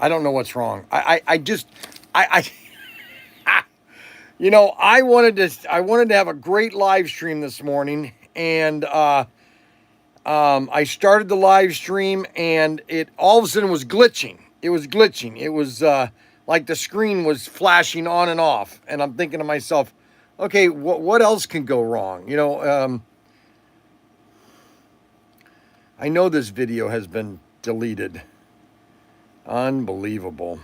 I don't know what's wrong. I just, I wanted to have a great live stream this morning, and I started the live stream, and it all of a sudden was glitching. It was glitching. It was like the screen was flashing on and off, and I'm thinking to myself, okay, what else can go wrong? I know this video has been deleted. Unbelievable.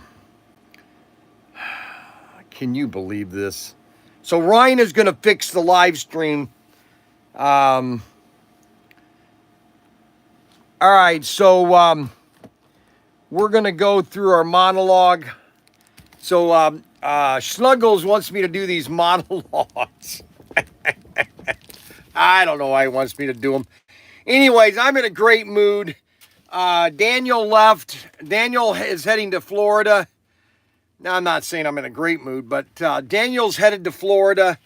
Can you believe this? So Ryan is going to fix the live stream. All right, so we're going to go through our monologue. So Snuggles wants me to do these monologues. I don't know why he wants me to do them. Anyways, I'm in a great mood. Daniel left. Daniel is heading to Florida. Now, I'm not saying I'm in a great mood, but Daniel's headed to Florida.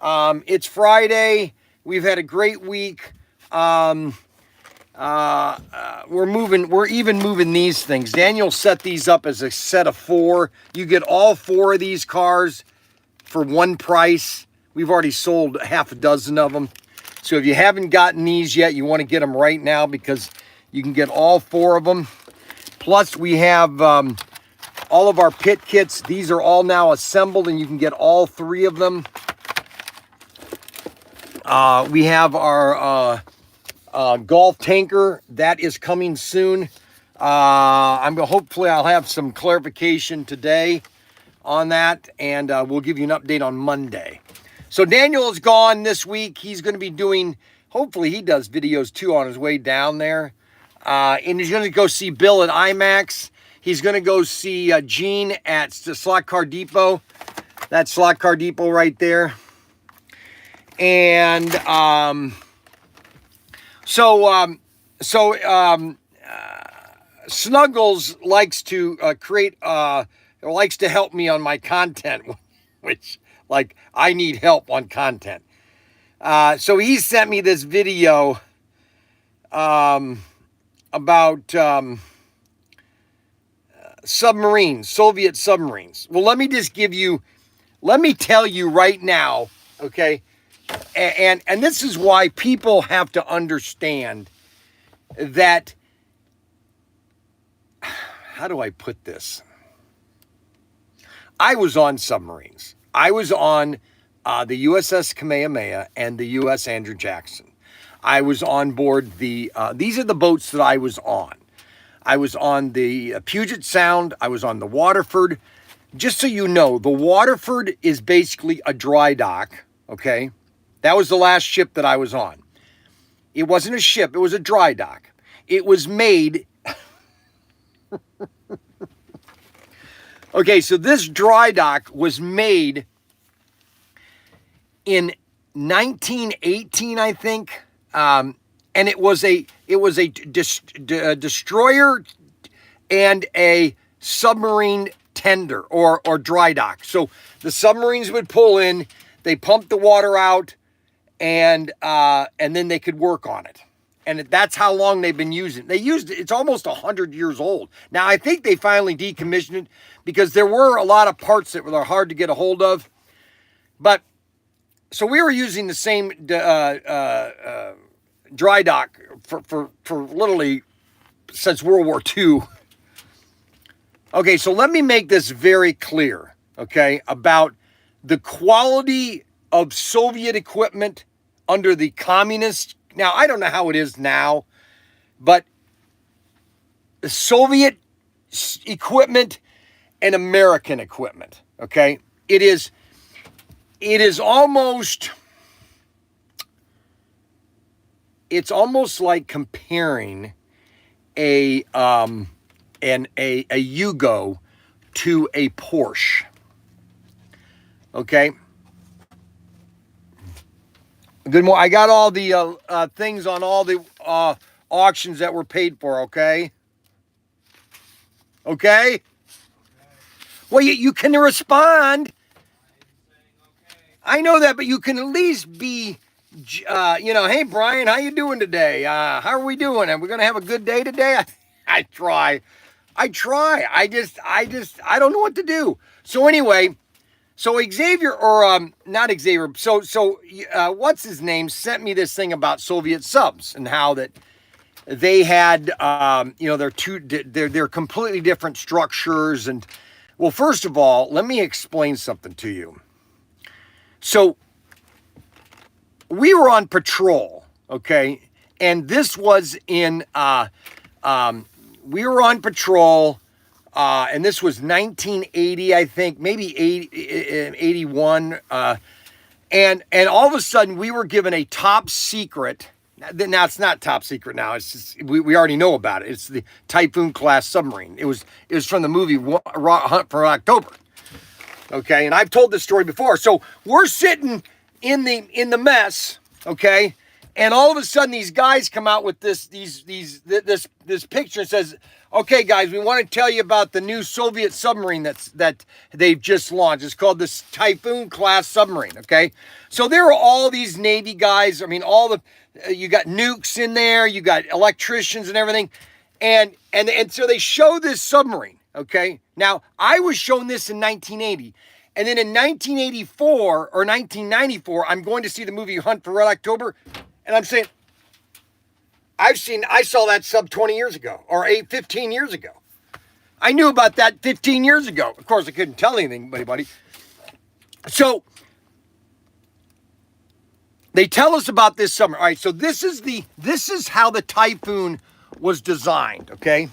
It's Friday. We've had a great week. We're even moving these things. Daniel set these up as a set of 4. You get all 4 of these cars for one price. We've already sold half a dozen of them. So if you haven't gotten these yet, you want to get them right now because you can get all 4 of them. Plus, we have all of our pit kits. These are all now assembled, and you can get all 3 of them. We have our golf tanker. That is coming soon. Hopefully I'll have some clarification today on that, and we'll give you an update on Monday. So Daniel is gone this week. He's going to be doing, hopefully he does videos too on his way down there. And he's going to go see Bill at IMAX. He's going to go see Gene at the Slot Car Depot. That's Slot Car Depot right there. And Snuggles likes to likes to help me on my content, which, like, I need help on content. So he sent me this video about submarines, Soviet submarines. Well, let me tell you right now, okay? And this is why people have to understand that, how do I put this? I was on submarines. I was on the USS Kamehameha and the US Andrew Jackson. I was on board these are the boats that I was on. I was on the Puget Sound. I was on the Waterford. Just so you know, the Waterford is basically a dry dock, okay? That was the last ship that I was on. It wasn't a ship. It was a dry dock. It was made... Okay, so this dry dock was made in 1918, I think. And it was a destroyer and a submarine tender or dry dock. So the submarines would pull in, they pumped the water out, and then they could work on it. And that's how long they've been using it. They used it. It's almost 100 years old. Now, I think they finally decommissioned it because there were a lot of parts that were hard to get a hold of. But, so we were using the same dry dock for literally since World War II. Okay, so let me make this very clear, okay, about the quality of Soviet equipment under the communists. Now, I don't know how it is now, but the Soviet equipment and American equipment, okay? It is almost, it's almost like comparing a Yugo to a Porsche, okay? Good morning. I got all the things on all the auctions that were paid for, okay? Okay? Well, you can respond. I know that, but you can at least be, hey, Brian, how you doing today? How are we doing? Are we going to have a good day today? I try. I try. I don't know what to do. So anyway, so Xavier, or not Xavier, what's his name, sent me this thing about Soviet subs and how that they had, they're completely different structures. And well, first of all, let me explain something to you. So we were on patrol, okay, and this was in we were on patrol, and this was 1980, I think, maybe 81, and all of a sudden we were given a top secret. Now it's not top secret now. It's just, we already know about it. It's the Typhoon class submarine. It was from the movie Hunt for October. Okay, and I've told this story before. So we're sitting in the mess, okay, and all of a sudden these guys come out with this picture and says, "Okay, guys, we want to tell you about the new Soviet submarine that they've just launched. It's called the Typhoon class submarine." Okay, so there are all these Navy guys. I mean, you got nukes in there, you got electricians and everything, and so they show this submarine. Okay, now I was shown this in 1980. And then in 1984 or 1994, I'm going to see the movie Hunt for Red October. And I'm saying, I saw that sub 20 years ago or 15 years ago. I knew about that 15 years ago. Of course, I couldn't tell anybody. So they tell us about this submarine. All right, so this is how the Typhoon was designed, okay?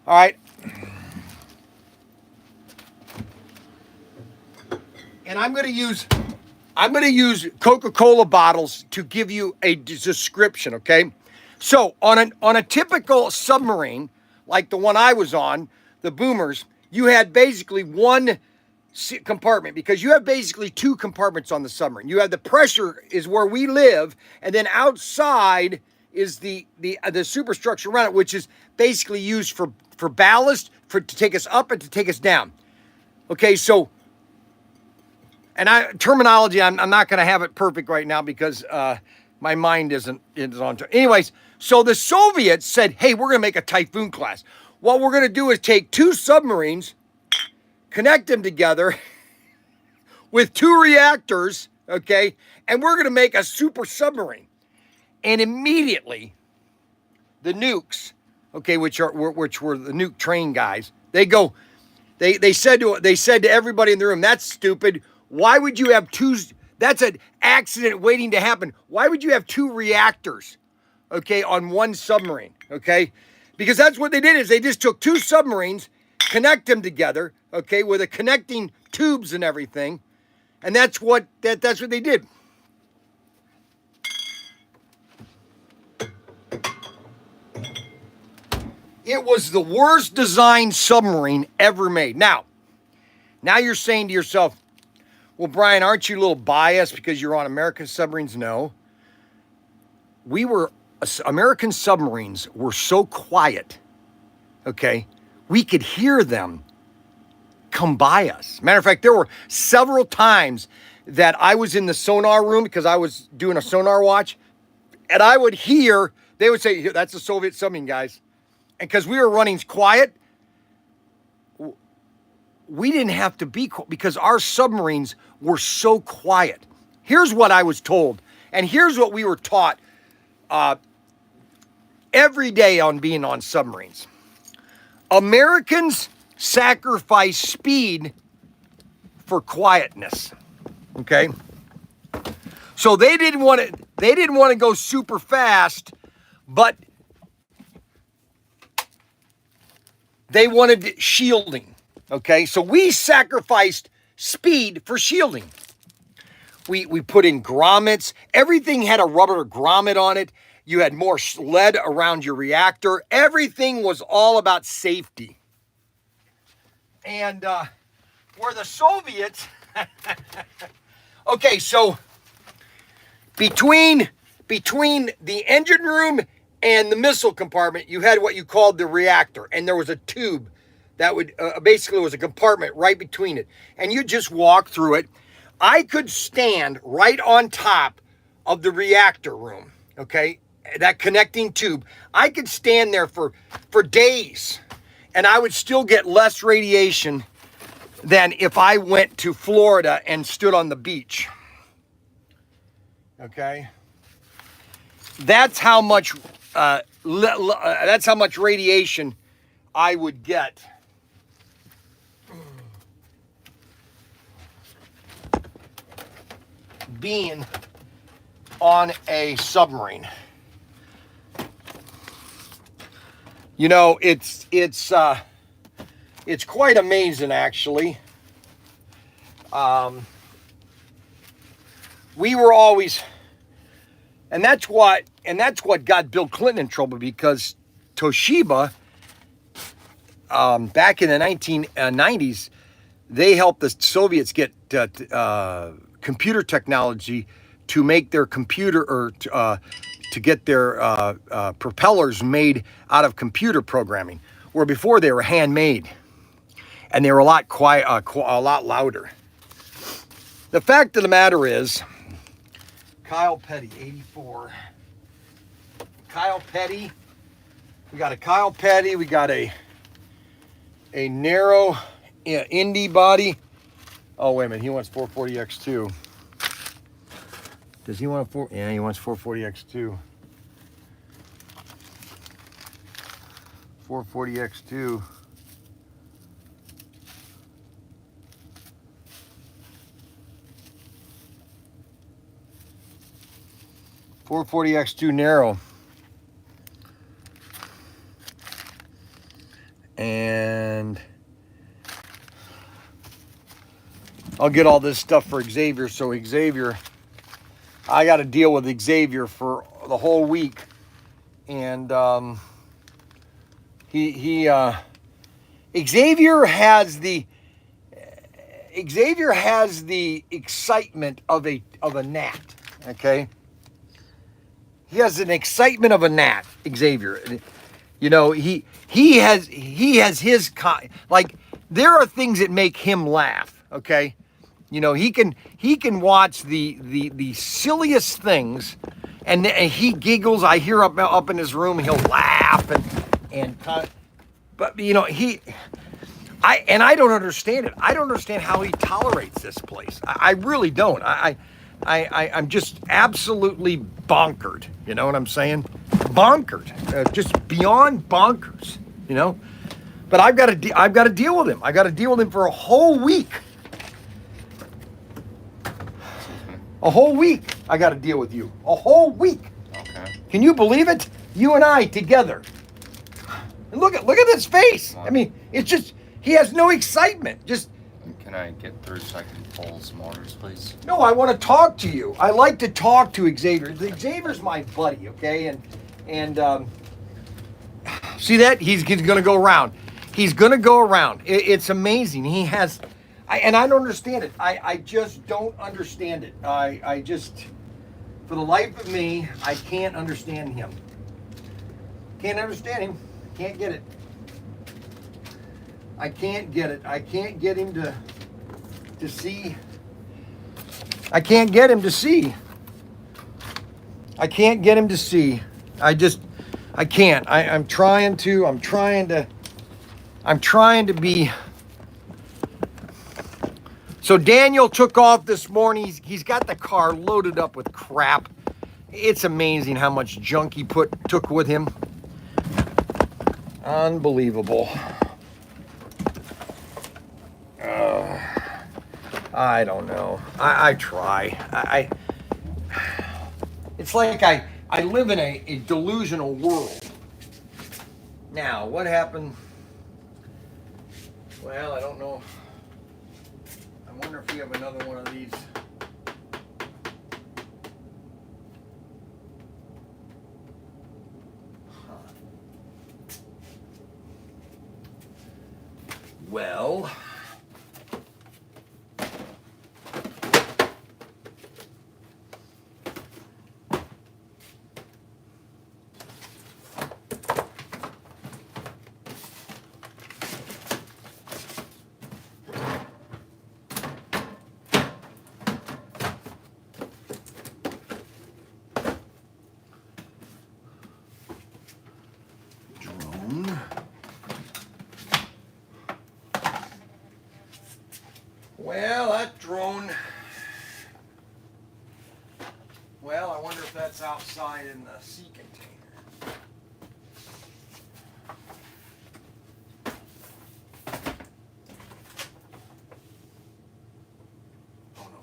All right. And I'm going to use Coca-Cola bottles to give you a description, okay? So on a typical submarine, like the one I was on, the boomers, you had basically one compartment, because you have basically two compartments on the submarine. You have the pressure is where we live, and then outside is the superstructure around it, which is basically used for ballast, to take us up and to take us down. Okay, so. And terminology, I'm not going to have it perfect right now because my mind isn't on. Anyways, so the Soviets said, "Hey, we're going to make a Typhoon class. What we're going to do is take two submarines, connect them together with two reactors, okay, and we're going to make a super submarine." And immediately, the nukes, okay, which were the nuke train guys, they said to everybody in the room, "That's stupid. Why would you have two? That's an accident waiting to happen. Why would you have two reactors, okay, on one submarine, okay?" Because that's what they did, is they just took two submarines, connect them together, okay, with a connecting tubes and everything, and that's what they did. It was the worst designed submarine ever made. Now you're saying to yourself, "Well, Brian, aren't you a little biased because you're on American submarines?" No. American submarines were so quiet, okay, we could hear them come by us. Matter of fact, there were several times that I was in the sonar room because I was doing a sonar watch, and I would hear, they would say, "That's a Soviet submarine, guys." And because we were running quiet, we didn't have to be quiet because our submarines were so quiet. Here's what I was told, and here's what we were taught every day on being on submarines. Americans sacrifice speed for quietness. Okay? So they didn't want to go super fast, but they wanted shielding. Okay? So we sacrificed speed for shielding. We put in grommets. Everything had a rubber grommet on it. You had more lead around your reactor. Everything was all about safety. And where the Soviets... Okay, so between the engine room and the missile compartment, you had what you called the reactor. And there was a tube that would basically was a compartment right between it. And you just walk through it. I could stand right on top of the reactor room, okay? That connecting tube. I could stand there for days. and I would still get less radiation than if I went to Florida and stood on the beach. Okay, that's how much radiation I would get. Being on a submarine. You know, it's quite amazing, actually. We were always, and that's what got Bill Clinton in trouble, because Toshiba, back in the 1990s, they helped the Soviets get computer technology to make their computer, or to get their propellers made out of computer programming, where before they were handmade, and they were a lot a lot louder. The fact of the matter is, Kyle Petty, 84. Kyle Petty. We got a Kyle Petty. We got a narrow Indy body. Oh, wait a minute. He wants 440X2. Does he want a 4? Yeah, he wants 440X2. 440X2. $440X2 narrow. And I'll get all this stuff for Xavier. So Xavier, I got to deal with Xavier for the whole week. And Xavier has the excitement of a gnat. Okay, he has an excitement of a gnat. Xavier, you know, he has his like, there are things that make him laugh. Okay, you know, he can watch the silliest things, and he giggles. I hear up in his room, he'll laugh and but you know, I don't understand it. I don't understand how he tolerates this place. I really don't. I'm just absolutely bonkered. You know what I'm saying? Bonkered, just beyond bonkers. You know. But I've got to deal with him. I got to deal with him for a whole week. A whole week. I got to deal with you. A whole week. Okay. Can you believe it? You and I together. And look at his face. I mean, it's just, he has no excitement. Just. Can I get through so I can pull some motors, please? No, I want to talk to you. I like to talk to Xavier. Xavier's my buddy, okay? And see that? He's going to go around. He's going to go around. It's amazing. He has, and I don't understand it. I just don't understand it. I just, for the life of me, I can't understand him. Can't understand him. Can't get it. I can't get it. I can't get him to see. I can't get him to see. I can't get him to see. I can't. I'm trying to be. So Daniel took off this morning. He's got the car loaded up with crap. It's amazing how much junk he took with him. Unbelievable. I don't know. I try. It's like I live in a delusional world. Now, what happened? Well, I don't know. I wonder if we have another one of these. Huh. Well. Well, that drone. Well, I wonder if that's outside in the sea container. Oh no.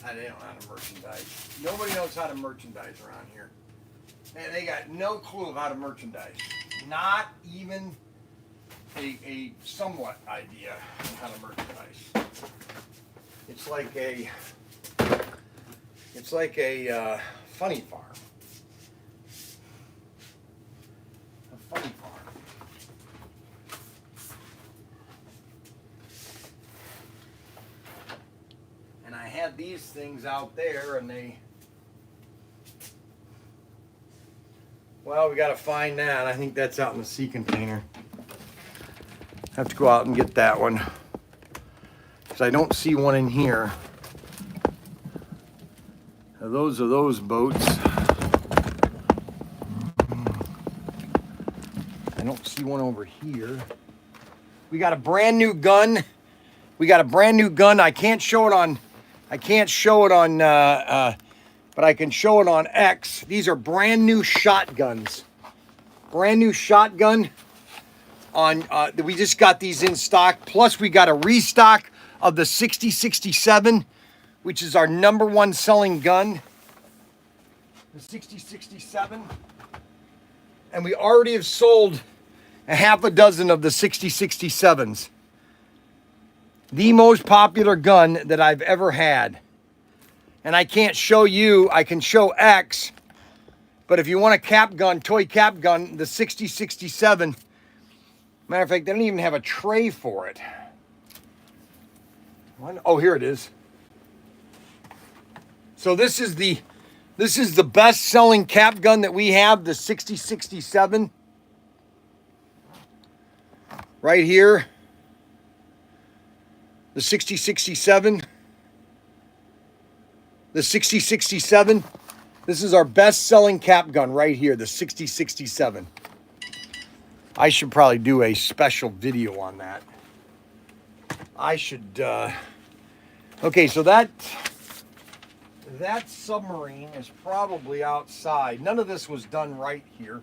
I don't know how to merchandise. Nobody knows how to merchandise around here. And they got no clue of how to merchandise. Not even a somewhat idea on how to merchandise. It's like a funny farm. A funny farm. And I had these things out there, and they. Well, we got to find that. I think that's out in the sea container. Have to go out and get that one, because I don't see one in here. Those are those boats. I don't see one over here. We got a brand new gun. I can't show it on. But I can show it on X. These are brand new shotguns. Brand new shotgun. We just got these in stock. Plus, we got a restock of the 6067, which is our #1 selling gun. The 6067. And we already have sold a half a dozen of the 6067s. The most popular gun that I've ever had. And I can't show you, I can show X, but if you want a cap gun, toy cap gun, the 6067, matter of fact, they don't even have a tray for it. Oh, here it is. So this is the best-selling cap gun that we have, the 6067. Right here. The 6067. The 6067. This is our best-selling cap gun right here, the 6067. I should probably do a special video on that. I should. Okay, so that submarine is probably outside. None of this was done right here.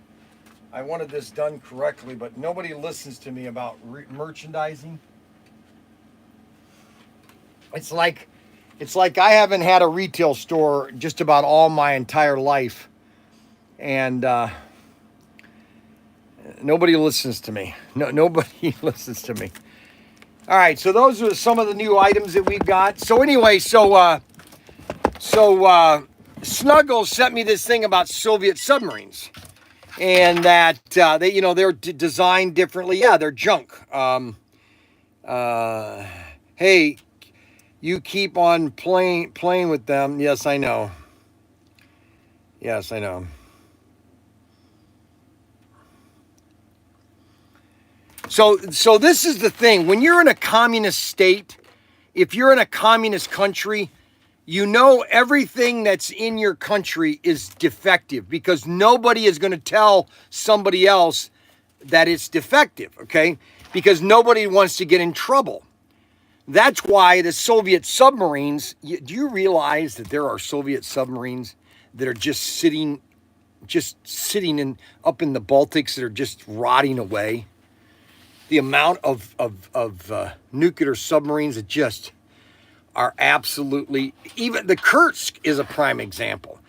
I wanted this done correctly, but nobody listens to me about merchandising. It's like I haven't had a retail store just about all my entire life. And nobody listens to me. Nobody listens to me. All right, so those are some of the new items that we've got. So anyway, Snuggles sent me this thing about Soviet submarines. And that, they're designed differently. Yeah, they're junk. Hey, you keep on playing with them. Yes, I know. Yes, I know. So this is the thing. When you're in a communist state, if you're in a communist country, you know everything that's in your country is defective, because nobody is going to tell somebody else that it's defective, okay? Because nobody wants to get in trouble. That's why the Soviet submarines, do you realize that there are Soviet submarines that are just sitting up in the Baltics that are just rotting away? The amount of nuclear submarines that just are absolutely, even the Kursk is a prime example.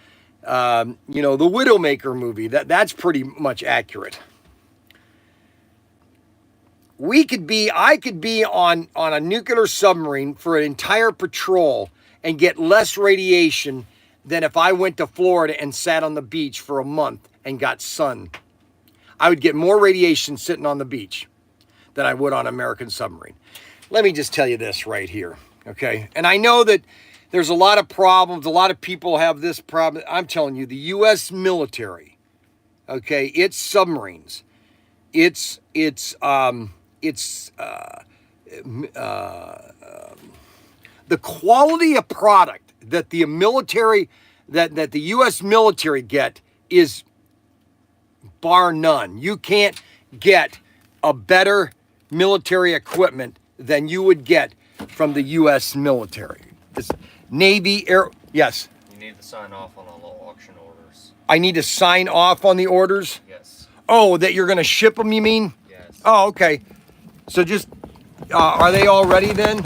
The Widowmaker movie, that's pretty much accurate. I could be on a nuclear submarine for an entire patrol and get less radiation than if I went to Florida and sat on the beach for a month and got sun. I would get more radiation sitting on the beach than I would on an American submarine. Let me just tell you this right here, okay? And I know that there's a lot of problems. A lot of people have this problem. I'm telling you, the U.S. military, okay, its submarines, the quality of product that the military, that the U.S. military get is bar none. You can't get a better military equipment than you would get from the U.S. military. This Navy, Air, yes. You need to sign off on all the auction orders. I need to sign off on the orders? Yes. Oh, that you're going to ship them, you mean? Yes. Oh, okay. So just, are they all ready then?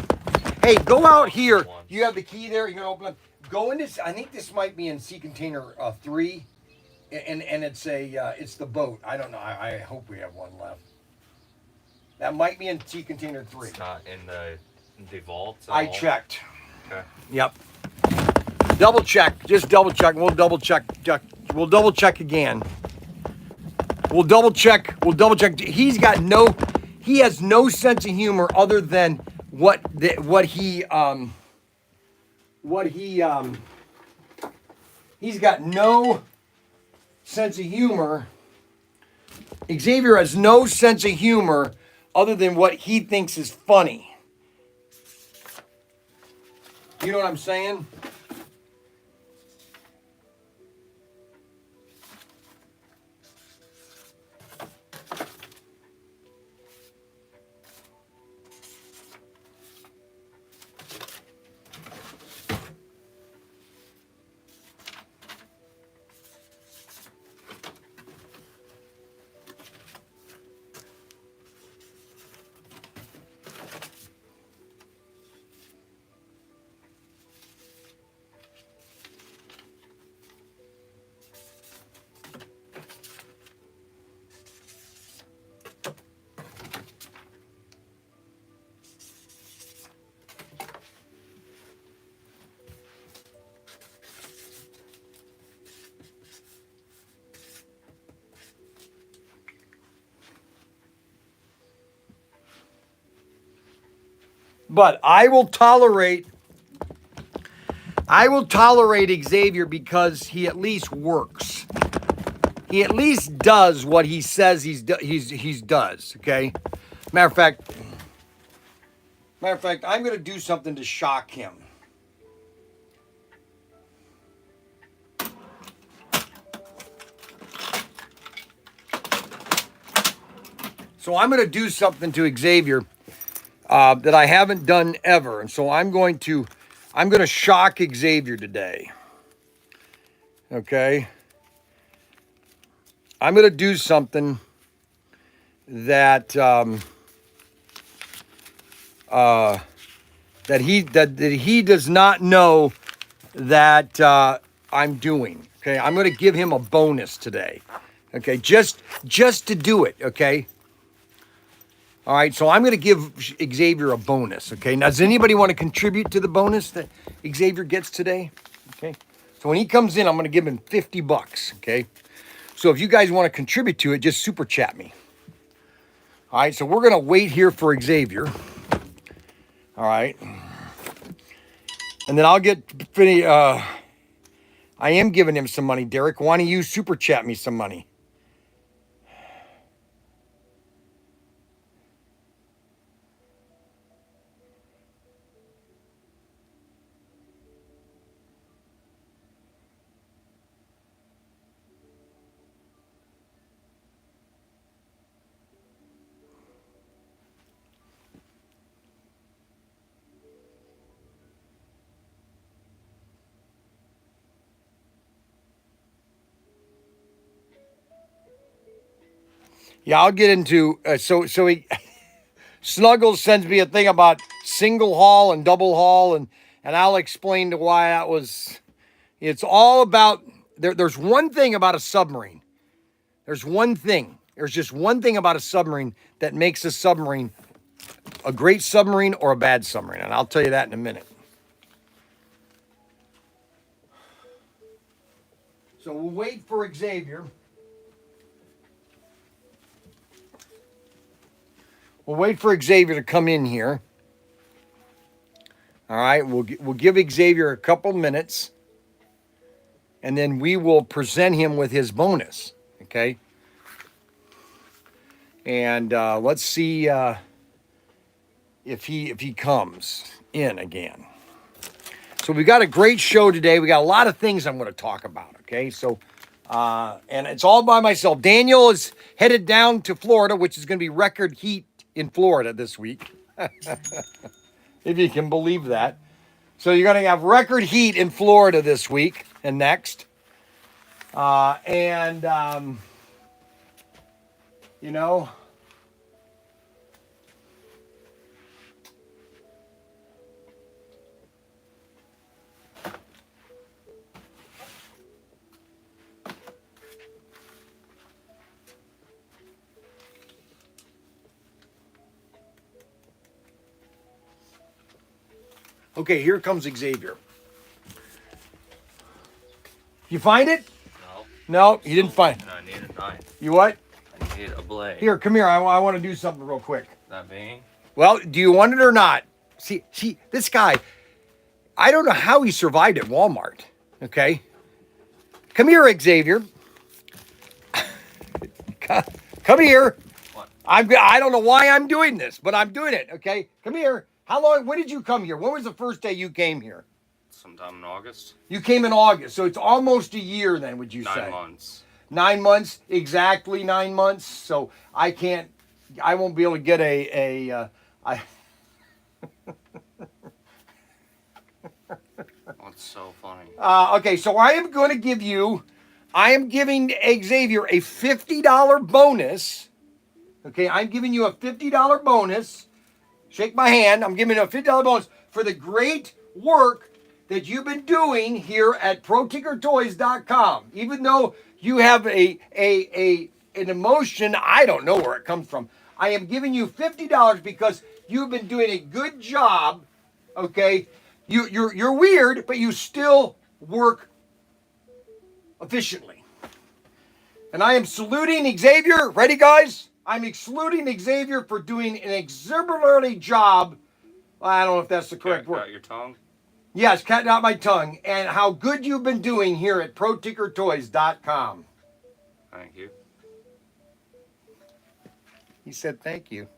Hey, go out here. You have the key there. You're going to open up. Go in this. I think this might be in sea container 3. And it's it's the boat. I don't know. I hope we have one left. That might be in sea container 3. It's not in the vault at I all? checked. Okay. Yep. Double check. Just double check. We'll double check. We'll double check again. We'll double check. We'll double check. He has no sense of humor other than he's got no sense of humor. Xavier has no sense of humor other than what he thinks is funny. You know what I'm saying? But I will tolerate Xavier because he at least works. He at least does what he says he does, okay? Matter of fact, I'm going to do something to shock him. So I'm going to do something to Xavier that I haven't done ever. And so I'm going to shock Xavier today. Okay? I'm going to do something that he does not know that I'm doing. Okay? I'm going to give him a bonus today. Okay? Just to do it, okay? All right, so I'm going to give Xavier a bonus, okay? Now, does anybody want to contribute to the bonus that Xavier gets today? Okay, so when he comes in, I'm going to give him $50, okay? So if you guys want to contribute to it, just super chat me. All right, so we're going to wait here for Xavier. All right. And then I'll get, I am giving him some money, Derek. Why don't you super chat me some money? Yeah, I'll get into, so he, Snuggles sends me a thing about single haul and double haul, and I'll explain to why that was, it's all about, there's one thing about a submarine. There's just one thing about a submarine that makes a submarine a great submarine or a bad submarine, and I'll tell you that in a minute. So we'll wait for Xavier. We'll wait for Xavier to come in here. All right, we'll give Xavier a couple minutes, and then we will present him with his bonus. Okay. And let's see if he comes in again. So we got a great show today. We got a lot of things I'm going to talk about. Okay, so And it's all by myself. Daniel is headed down to Florida, which is going to be record heat in Florida this week. If you can believe that. So you're going to have record heat in Florida this week and next. You know, okay, here comes Xavier. You find it? No, you didn't find it. No, I need a knife. You what? I need a blade. Here, come here. I want to do something real quick. That being? Well, do you want it or not? See, this guy, I don't know how he survived at Walmart. Okay? Come here, Xavier. Come here. What? I don't know why I'm doing this, but I'm doing it. Okay? Come here. When did you come here? When was the first day you came here? Sometime in August. You came in August, so it's almost a year then, would you say? 9 months. 9 months, exactly 9 months. So I won't be able to get That's so funny. Okay, so I am giving Xavier a $50 bonus. Okay, I'm giving you a $50 bonus. Shake my hand. I'm giving you a $50 bonus for the great work that you've been doing here at ProTinkerToys.com. Even though you have an emotion, I don't know where it comes from. I am giving you $50 because you've been doing a good job. Okay, you're weird, but you still work efficiently. And I am saluting Xavier. Ready, guys? I'm saluting Xavier for doing an exemplary job. I don't know if that's the correct word. Got your tongue? Yes, cutting out my tongue. And how good you've been doing here at ProTinkerToys.com. Thank you. He said thank you.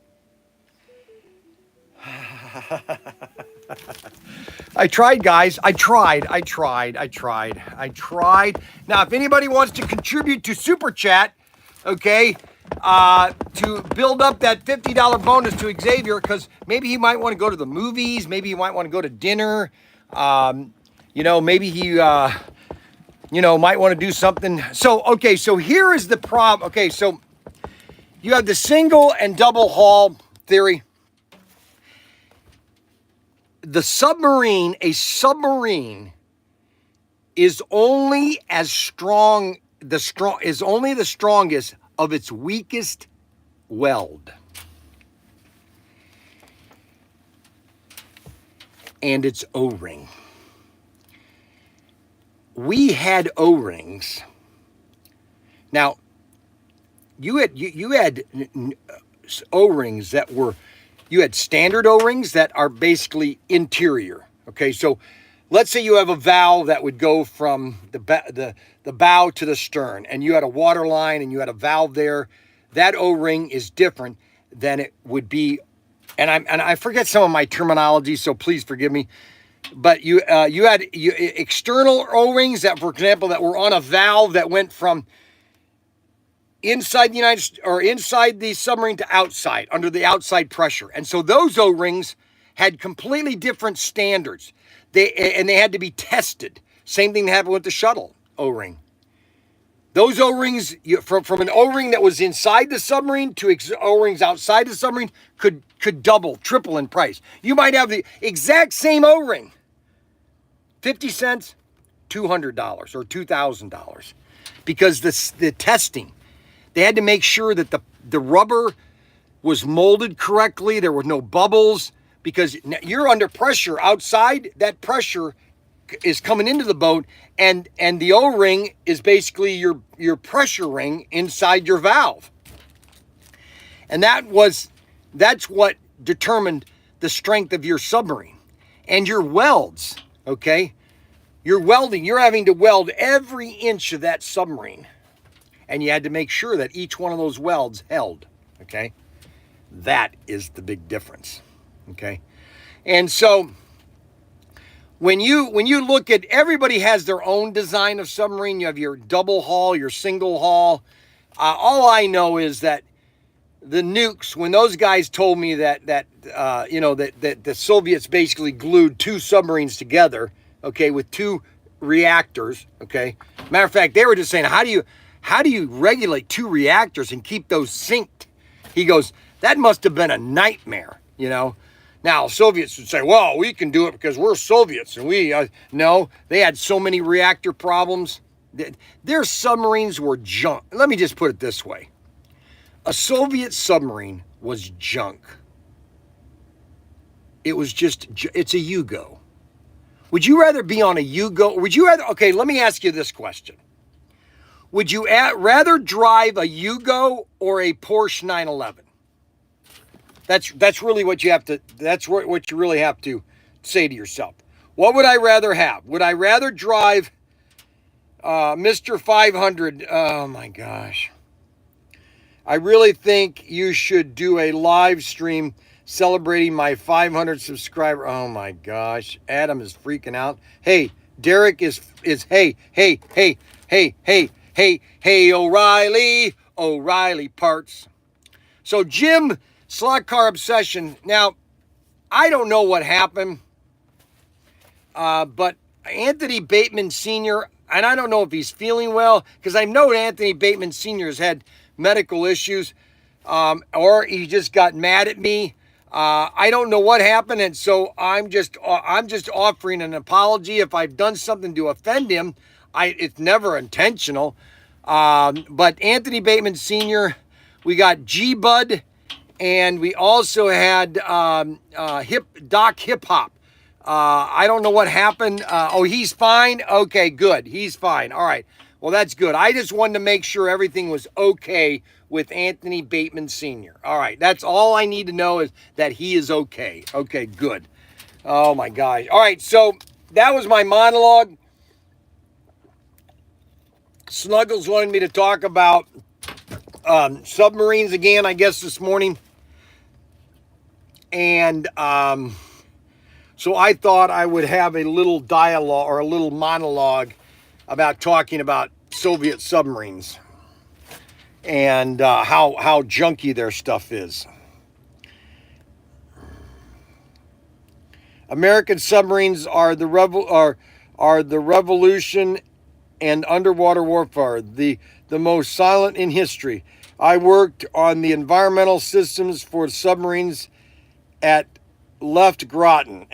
I tried, guys. I tried. Now, if anybody wants to contribute to Super Chat, okay, to build up that $50 bonus to Xavier, because maybe he might want to go to the movies, maybe he might want to go to dinner, maybe he, might want to do something. So, okay, so here is the problem. Okay, so you have the single and double hull theory. A submarine is only as strong, is only the strongest of its weakest weld. And its O-ring. We had O-rings. Now, you had O-rings that were, you had standard O-rings that are basically interior. Okay, so let's say you have a valve that would go from the bow to the stern, and you had a water line and you had a valve there. That O-ring is different than it would be, and I forget some of my terminology, so please forgive me. But you had external O-rings that, for example, that were on a valve that went from inside the submarine to outside, under the outside pressure. And so those O-rings had completely different standards. They had to be tested. Same thing happened with the shuttle O-ring. Those O-rings, from an O-ring that was inside the submarine to O-rings outside the submarine, could double, triple in price. You might have the exact same O-ring, 50 cents, $200 or $2,000, because the testing. They had to make sure that the rubber was molded correctly. There were no bubbles, because you're under pressure outside. That pressure is coming into the boat, and the O-ring is basically your pressure ring inside your valve. And that's what determined the strength of your submarine. And your welds, okay? You're having to weld every inch of that submarine. And you had to make sure that each one of those welds held, okay? That is the big difference, okay? And so when you look at, everybody has their own design of submarine. You have your double hull, your single hull. All I know is that the nukes, when those guys told me that the Soviets basically glued two submarines together, okay, with two reactors, okay. Matter of fact, they were just saying, how do you regulate two reactors and keep those synced? He goes, that must have been a nightmare, you know. Now, Soviets would say, well, we can do it because we're Soviets. And no, they had so many reactor problems. Their submarines were junk. Let me just put it this way. A Soviet submarine was junk. It's a Yugo. Would you rather be on a Yugo? Okay, let me ask you this question. Would you rather drive a Yugo or a Porsche 911? That's really what you have to, that's what you really have to say to yourself. What would I rather have? Would I rather drive Mr. 500? Oh my gosh. I really think you should do a live stream celebrating my 500 subscriber. Oh my gosh. Adam is freaking out. Hey, Derek is hey, O'Reilly parts. So Jim, Slot Car Obsession. Now, I don't know what happened, but Anthony Bateman Sr., and I don't know if he's feeling well, because I know Anthony Bateman Sr. has had medical issues, or he just got mad at me. I don't know what happened, and so I'm just offering an apology if I've done something to offend him. It's never intentional. But Anthony Bateman Sr., we got G-Bud, and we also had Doc Hip Hop. I don't know what happened. He's fine? Okay, good. He's fine. All right. Well, that's good. I just wanted to make sure everything was okay with Anthony Bateman Sr. All right. That's all I need to know, is that he is okay. Okay, good. Oh, my gosh. All right. So that was my monologue. Snuggles wanted me to talk about submarines again, I guess, this morning. And so I thought I would have a little dialogue or a little monologue about talking about Soviet submarines and how junky their stuff is. American submarines are the revolution and underwater warfare, the most silent in history. I worked on the environmental systems for submarines at Left Groton.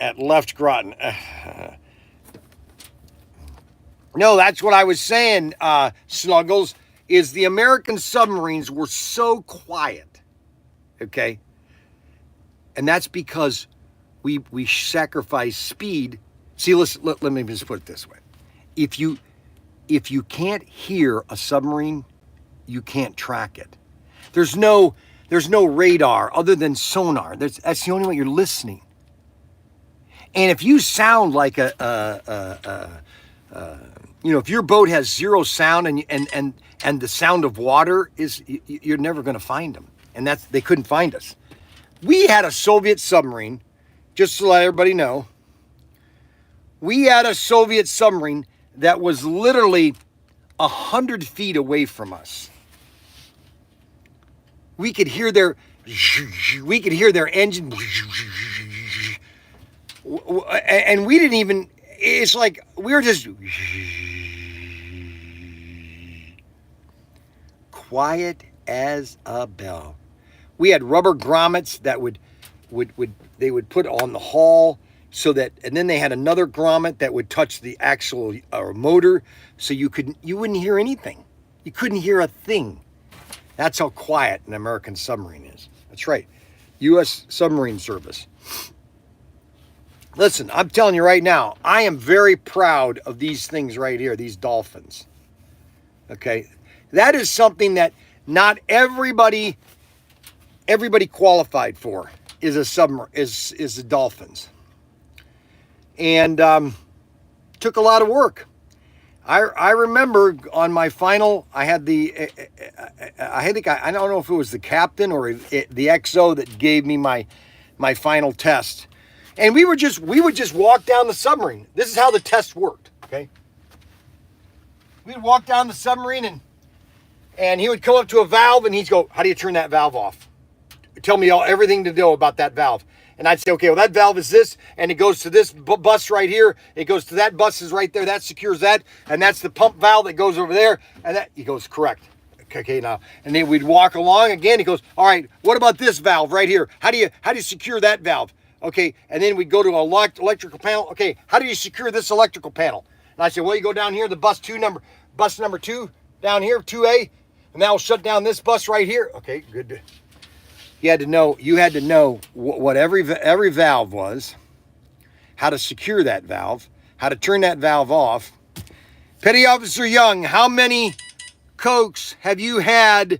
No, that's what I was saying, Snuggles, is the American submarines were so quiet, okay? And that's because we sacrifice speed. See, let me just put it this way. If you can't hear a submarine, you can't track it. There's no radar other than sonar. That's the only way you're listening. And if you sound like if your boat has zero sound and the sound of water you're never going to find them. And they couldn't find us. We had a Soviet submarine, just to let everybody know. We had a Soviet submarine that was literally 100 feet away from us. We could hear their engine, and we didn't even, it's like we were just quiet as a bell. We had rubber grommets that they would put on the hull, so that, and then they had another grommet that would touch the actual motor, so you wouldn't hear anything. You couldn't hear a thing. That's how quiet an American submarine is. That's right. U.S. Submarine Service. Listen, I'm telling you right now, I am very proud of these things right here, these dolphins. Okay? That is something that not everybody qualified for is the dolphins. And took a lot of work. I remember on my final, I had I don't know if it was the captain or the XO that gave me my final test. And we would just walk down the submarine. This is how the test worked, okay? We'd walk down the submarine and he would come up to a valve and he'd go, how do you turn that valve off? Tell me everything to know about that valve. And I'd say, okay, well, that valve is this, and it goes to this bus right here. It goes to that bus is right there. That secures that, and that's the pump valve that goes over there. And that, he goes, correct. Okay, now, and then we'd walk along again. He goes, all right, what about this valve right here? How do you secure that valve? Okay, and then we go to an electrical panel. Okay, how do you secure this electrical panel? And I said, well, you go down here, the bus number 2 down here, 2A, and that will shut down this bus right here. Okay, good. You had to know what every valve was, how to secure that valve, how to turn that valve off. Petty Officer Young, how many Cokes have you had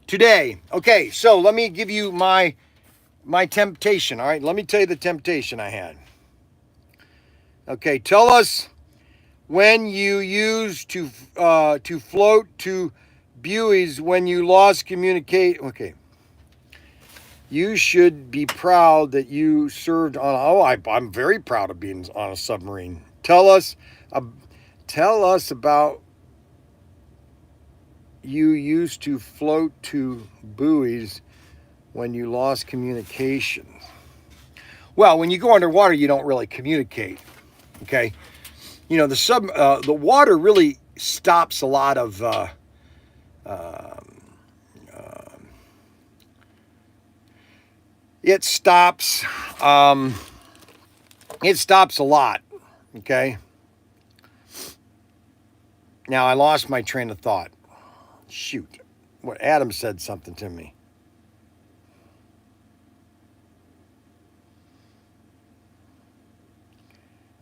today? Okay, so let me give you my temptation, all right? Let me tell you the temptation I had. Okay, tell us when you used to float to buoys when you lost communicate. Okay. You should be proud that you served on. I'm very proud of being on a submarine. Tell us about you used to float to buoys when you lost communication. Well, when you go underwater, you don't really communicate. Okay, you know the water really stops a lot of. It stops a lot, okay? Now, I lost my train of thought. Shoot. What Adam said something to me.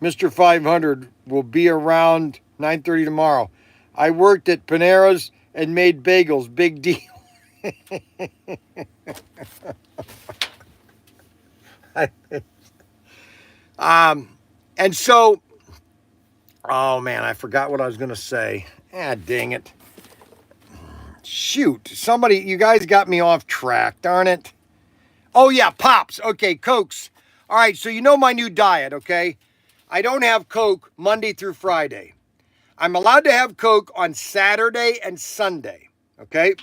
Mr. 500 will be around 9:30 tomorrow. I worked at Panera's and made bagels. Big deal. And so, oh man, I forgot what I was going to say. Ah, dang it. Shoot, you guys got me off track, darn it. Oh yeah, Pops. Okay, Cokes. All right, so you know my new diet, okay? I don't have Coke Monday through Friday. I'm allowed to have Coke on Saturday and Sunday, okay?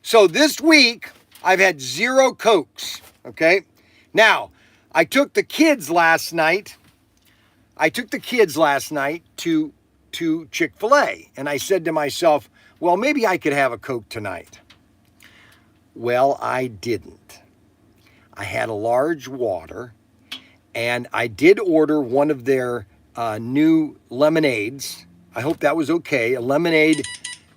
So this week, I've had 0 Cokes, okay? Now, I took the kids last night to Chick-fil-A, and I said to myself, well, maybe I could have a Coke tonight. Well, I didn't. I had a large water, and I did order one of their new lemonades. I hope that was okay. A lemonade,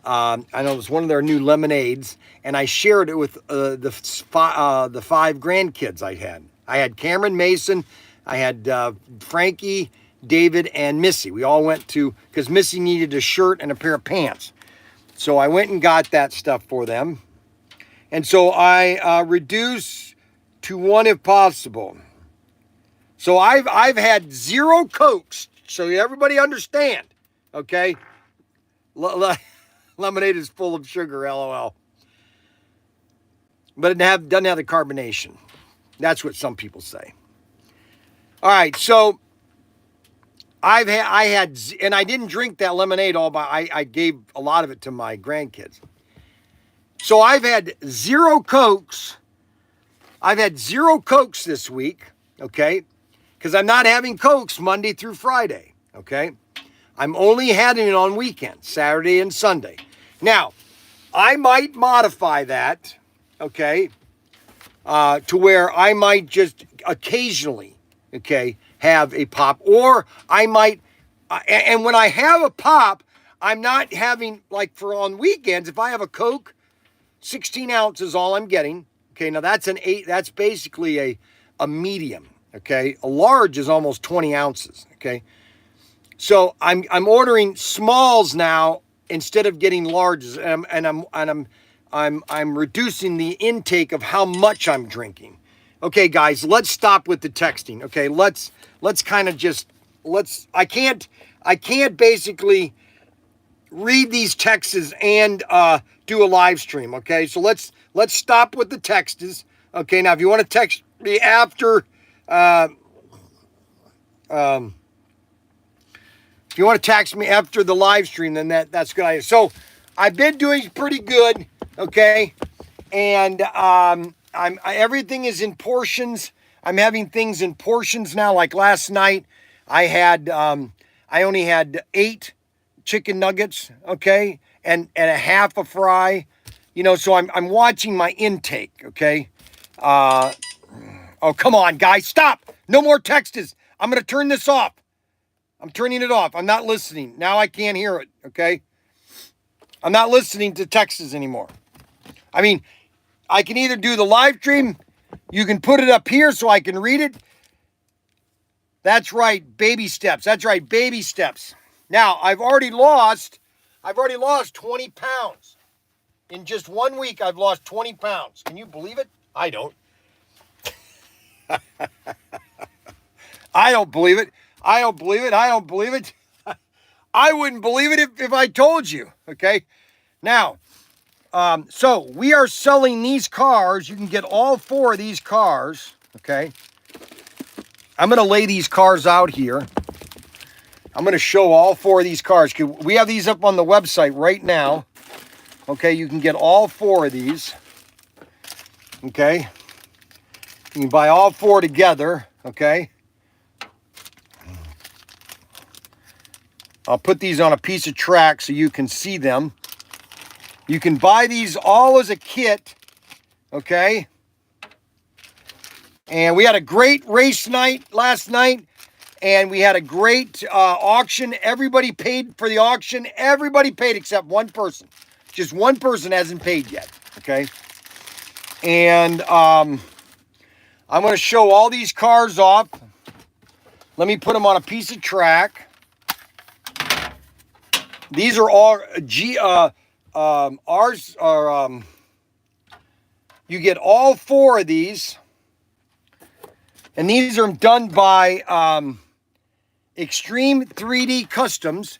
I know it was one of their new lemonades, and I shared it with the 5 grandkids I had. I had Cameron, Mason, I had Frankie, David, and Missy. We all went because Missy needed a shirt and a pair of pants. So I went and got that stuff for them. And so I reduced to 1 if possible. So I've had 0 Cokes, so everybody understand, okay? Lemonade is full of sugar, LOL. But it doesn't have the carbonation. That's what some people say. All right, so I had, and I didn't drink that lemonade all I gave a lot of it to my grandkids. So I've had 0 Cokes. I've had 0 Cokes this week, okay? Because I'm not having Cokes Monday through Friday, okay? I'm only having it on weekends, Saturday and Sunday. Now, I might modify that, okay, to where I might just occasionally, okay, have a pop. Or I might, and when I have a pop, I'm not having, like for on weekends, if I have a Coke, 16 ounces all I'm getting. Okay, now that's that's basically a medium, okay? A large is almost 20 ounces, okay? So I'm ordering smalls now instead of getting larges, and I'm reducing the intake of how much I'm drinking. Okay, guys, let's stop with the texting. Okay, let's kind of just I can't basically read these texts and do a live stream. Okay, so let's stop with the texts. Okay, now if you want to text me after If you want to text me after the live stream, then that's a good idea. So I've been doing pretty good, okay? And everything is in portions. I'm having things in portions now. Like last night, I only had 8 chicken nuggets, okay, and a half a fry. You know, so I'm watching my intake, okay. Oh, come on, guys, stop! No more texts. I'm gonna turn this off. I'm turning it off. I'm not listening. Now I can't hear it, okay? I'm not listening to texts anymore. I mean, I can either do the live stream, you can put it up here so I can read it. That's right, baby steps. That's right, baby steps. Now, I've already lost 20 pounds. In just 1 week, I've lost 20 pounds. Can you believe it? I don't. I don't believe it. I don't believe it. I don't believe it. I wouldn't believe it if I told you, okay? Now, so we are selling these cars. You can get all 4 of these cars, okay? I'm going to lay these cars out here. I'm going to show all 4 of these cars. We have these up on the website right now. Okay, you can get all 4 of these. Okay. You can buy all 4 together, okay? I'll put these on a piece of track so you can see them. You can buy these all as a kit, okay? And we had a great race night last night, and we had a great auction. Everybody paid for the auction. Everybody paid except one person. Just one person hasn't paid yet, okay? And I'm going to show all these cars off. Let me put them on a piece of track. These are all ours are you get all 4 of these. And these are done by Extreme 3D Customs.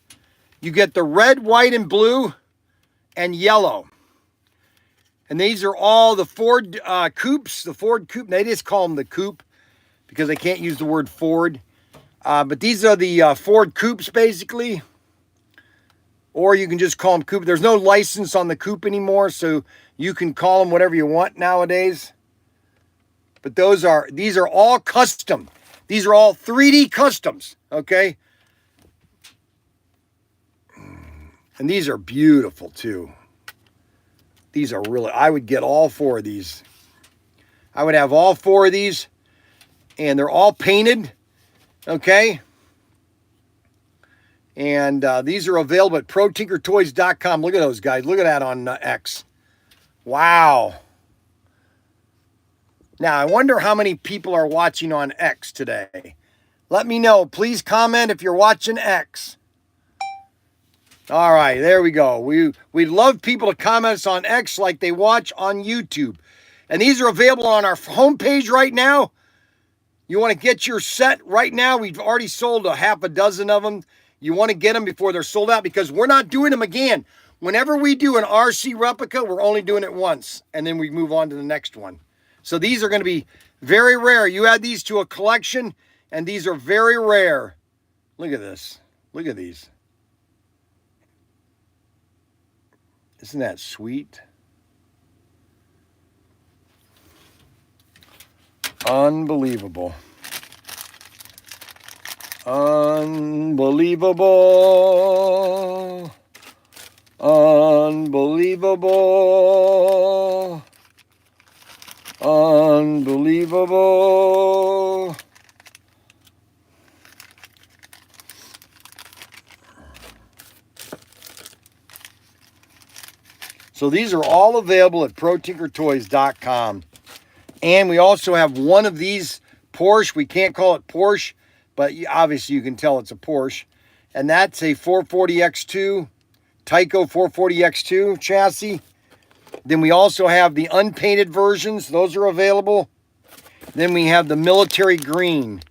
You get the red, white, and blue and yellow. And these are all the Ford coupes, the Ford coupe. They just call them the coupe because they can't use the word Ford. But these are the Ford coupes, basically. Or you can just call them coupe. There's no license on the coupe anymore, so you can call them whatever you want nowadays. But these are all custom. These are all 3D customs, okay? And these are beautiful too. These are really, I would get all 4 of these. I would have all 4 of these, and they're all painted, okay? And these are available at ProTinkerToys.com. Look at those guys. Look at that on X. Wow. Now, I wonder how many people are watching on X today. Let me know. Please comment if you're watching X. All right, there we go. We'd love people to comment us on X like they watch on YouTube. And these are available on our homepage right now. You want to get your set right now. We've already sold a half a dozen of them. You want to get them before they're sold out because we're not doing them again. Whenever we do an RC replica, we're only doing it once, and then we move on to the next one. So these are going to be very rare. You add these to a collection, and these are very rare. Look at this. Look at these. Isn't that sweet? Unbelievable. Unbelievable. Unbelievable. Unbelievable. So these are all available at ProTinkerToys.com. And we also have one of these Porsche. We can't call it Porsche, but obviously you can tell it's a Porsche. And that's a 440X2, Tyco 440X2 chassis. Then we also have the unpainted versions. Those are available. Then we have the military green.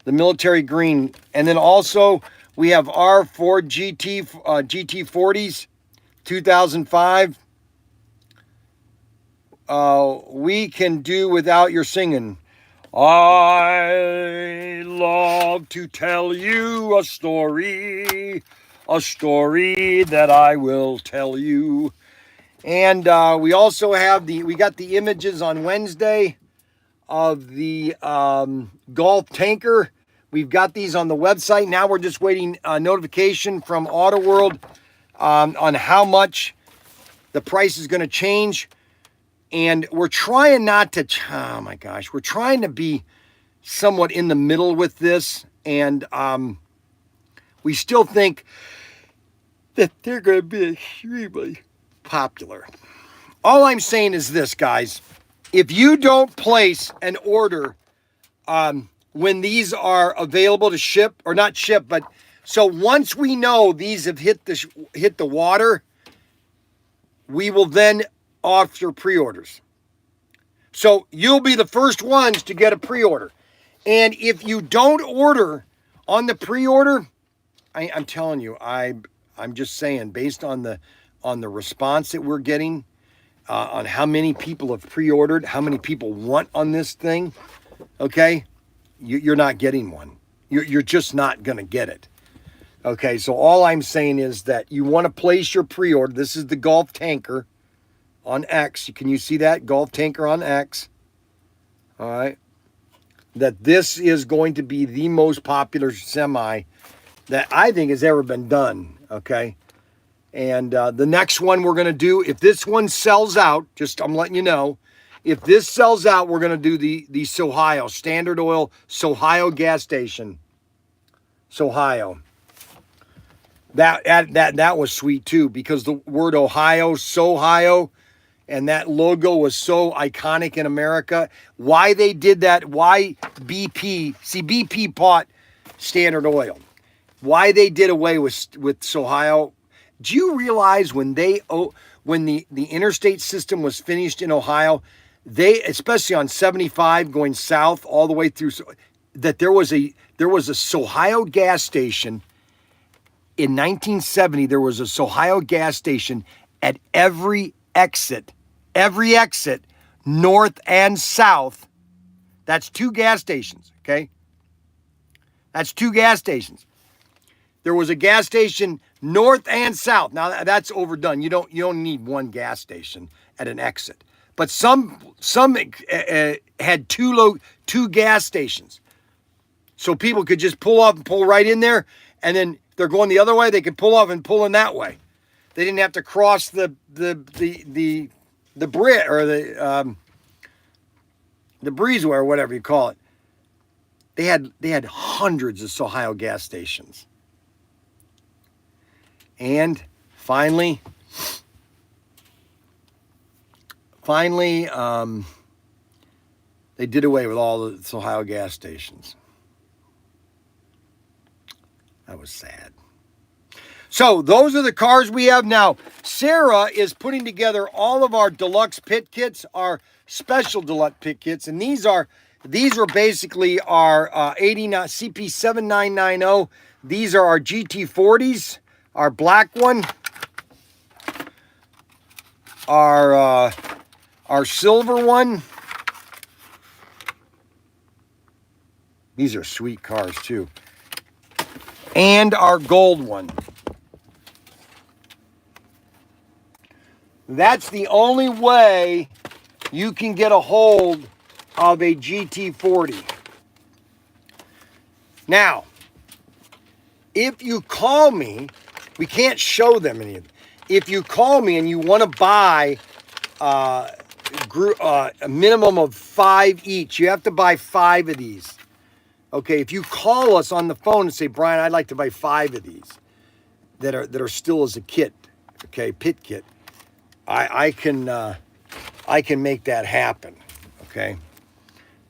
The military green. And then also we have our Ford GT40s, 2005. We can do without your singing. I love to tell you a story that I will tell you. And we also have we got the images on Wednesday of the Golf Tanker. We've got these on the website. Now we're just waiting a notification from Auto World on how much the price is going to change. And we're trying not to, oh my gosh, we're trying to be somewhat in the middle with this. And we still think that they're going to be extremely popular. All I'm saying is this, guys. If you don't place an order when these are available to ship, or not ship, but so once we know these have hit the water, we will then offer pre-orders. So you'll be the first ones to get a pre-order. And if you don't order on the pre-order, I'm telling you, I'm just saying, based on the response that we're getting, on how many people have pre-ordered, how many people want on this thing, okay, you're not getting one. You're just not going to get it. Okay, so all I'm saying is that you want to place your pre-order. This is the Golf Tanker on X. Can you see that? Golf Tanker on X. All right. That this is going to be the most popular semi that I think has ever been done. Okay. And the next one we're going to do, if this one sells out, just I'm letting you know, if this sells out, we're going to do the Sohio, Standard Oil Sohio gas station. Sohio. That was sweet too, because the word Ohio, Sohio, and that logo was so iconic in America. Why they did that, why BP, see BP bought Standard Oil. Why they did away with Sohio. Do you realize when the interstate system was finished in Ohio, they, especially on 75 going south all the way through, that there was a Sohio gas station in 1970. There was a Sohio gas station at every exit, north and south. That's 2 gas stations, okay? That's 2 gas stations. There was a gas station north and south. Now that's overdone. You don't need 1 gas station at an exit. But some had 2 gas stations. So people could just pull off and pull right in there, and then they're going the other way, they could pull off and pull in that way. They didn't have to cross the bridge or the breezeway or whatever you call it. They had hundreds of Sohio gas stations. And finally, they did away with all the Sohio gas stations. That was sad. So those are the cars we have now. Sarah is putting together all of our deluxe pit kits, our special deluxe pit kits, and these are basically our 89 CP7990. These are our GT40s, our black one, our silver one. These are sweet cars too. And our gold one. That's the only way you can get a hold of a GT40. Now, if you call me, we can't show them any of them. If you call me and you want to buy a minimum of 5 each, you have to buy 5 of these. Okay, if you call us on the phone and say, Brian, I'd like to buy 5 of these that are still as a kit, okay, pit kit, I can make that happen. Okay.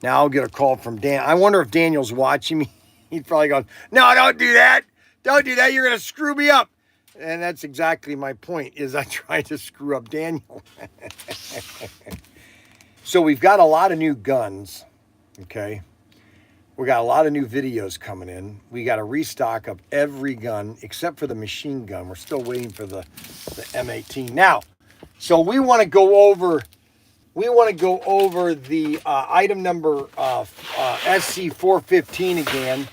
Now I'll get a call from Dan. I wonder if Daniel's watching me. He's probably going, no, don't do that. Don't do that. You're going to screw me up. And that's exactly my point, is I try to screw up Daniel. So we've got a lot of new guns. Okay. We got a lot of new videos coming in. We got a restock of every gun except for the machine gun. We're still waiting for the M18. Now, so we want to go over we want to go over the item number SC415 again,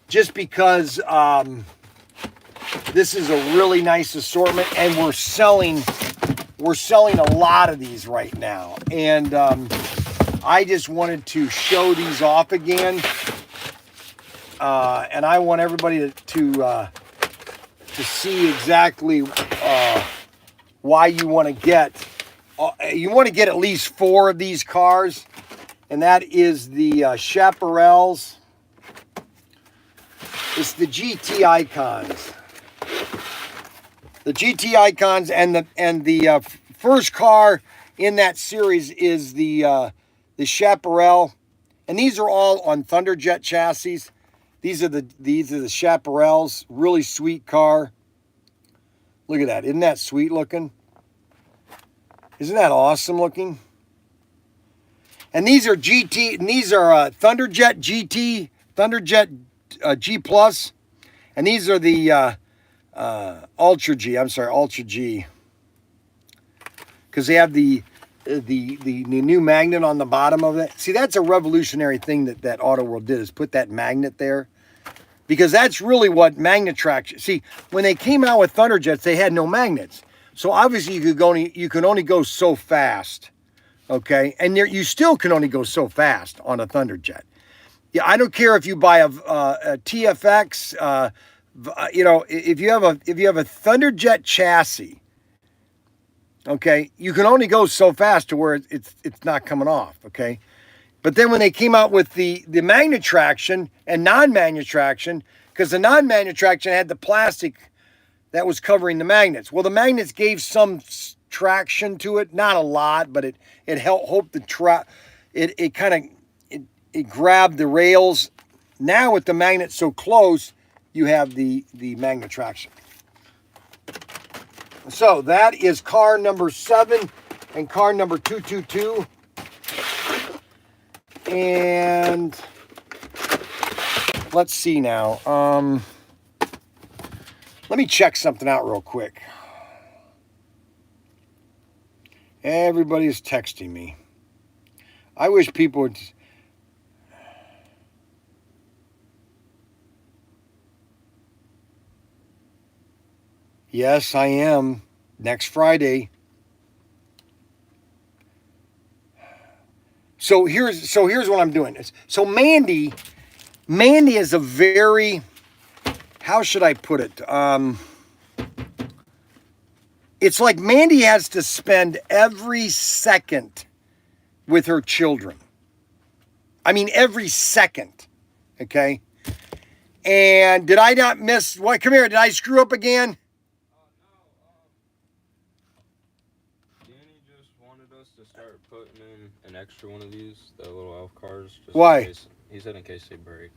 just because this is a really nice assortment, and we're selling a lot of these right now. And I just wanted to show these off again, and I want everybody to see exactly why you want to get. You want to get at least 4 of these cars, and that is the Chaparrals. It's the GT Icons. The GT Icons, and the first car in that series is the Chaparral, and these are all on Thunderjet chassis. These are the Chaparrals. Really sweet car. Look at that! Isn't that sweet looking? Isn't that awesome looking? And these are GT, and these are Thunderjet GT, Thunderjet G Plus, and these are the Ultra G. I'm sorry, Ultra G, because they have the new magnet on the bottom of it. See, that's a revolutionary thing that Auto World did, is put that magnet there, because that's really what magnet traction. See, when they came out with Thunderjets, they had no magnets. So obviously you can only go so fast, okay? And you still can only go so fast on a Thunderjet. Yeah, I don't care if you buy a TFX, you know, if you have a Thunderjet chassis, okay, you can only go so fast to where it's not coming off, okay? But then when they came out with the magnet traction and non-magnet traction, because the non-magnet traction had the plastic that was covering the magnets. Well, the magnets gave some traction to it, not a lot, but it helped it grabbed the rails. Now with the magnet so close, you have the magnet traction. So that is car number 7 and car number 222. And let's see now. Let me check something out real quick. Everybody's texting me. I wish people would. Yes, I am. Next Friday. So here's what I'm doing. So Mandy is a very, how should I put it? It's like Mandy has to spend every second with her children. I mean, every second. Okay? And did I not miss, what? Come here, did I screw up again? Danny just wanted us to start putting in an extra one of these, the little elf cars. Just Why? In case, he said in case they break.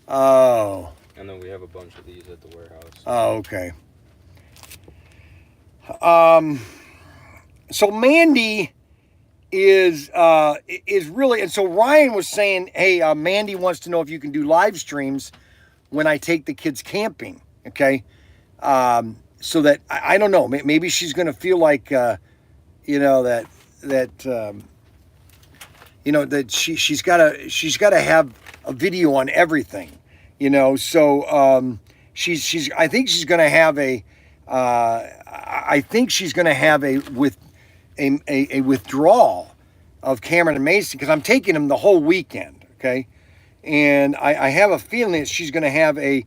Oh. And then we have a bunch of these at the warehouse. Oh, okay. So Mandy is really, and so Ryan was saying, hey, Mandy wants to know if you can do live streams when I take the kids camping, okay? So that, I don't know, maybe she's going to feel like, you know, that she's got to have a video on everything, you know. So I think she's going to have a withdrawal of Cameron and Mason, because I'm taking them the whole weekend, okay? And I have a feeling that she's going to have a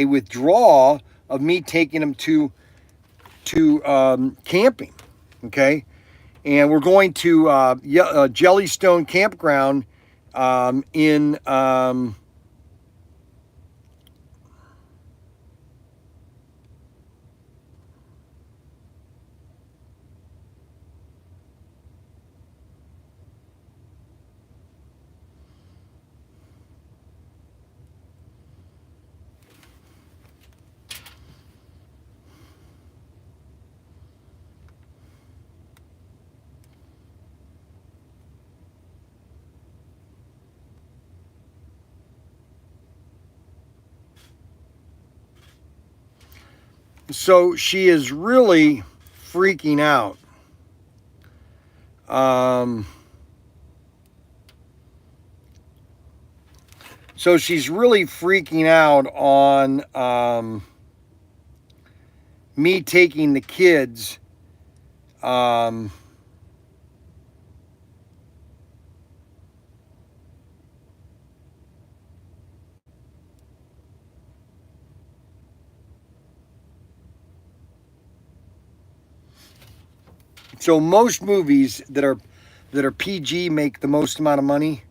withdrawal of me taking them to camping, okay? And we're going to Jellystone Campground in so she is really freaking out. So she's really freaking out on me taking the kids. So most movies that are PG make the most amount of money.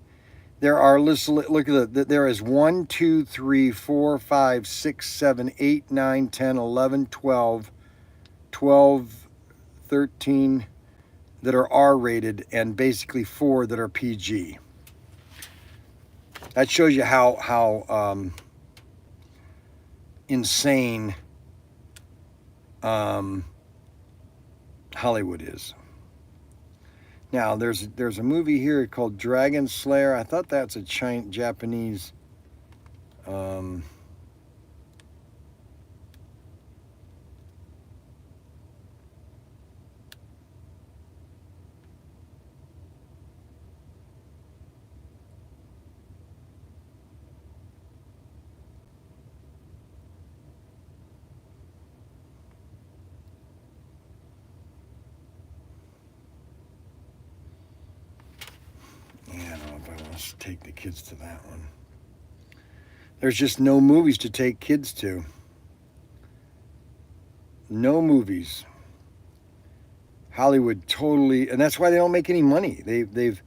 There are, look at there is 1, 2, 3, 4, 5, 6, 7, 8, 9, 10, 11, 12, 12, 13 that are R rated and basically 4 that are PG. That shows you how insane Hollywood is. Now there's a movie here called Dragon Slayer. I thought that's a Japanese. I don't know if I want to take the kids to that one. There's just no movies to take kids to. No movies. Hollywood totally, and that's why they don't make any money. They've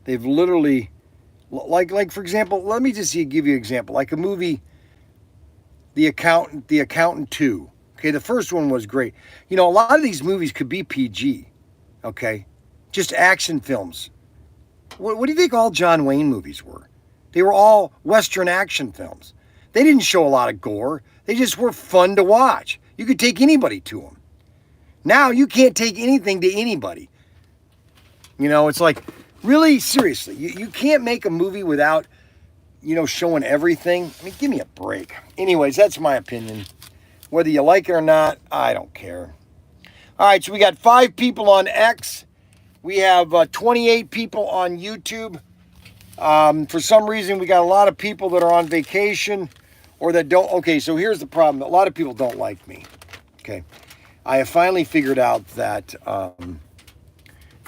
literally, like for example, let me just give you an example. Like a movie, The Accountant 2. Okay, the first one was great. You know, a lot of these movies could be PG. Okay, just action films. What do you think all John Wayne movies were? They were all Western action films. They didn't show a lot of gore. They just were fun to watch. You could take anybody to them. Now you can't take anything to anybody. You know, it's like, really, seriously, you can't make a movie without, showing everything. I mean, give me a break. Anyways, that's my opinion. Whether you like it or not, I don't care. All right, so we got 5 people on X. We have 28 people on YouTube. For some reason, we got a lot of people that are on vacation or that don't. Okay, so here's the problem. A lot of people don't like me. Okay. I have finally figured out that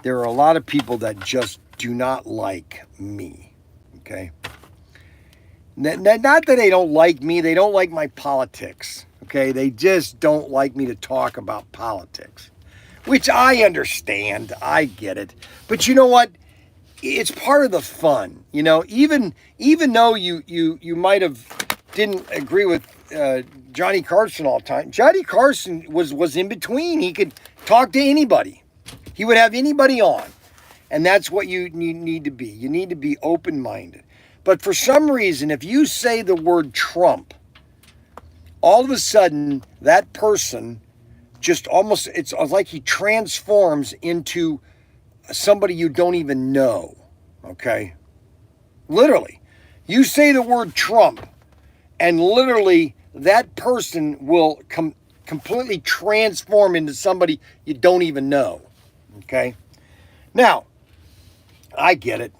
there are a lot of people that just do not like me. Okay. Not that they don't like me. They don't like my politics. Okay. They just don't like me to talk about politics. Which I understand. I get it. But you know what? It's part of the fun. You know, even though you might have didn't agree with Johnny Carson all the time, Johnny Carson was in between. He could talk to anybody. He would have anybody on. And that's what you need to be. You need to be open-minded. But for some reason, if you say the word Trump, all of a sudden that person just almost, it's like he transforms into somebody you don't even know, okay? Literally. You say the word Trump, and literally that person will completely transform into somebody you don't even know, okay? Now, I get it.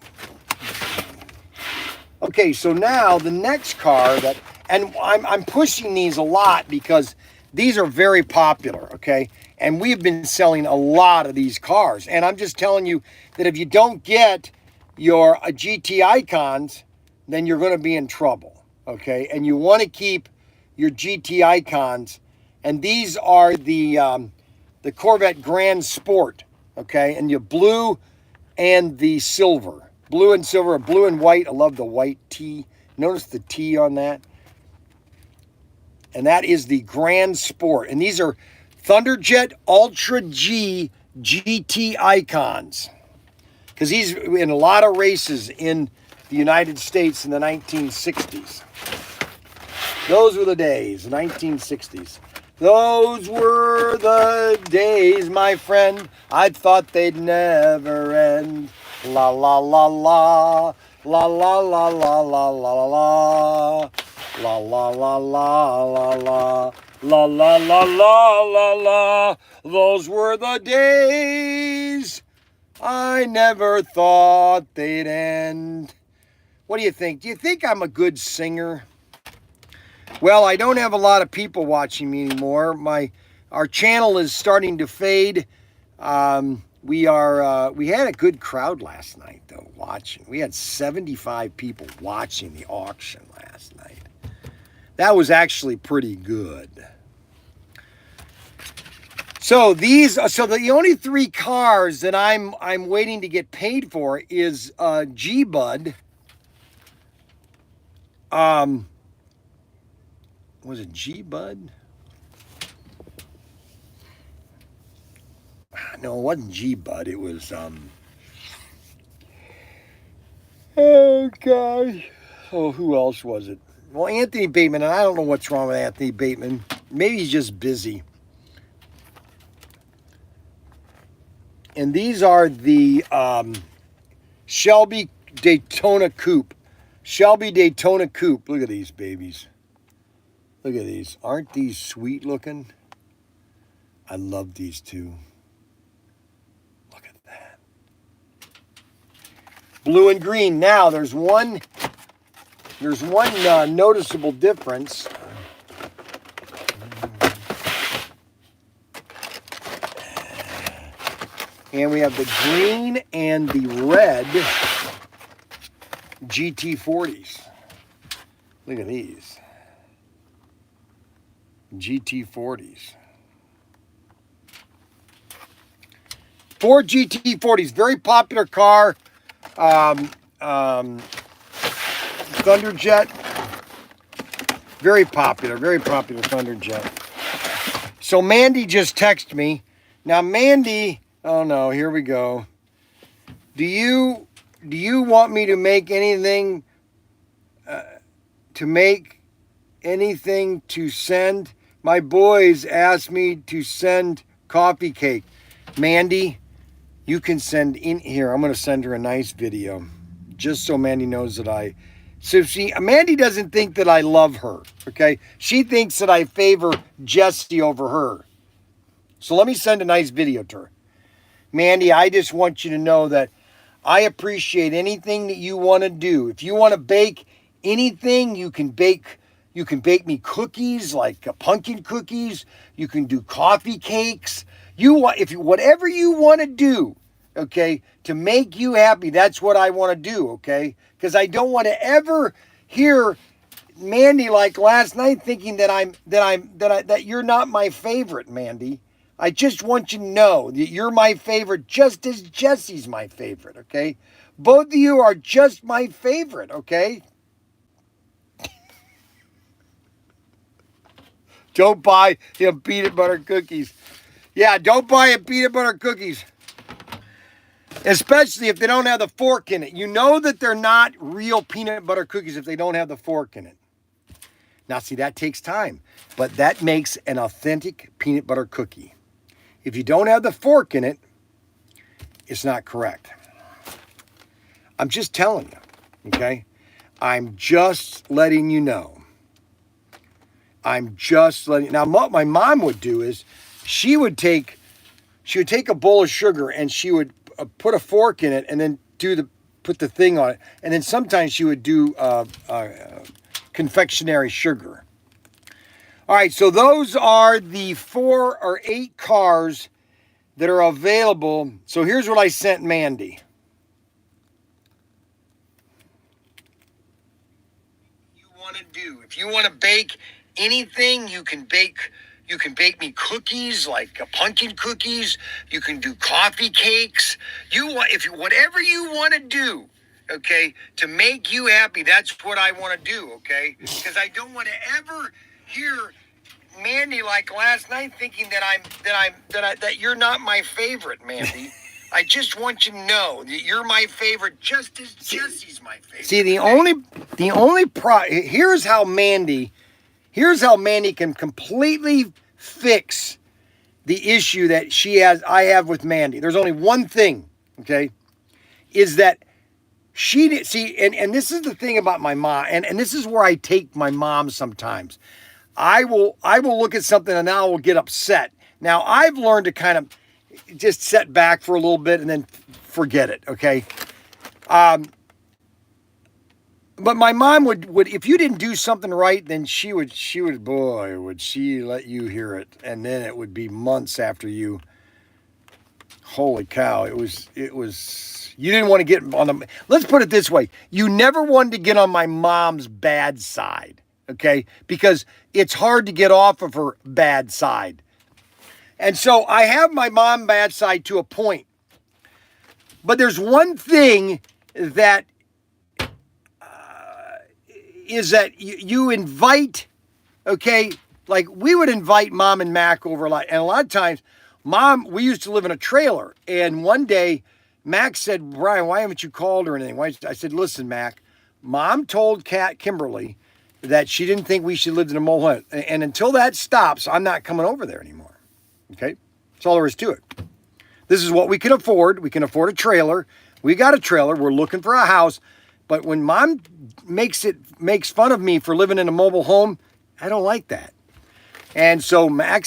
Okay, so now the next car that, and I'm pushing these a lot because these are very popular, okay? And we've been selling a lot of these cars. And I'm just telling you that if you don't get your GT Icons, then you're going to be in trouble, okay? And you want to keep your GT Icons. And these are the Corvette Grand Sport, okay? And your blue and the silver. Blue and silver, blue and white. I love the white T. Notice the T on that. And that is the Grand Sport. And these are Thunderjet Ultra G GT Icons. Because he's in a lot of races in the United States in the 1960s. Those were the days, the 1960s. Those were the days, my friend. I thought they'd never end. La la la la. La la la la la la la. La la la la la la. La la la la la la. Those were the days. I never thought they'd end. What do you think? Do you think I'm a good singer? Well, I don't have a lot of people watching me anymore. Our channel is starting to fade. We had a good crowd last night though, watching. We had 75 people watching the auction last night. That was actually pretty good. So the only 3 cars that I'm waiting to get paid for is G-Bud. Was it G-Bud? No, it wasn't G-Bud. It was oh gosh. Oh, who else was it? Well, Anthony Bateman, and I don't know what's wrong with Anthony Bateman. Maybe he's just busy. And these are the Shelby Daytona Coupe. Shelby Daytona Coupe. Look at these babies. Look at these. Aren't these sweet looking? I love these two. Look at that. Blue and green. Now there's one noticeable difference. And we have the green and the red GT40s. Look at these. GT40s. 4 GT40s. Very popular car. Thunderjet. Very popular Thunderjet. So Mandy just texted me. Now Mandy... Oh no, here we go. Do you want me to make anything to send? My boys asked me to send coffee cake. Mandy, you can send in here. I'm going to send her a nice video just so Mandy knows that Mandy doesn't think that I love her, okay? She thinks that I favor Jessie over her. So let me send a nice video to her. Mandy, I just want you to know that I appreciate anything that you want to do. If you want to bake anything, you can bake me cookies, like pumpkin cookies. You can do coffee cakes. Whatever you want to do, okay, to make you happy, that's what I want to do, okay? Because I don't want to ever hear Mandy like last night thinking that you're not my favorite, Mandy. I just want you to know that you're my favorite just as Jessie's my favorite, okay? Both of you are just my favorite, okay? Don't buy him peanut butter cookies. Yeah, don't buy him peanut butter cookies. Especially if they don't have the fork in it. You know that they're not real peanut butter cookies if they don't have the fork in it. Now, see, that takes time. But that makes an authentic peanut butter cookie. If you don't have the fork in it, it's not correct. I'm just telling you, okay? I'm just letting you know. Now, what my mom would do is she would take a bowl of sugar and she would put a fork in it and then put the thing on it. And then sometimes she would do confectionery sugar. All right, so those are the 4 or 8 cars that are available. So here's what I sent Mandy. If you want to bake anything, you can bake me cookies, like pumpkin cookies. You can do coffee cakes. Whatever you want to do, okay, to make you happy, that's what I want to do, okay? Because I don't want to ever hear Mandy like last night thinking that you're not my favorite, Mandy. I just want you to know that you're my favorite just as Jessie's my favorite. See, here's how Mandy can completely fix the issue that I have with Mandy. There's only one thing, okay, is that and this is the thing about my mom, and this is where I take my mom sometimes. I will look at something and now I will get upset. Now, I've learned to kind of just set back for a little bit and then forget it, okay? but my mom would if you didn't do something right, then she would boy would she let you hear it, and then it would be months after you. Holy cow! It was you didn't want to get on the. Let's put it this way: you never wanted to get on my mom's bad side, okay? Because it's hard to get off of her bad side, and so I have my mom bad side to a point. But there's one thing that is that you invite, okay, like we would invite Mom and Mac over a lot. And a lot of times, Mom, we used to live in a trailer. And one day, Mac said, Brian, why haven't you called or anything? I said, listen, Mac, Mom told Kimberly that she didn't think we should live in a mobile home. And until that stops, I'm not coming over there anymore. Okay? That's all there is to it. This is what we can afford. We can afford a trailer. We got a trailer. We're looking for a house. But when Mom makes fun of me for living in a mobile home, I don't like that. And so Mac,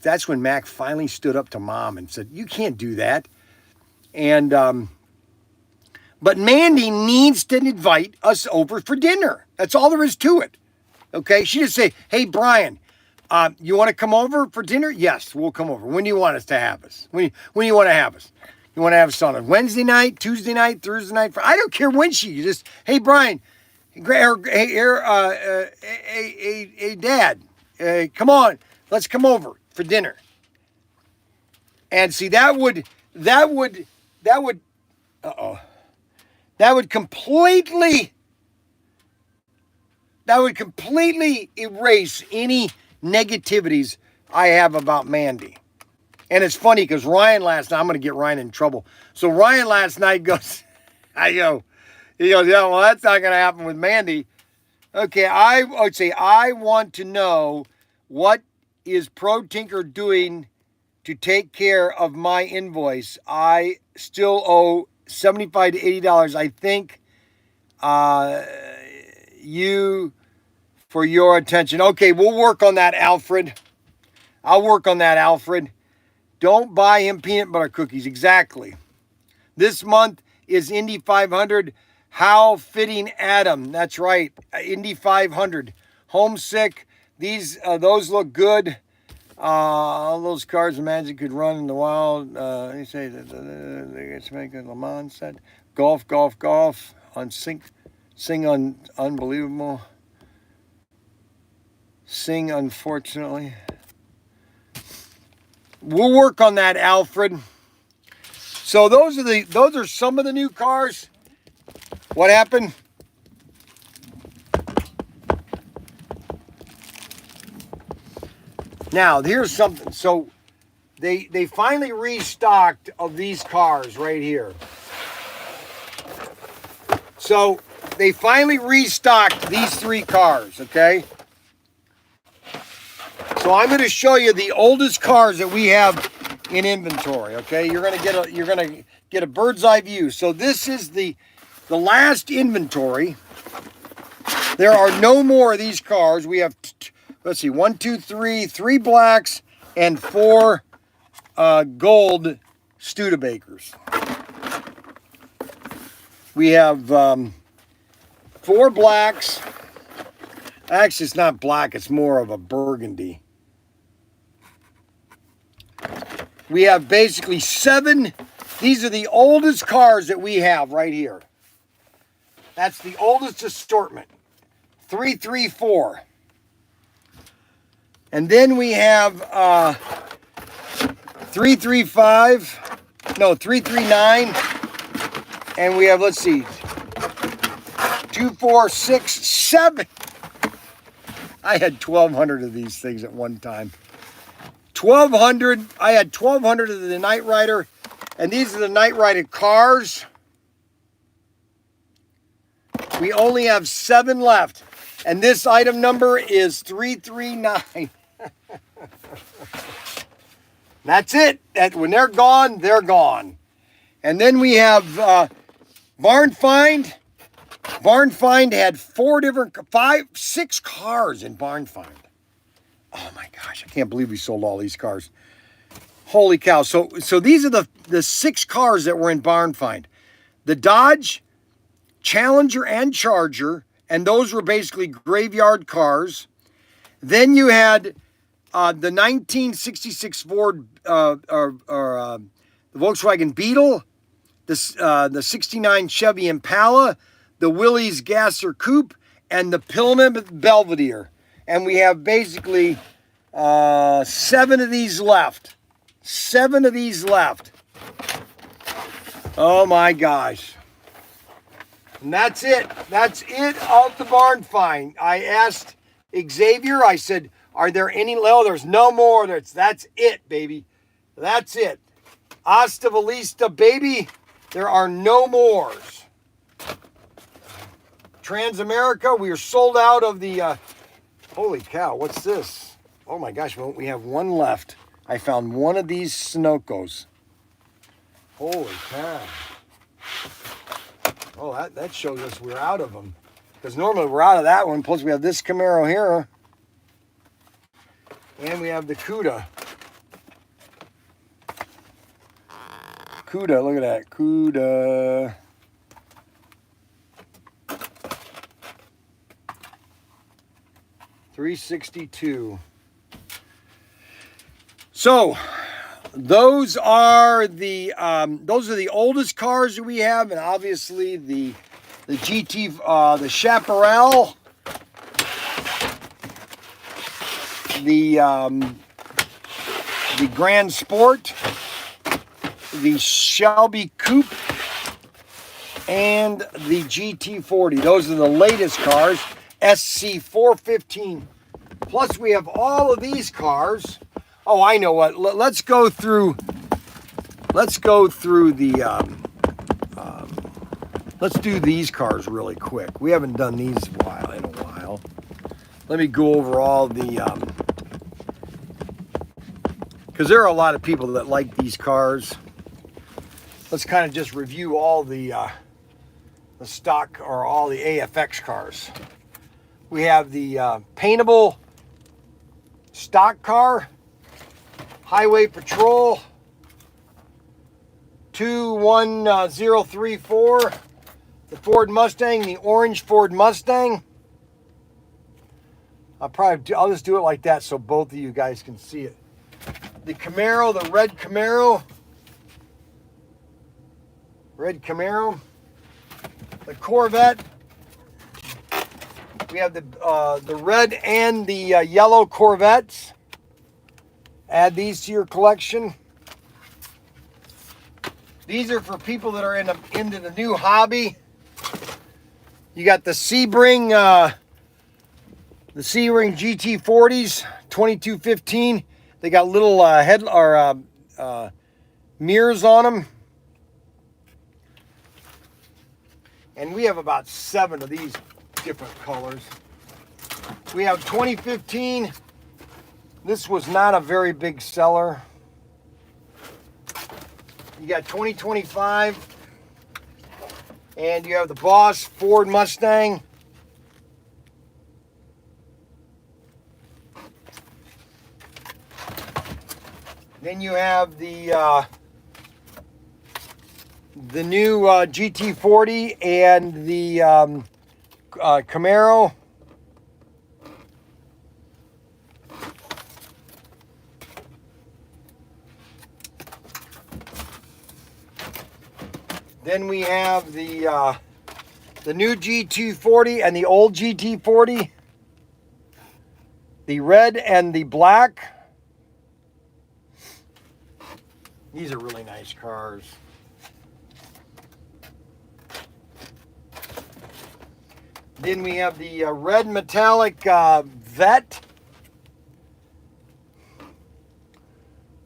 that's when Mac finally stood up to Mom and said, you can't do that. And, but Mandy needs to invite us over for dinner. That's all there is to it. Okay. She just say, hey, Brian, you want to come over for dinner? Yes, we'll come over. When do you want us to have us? When do you want to have us? You want to have us on a Wednesday night, Tuesday night, Thursday night? I don't care when you just, hey, Brian, hey, Dad, come on, let's come over for dinner. And see, that would completely erase any negativities I have about Mandy. And it's funny because Ryan last night, I'm going to get Ryan in trouble. So Ryan last night goes, he goes, yeah, well, that's not going to happen with Mandy. Okay, I would say, I want to know what is ProTinker doing to take care of my invoice. I still owe $75 to $80. I thank you for your attention. Okay, we'll work on that, Alfred. I'll work on that, Alfred. Don't buy him peanut butter cookies. Exactly. This month is Indy 500. How fitting, Adam. That's right. Indy 500. Homesick. Those look good. All those cars imagine could run in the wild. He says they get to make a Le Mans set. Golf. On sing unbelievable. Sing unfortunately. We'll work on that, Alfred. So those are some of the new cars. What happened? Now, here's something. So they finally restocked of these cars right here. So they finally restocked these three cars, okay? So I'm going to show you the oldest cars that we have in inventory, okay? You're going to get a bird's eye view. So this is the last inventory. There are no more of these cars. We have let's see, 1, 2, 3, 3 blacks and 4 gold Studebakers. We have 4 blacks. Actually, it's not black, it's more of a burgundy. We have basically 7. These are the oldest cars that we have right here. That's the oldest assortment. 334. And then we have 335. No, 339. And we have, let's see, 2, 4, 6, 7. I had 1,200 of these things at one time. 1,200. I had 1,200 of the Knight Rider. And these are the Knight Rider cars. We only have 7 left. And this item number is 339. That's it. When they're gone, they're gone. And then we have Barn Find. Barn Find had 6 cars in Barn Find. Oh my gosh, I can't believe we sold all these cars. Holy cow. So these are the 6 cars that were in Barn Find. The Dodge, Challenger, and Charger, and those were basically graveyard cars. Then you had the 1966 Ford, the Volkswagen Beetle, the 69 Chevy Impala, the Willys Gasser Coupe, and the Plymouth Belvedere. And we have basically 7 of these left. 7 of these left. Oh my gosh. And that's it. That's it out the barn find. I asked Xavier, I said, are there any? Oh, there's no more. That's it, baby. That's it. Hasta la vista, baby. There are no mores. Transamerica, we are sold out of the, holy cow, what's this? Oh my gosh, we have one left. I found one of these Sunoco's. Holy cow. Oh, that shows us we're out of them. Because normally we're out of that one. Plus we have this Camaro here. And we have the Cuda. Cuda, look at that. Cuda. $362. So those are the oldest cars that we have, and obviously the GT, the Chaparral, the Grand Sport, the Shelby Coupe, and the GT40. Those are the latest cars. SC415. Plus we have all of these cars. Oh, I know what. Let's go through the. Let's do these cars really quick. We haven't done these in a while. Let me go over all the. Because there are a lot of people that like these cars. Let's kind of just review all the stock or all the AFX cars. We have the paintable stock car. Highway Patrol 21034, the Ford Mustang, the orange Ford Mustang. I'll just do it like that so both of you guys can see it. The Camaro, the red Camaro. The Corvette. We have the red and the yellow Corvettes. Add these to your collection. These are for people that are into the new hobby. You got the Sebring GT40s, 2215. They got little mirrors on them. And we have about 7 of these different colors. We have 2015. This was not a very big seller. You got 2025. And you have the Boss Ford Mustang. Then you have the new GT40 and the Camaro. Then we have the new GT40 and the old GT40. The red and the black. These are really nice cars. Then we have the red metallic Vet.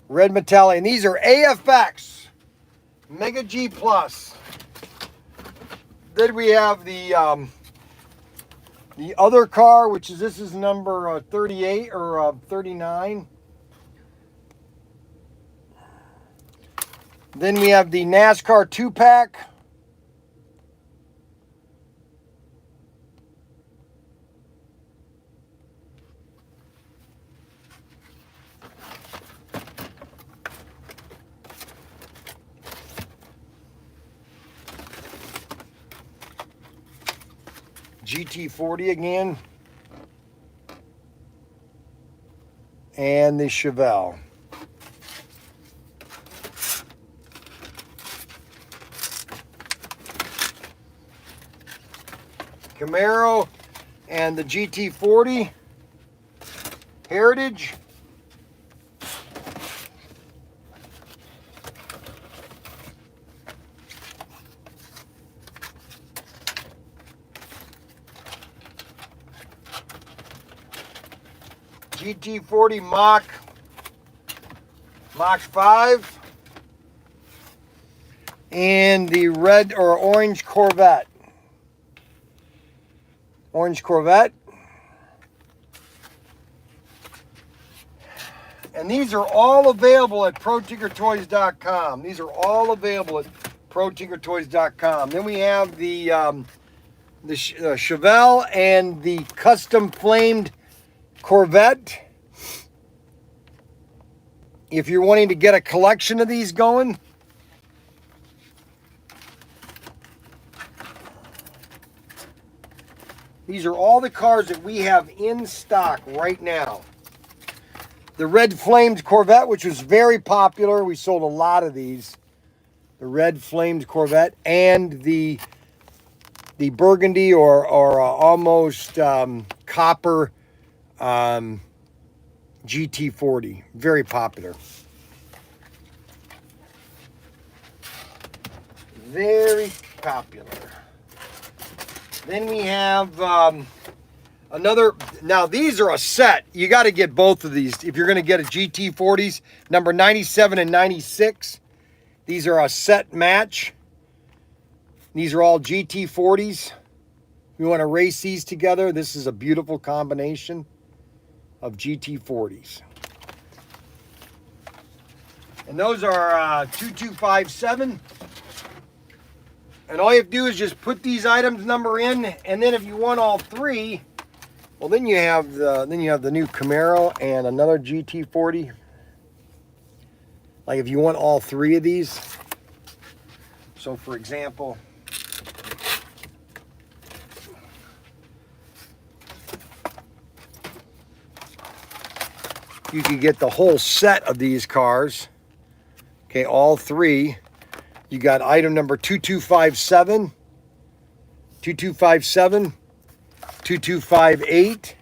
Red metallic, and these are AFX Mega G Plus. Then we have the other car, which is this is number 38 or 39. Then we have the NASCAR 2-pack. GT40 again. And the Chevelle. Camaro and the GT40. Heritage. GT40 Mach 5. And the red or orange Corvette. Orange Corvette. And these are all available at ProTinkerToys.com. These are all available at ProTinkerToys.com. Then we have the Chevelle and the custom flamed Corvette. If you're wanting to get a collection of these going, these are all the cars that we have in stock right now. The red flamed Corvette, which was very popular. We sold a lot of these. The red flamed Corvette and the burgundy or almost copper GT40. Very popular. Very popular. Then we have another. Now these are a set. You got to get both of these if you're going to get a GT40s, number 97 and 96. These are a set match. These are all GT40s. You want to race these together. This is a beautiful combination of GT40s. And those are 2257. And all you have to do is just put these items number in, and then if you want all three, well, then you have the new Camaro and another GT40. Like if you want all three of these. So for example, you could get the whole set of these cars. Okay, all three. You got item number 2257, 2257, 2258,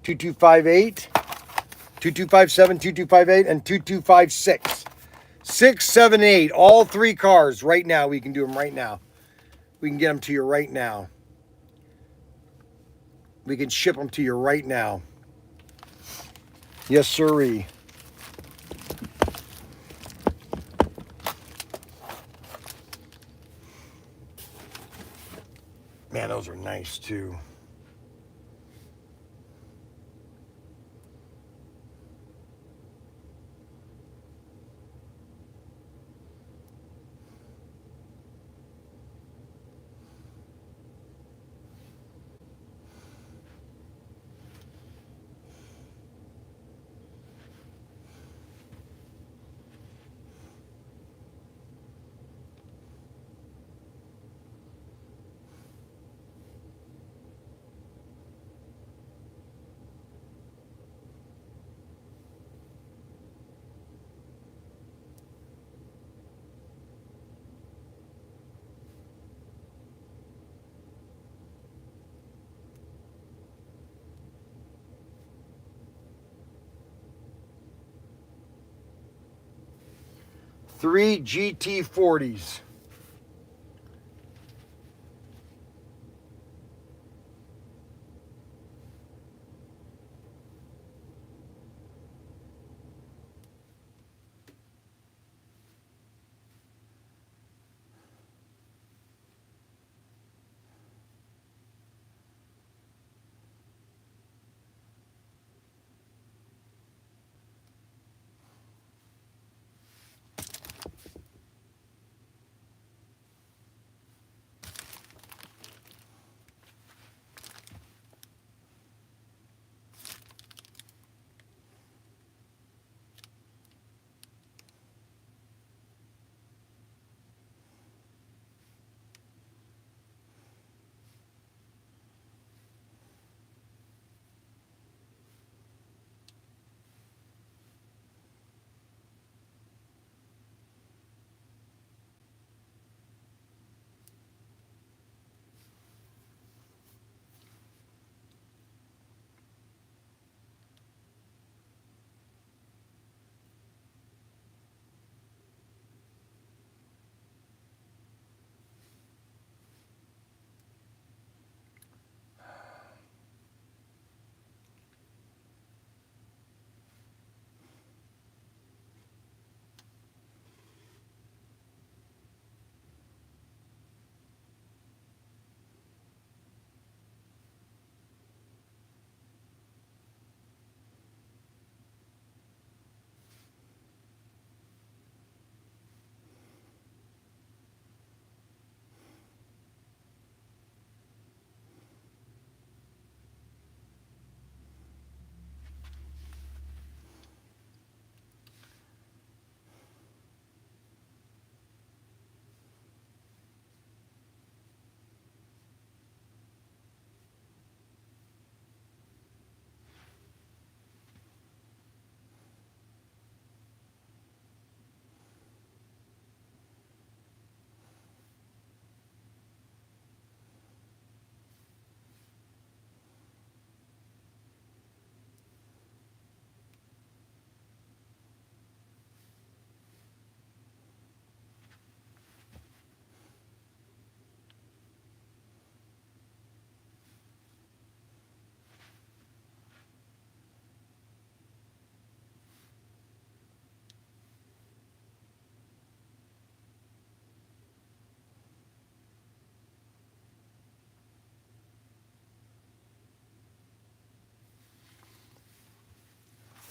2258, 2257, 2258, and 2256. 6, 7, 8. All three cars right now. We can do them right now. We can get them to you right now. We can ship them to you right now. Yes, sirree. Man, those are nice too. Three GT40s.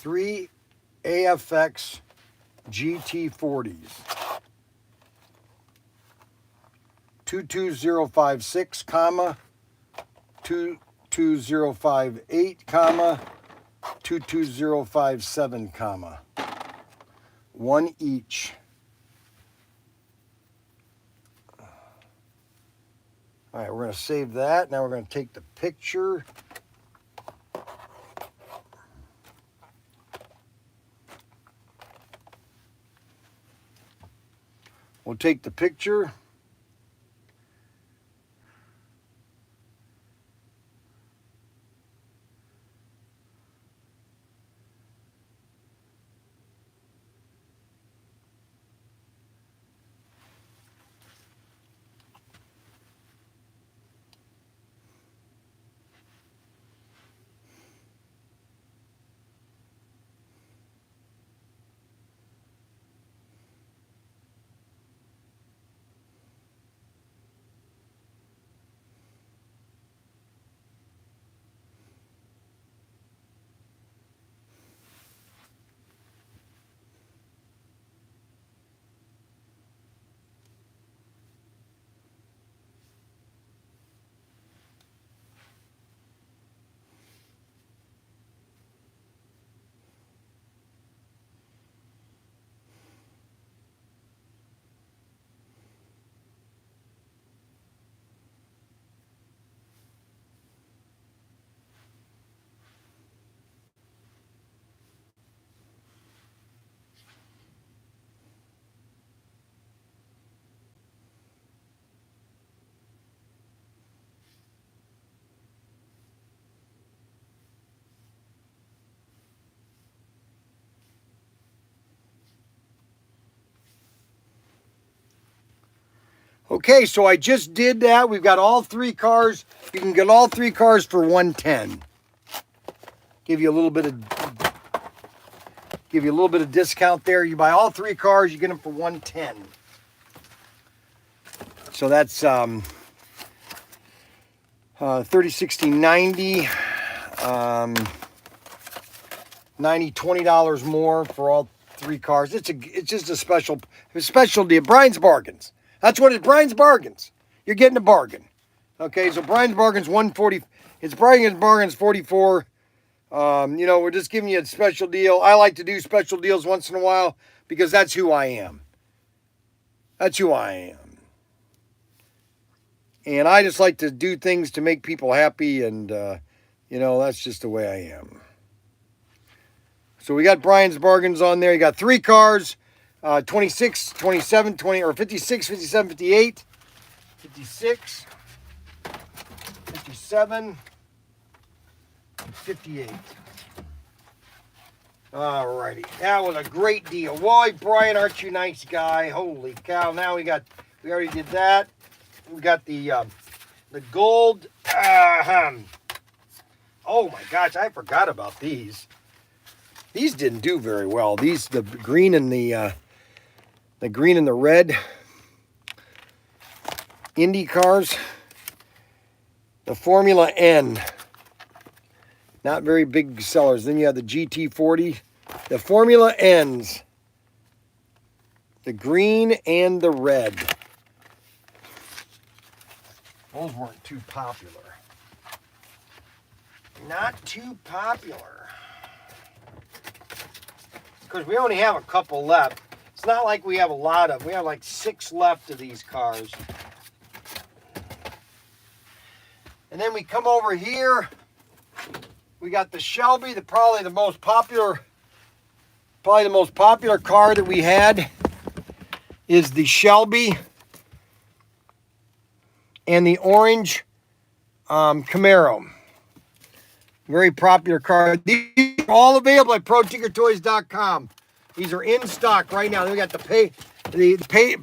3 AFX GT40s. 22056, comma 22058, comma 22057, comma 1 each. All right, we're going to save that. Now we're going to take the picture. We'll take the picture. Okay, so I just did that. We've got all 3 cars. You can get all 3 cars for $110. Give you a little bit of discount there. You buy all 3 cars, you get them for $110. So that's 30, 60, 90, $20 more for all 3 cars. It's just a special deal. Brian's Bargains. That's what it is. Brian's Bargains. You're getting a bargain. Okay, so Brian's Bargains 140. It's Brian's Bargains 44. You know, we're just giving you a special deal. I like to do special deals once in a while because that's who I am. That's who I am. And I just like to do things to make people happy, and you know, that's just the way I am. So we got Brian's Bargains on there. You got 3 cars, 26, 27, 20, or 56, 57, 58, 56, 57, and 58. All righty. That was a great deal. Why, Brian, aren't you a nice guy? Holy cow. Now we already did that. We got the gold. Oh my gosh, I forgot about these. These didn't do very well. These, the green and the red Indy cars. The Formula N. Not very big sellers. Then you have the GT40. The Formula N's. The green and the red. Those weren't too popular. Not too popular. Because we only have a couple left. It's not like we have a lot of. We have like 6 left of these cars. And then we come over here. We got the Shelby, probably the most popular car that we had is the Shelby and the orange Camaro. Very popular car. These are all available at ProTinkerToys.com. These are in stock right now. Then we got the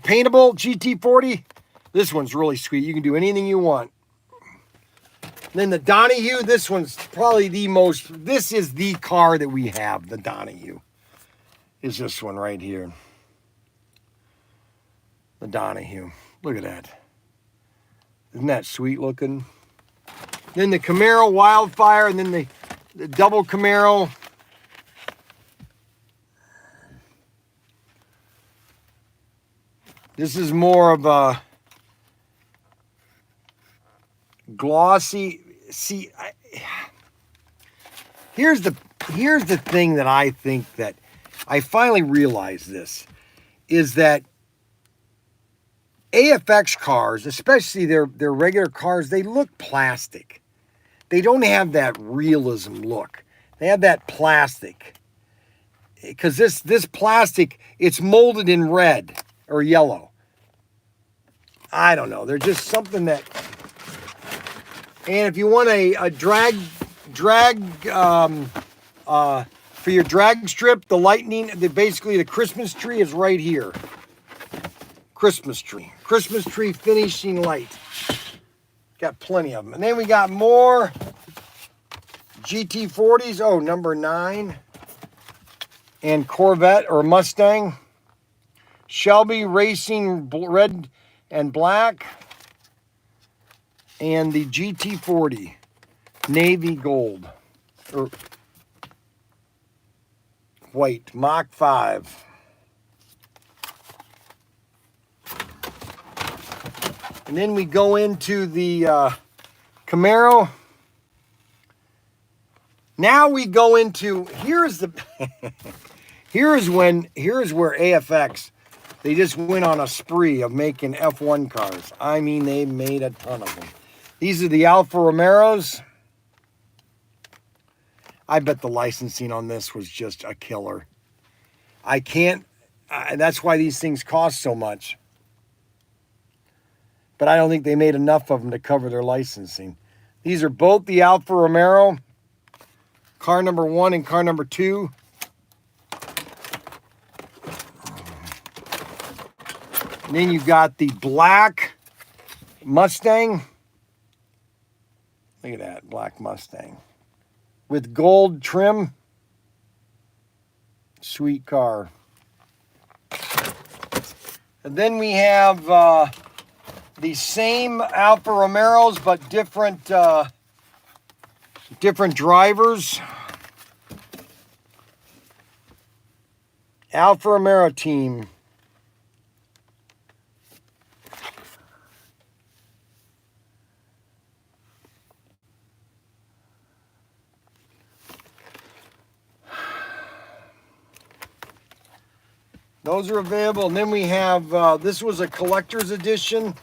paintable GT40. This one's really sweet. You can do anything you want. And then the Donahue, this one's probably this is the car that we have, the Donahue. Is this one right here. The Donahue. Look at that. Isn't that sweet looking? Then the Camaro Wildfire, and then the double Camaro. This is more of a glossy. See, here's the thing that I think that I finally realized this is that AFX cars, especially their regular cars, they look plastic. They don't have that realism look. They have that plastic. Because this plastic, it's molded in red or yellow. I don't know. They're just something that... And if you want a drag for your drag strip, the lightning, basically the Christmas tree is right here. Christmas tree finishing light. Got plenty of them. And then we got more GT40s. Oh, number 9. And Corvette or Mustang. Shelby Racing red and black. And the GT40 navy gold. Or white. Mach 5. And then we go into the Camaro. Now we go into, here's where AFX, they just went on a spree of making F1 cars. I mean, they made a ton of them. These are the Alfa Romeos. I bet the licensing on this was just a killer. I can't, that's why these things cost so much. But I don't think they made enough of them to cover their licensing. These are both the Alfa Romeo, car number 1 and car number 2. And then you've got the black Mustang. Look at that, black Mustang. With gold trim. Sweet car. And then we have the same Alfa Romeos, but different drivers. Alfa Romeo team. Those are available. And then we have, this was a collector's edition.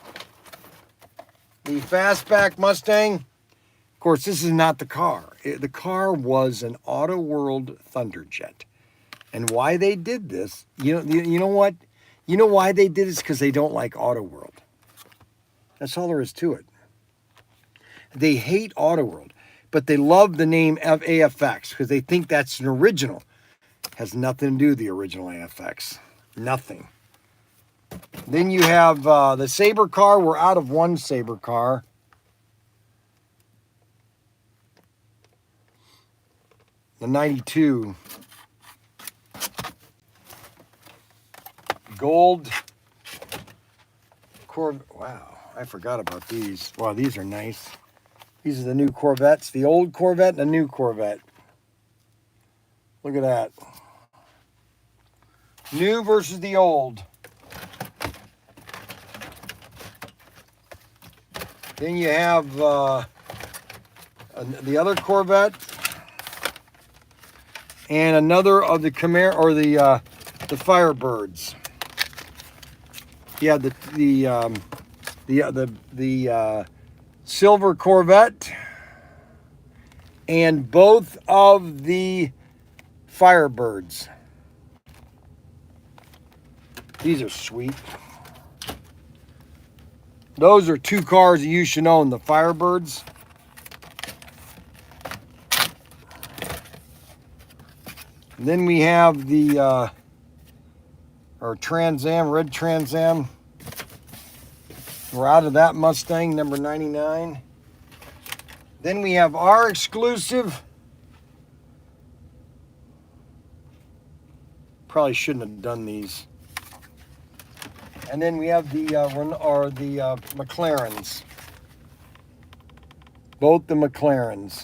The Fastback Mustang. Of course, this is not the car. The car was an Auto World Thunderjet. And why they did this, you know what? You know why they did this? Because they don't like Auto World. That's all there is to it. They hate Auto World, but they love the name of AFX because they think that's an original. Has nothing to do with the original AFX. Nothing. Then you have the Sabre car. We're out of one Sabre car. The 92. Gold. Wow, I forgot about these. Wow, these are nice. These are the new Corvettes. The old Corvette and the new Corvette. Look at that. New versus the old. Then you have the other Corvette and another of the Camaro or the Firebirds. Yeah, the silver Corvette and both of the Firebirds. These are sweet. Those are two cars that you should own, the Firebirds. And then we have the our Trans Am, red Trans Am. We're out of that Mustang, number 99. Then we have our exclusive. Probably shouldn't have done these. And then we have the McLarens. Both the McLarens.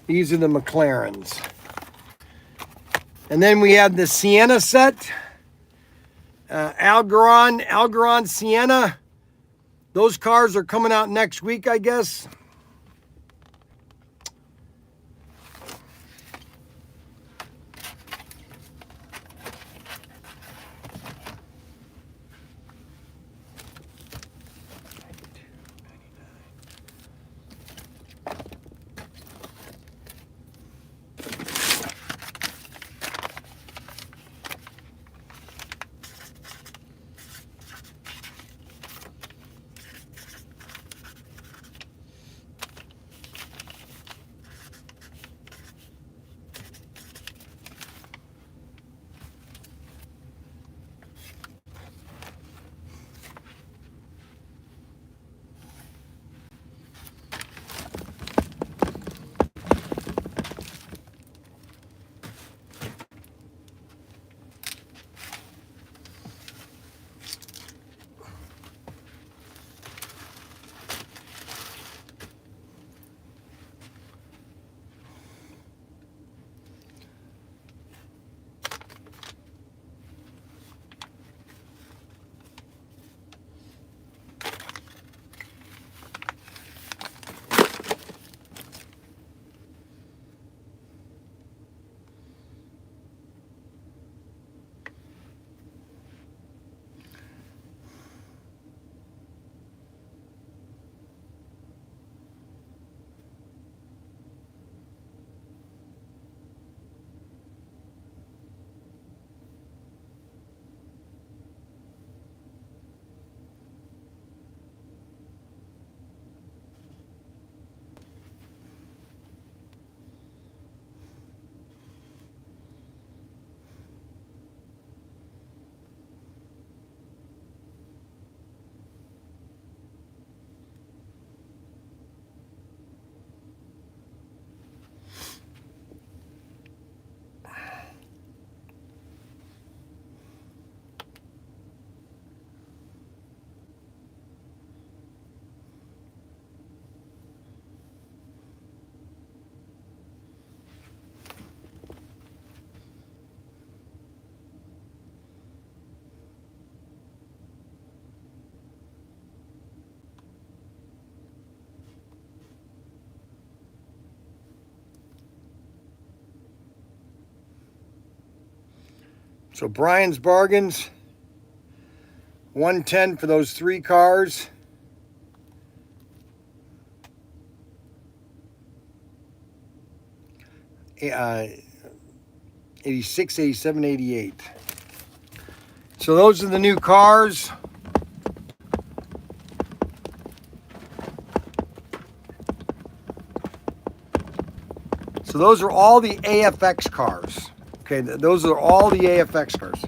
These are the McLarens. And then we have the Sienna set. Algeron Sienna. Those cars are coming out next week, I guess. So Brian's Bargains, 110 for those 3 cars. Uh, 86, 87, 88. So those are the new cars. So those are all the AFX cars. Okay, those are all the AFX cars.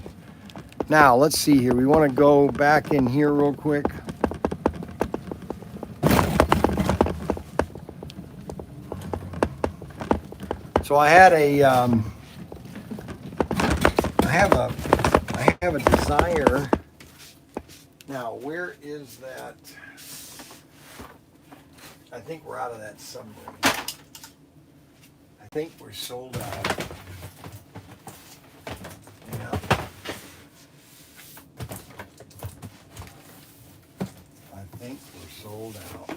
Now, let's see here. We want to go back in here real quick. So I had a, I have a Desire. Now, where is that? I think we're out of that somewhere. I think we're sold out. Yeah. I think we're sold out.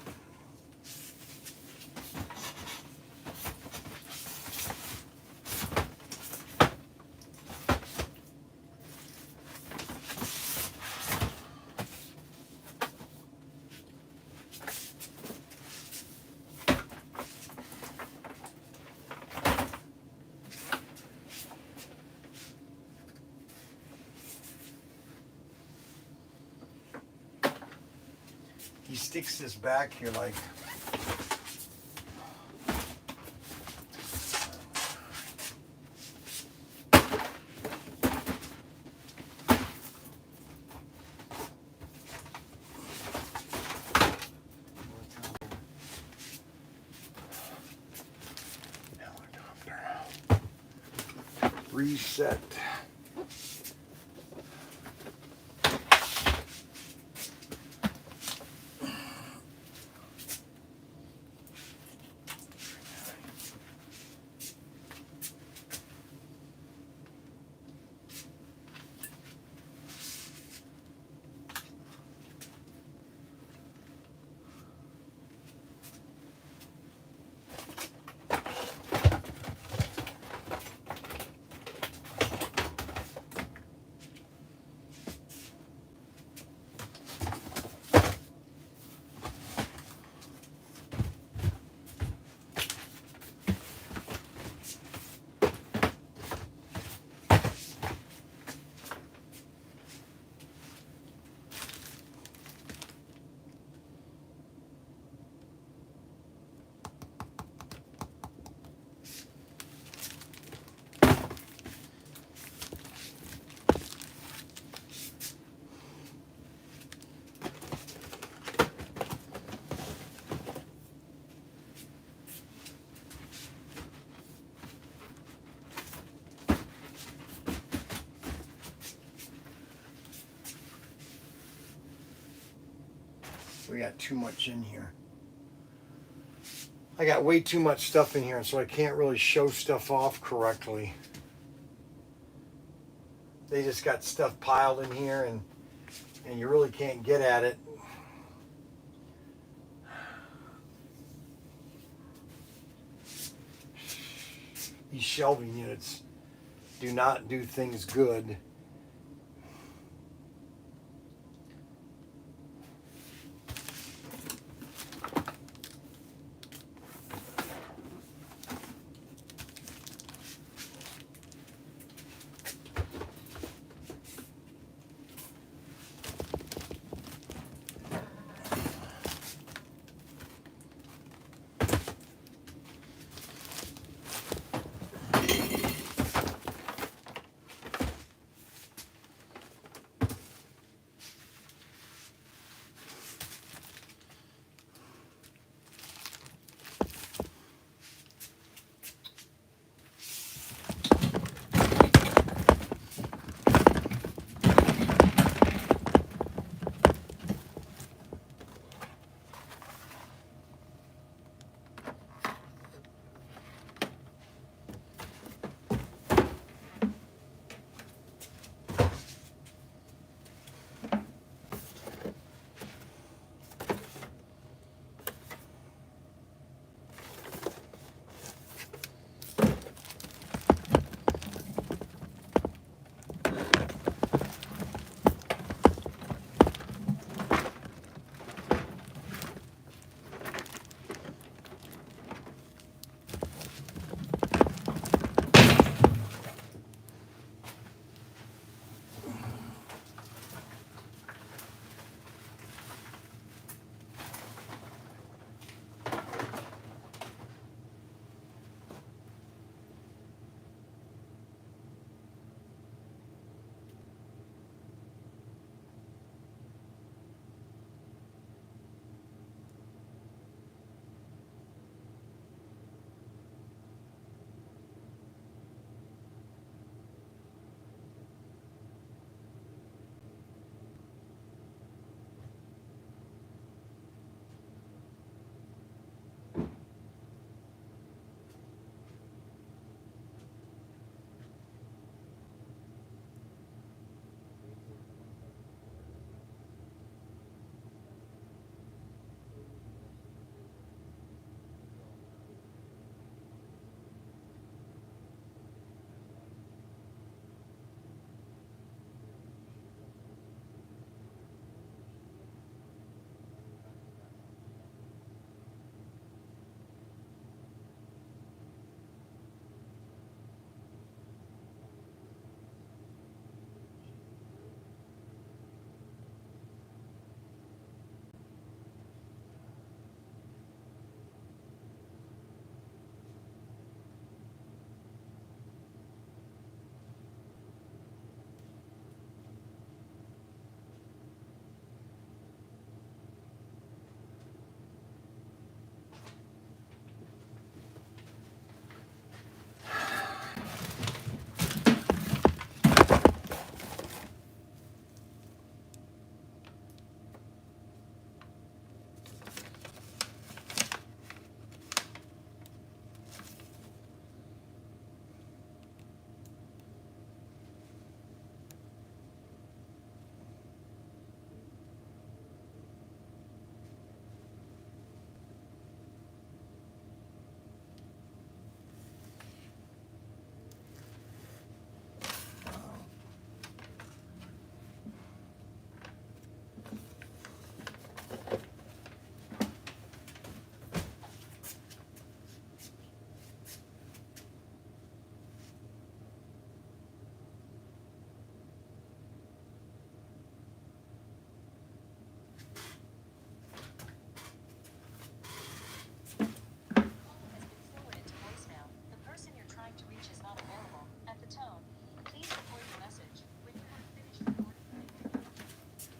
He sticks this back here like, reset. We got too much in here. I got way too much stuff in here, so I can't really show stuff off correctly. They just got stuff piled in here, and you really can't get at it. These shelving units do not do things good.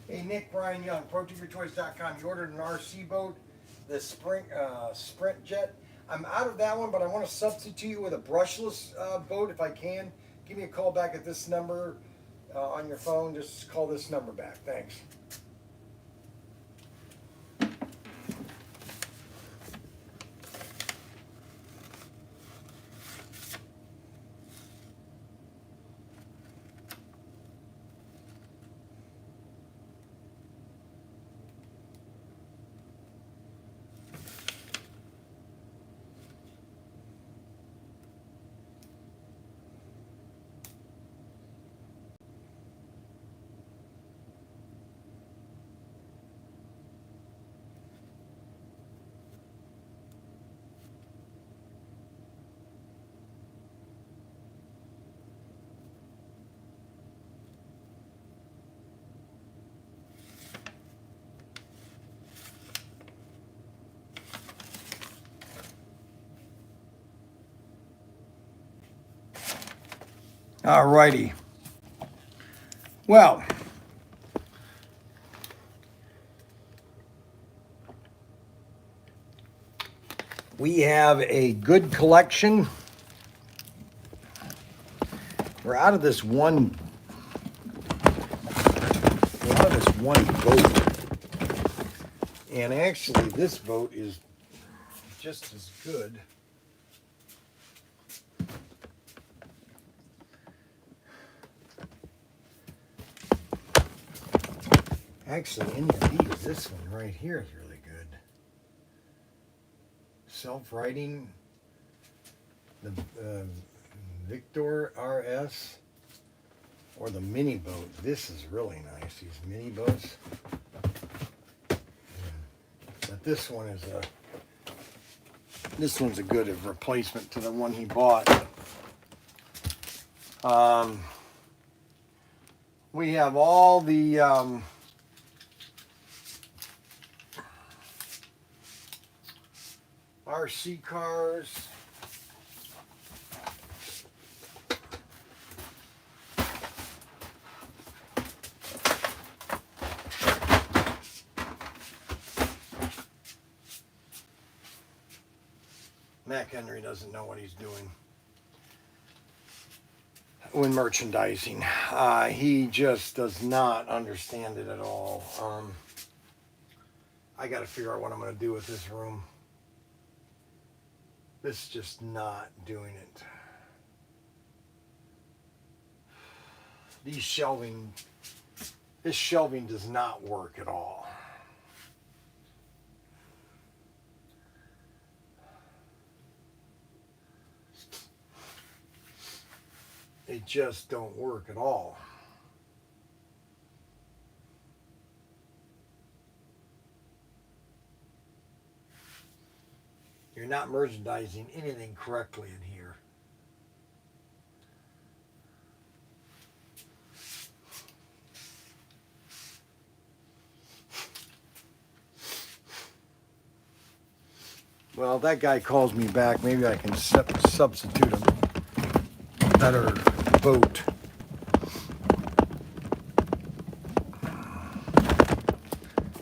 Hey, Nick, Brian Young, ProTinkerToys.com. You ordered an RC boat, the Sprint Jet. I'm out of that one, but I want to substitute you with a brushless boat if I can. Give me a call back at this number on your phone. Just call this number back. Thanks. All righty. Well, we have a good collection. We're out of this one boat. And actually this boat is just as good. Actually, any of these, this one right here is really good. Self-righting, the Victor RS, or the mini boat. This is really nice, these mini boats. But this one is this one's a good replacement to the one he bought. We have all the RC cars. Mac Henry doesn't know what he's doing when merchandising. He just does not understand it at all. I got to figure out what I'm going to do with this room. This is just not doing it. This shelving does not work at all. They just don't work at all. You're not merchandising anything correctly in here. Well, if that guy calls me back, maybe I can substitute a better boat.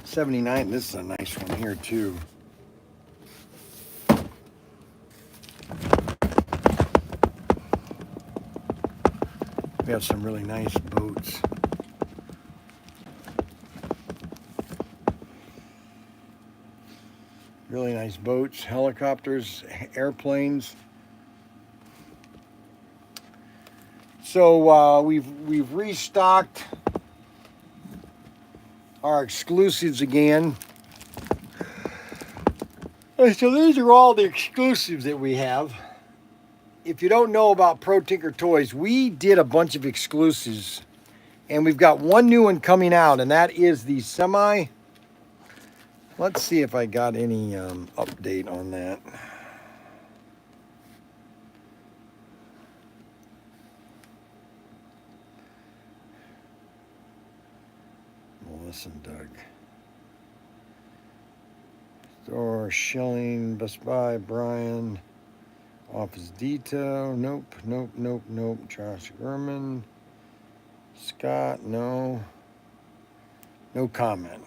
'79. This is a nice one here too. We have some really nice boats. Really nice boats, helicopters, airplanes. So we've restocked our exclusives again. So these are all the exclusives that we have. If you don't know about ProTinkerToys, we did a bunch of exclusives, and we've got one new one coming out, and that is the semi. Let's see if I got any update on that. Melissa and Doug. Store, Schilling, Best Buy, Brian. Office Detail, nope. Josh Gurman, Scott, no comment.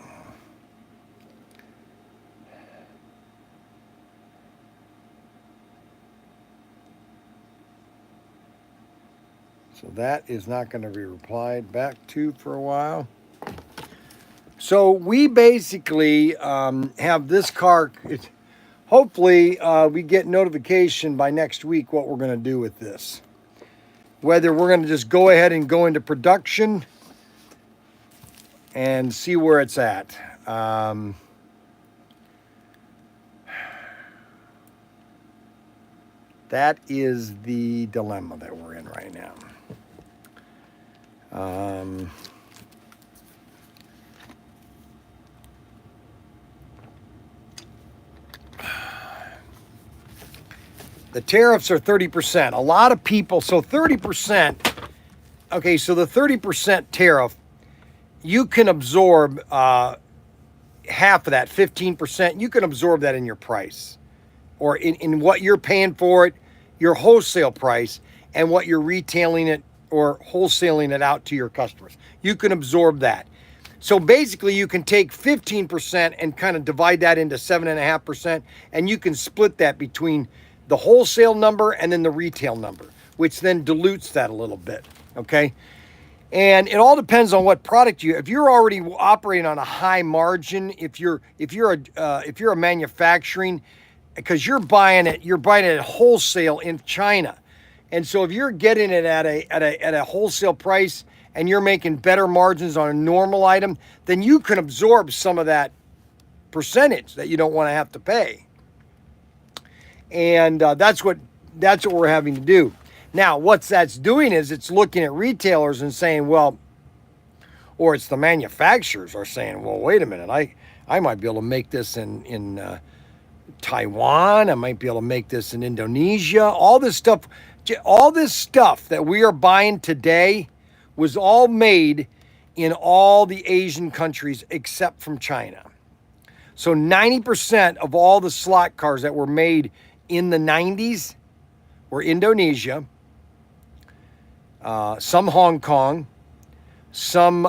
So that is not going to be replied back to for a while. So we basically have this car. Hopefully, we get notification by next week what we're going to do with this. Whether we're going to just go ahead and go into production and see where it's at. That is the dilemma that we're in right now. The tariffs are 30%. A lot of people, so 30%, okay, so the 30% tariff, you can absorb half of that, 15%, you can absorb that in your price. Or in what you're paying for it, your wholesale price, and what you're retailing it or wholesaling it out to your customers. You can absorb that. So basically, you can take 15% and kind of divide that into 7.5%, and you can split that between the wholesale number and then the retail number, which then dilutes that a little bit. Okay. And it all depends on what product if you're already operating on a high margin, if you're a manufacturing, because you're buying it at wholesale in China. And so if you're getting it at a wholesale price and you're making better margins on a normal item, then you can absorb some of that percentage that you don't want to have to pay. And that's what we're having to do. Now, what that's doing is it's looking at retailers and saying, well, or it's the manufacturers are saying, well, wait a minute, I might be able to make this in Taiwan. I might be able to make this in Indonesia. All this stuff that we are buying today was all made in all the Asian countries except from China. So 90% of all the slot cars that were made in the 90s were Indonesia, some Hong Kong, some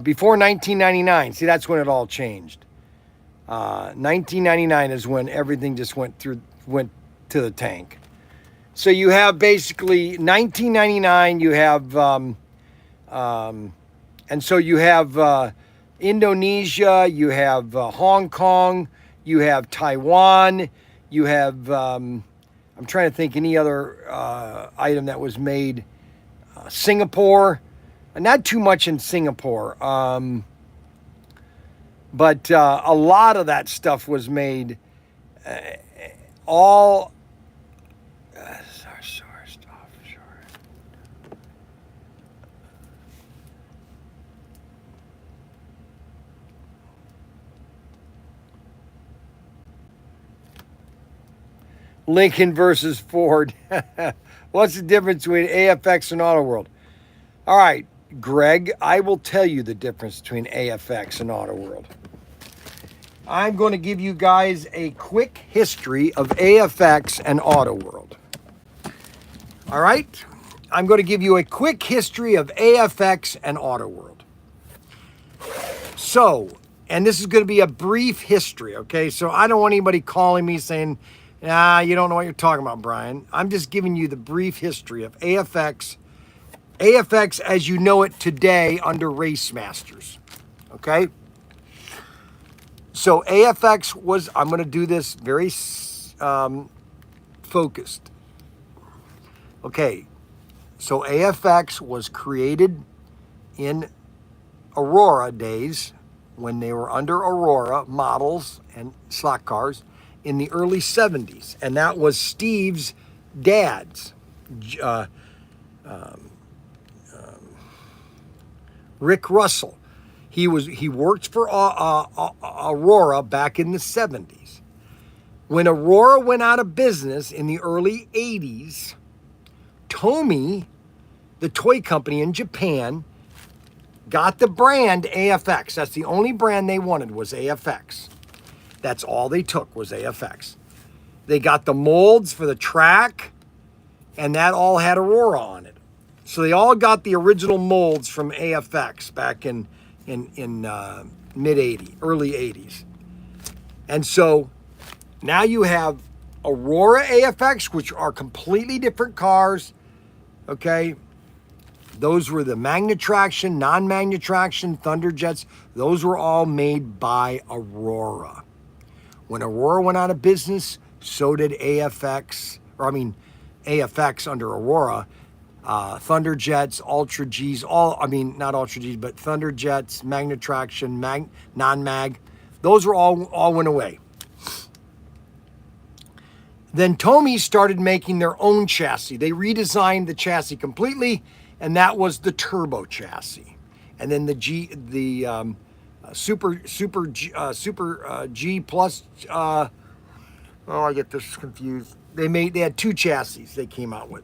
before 1999. See, that's when it all changed. 1999 is when everything just went to the tank. So you have basically 1999. You have, and so you have Indonesia. You have Hong Kong. You have Taiwan. You have. I'm trying to think any other item that was made. Singapore, not too much in Singapore, but a lot of that stuff was made all Lincoln versus Ford. What's the difference between AFX and Auto World? All right, Greg, I will tell you the difference between AFX and Auto World. I'm going to give you guys a quick history of AFX and Auto World. All right, I'm going to give you a quick history of AFX and Auto World. So, and this is going to be a brief history, okay? So I don't want anybody calling me saying, you don't know what you're talking about, Brian. I'm just giving you the brief history of AFX. AFX as you know it today under Race Masters. Okay? So AFX was, I'm going to do this very focused. Okay. So AFX was created in Aurora days when they were under Aurora models and slot cars in the early 70s. And that was Steve's dad's, Rick Russell. He worked for Aurora back in the 70s. When Aurora went out of business in the early 80s, Tomy, the toy company in Japan, got the brand AFX. That's the only brand they wanted was AFX. That's all they took was AFX. They got the molds for the track, and that all had Aurora on it. So they all got the original molds from AFX back in mid 80s, early 80s. And so now you have Aurora AFX, which are completely different cars. Okay. Those were the Magna Traction, non-Magna Traction, Thunderjets. Those were all made by Aurora. When Aurora went out of business, so did AFX under Aurora. Thunderjets, Ultra Gs, not Ultra Gs, but Thunderjets, Magna Traction, non-Mag. Those were all went away. Then Tomy started making their own chassis. They redesigned the chassis completely, and that was the turbo chassis. And then the Super G plus. I get this confused. They had two chassis they came out with.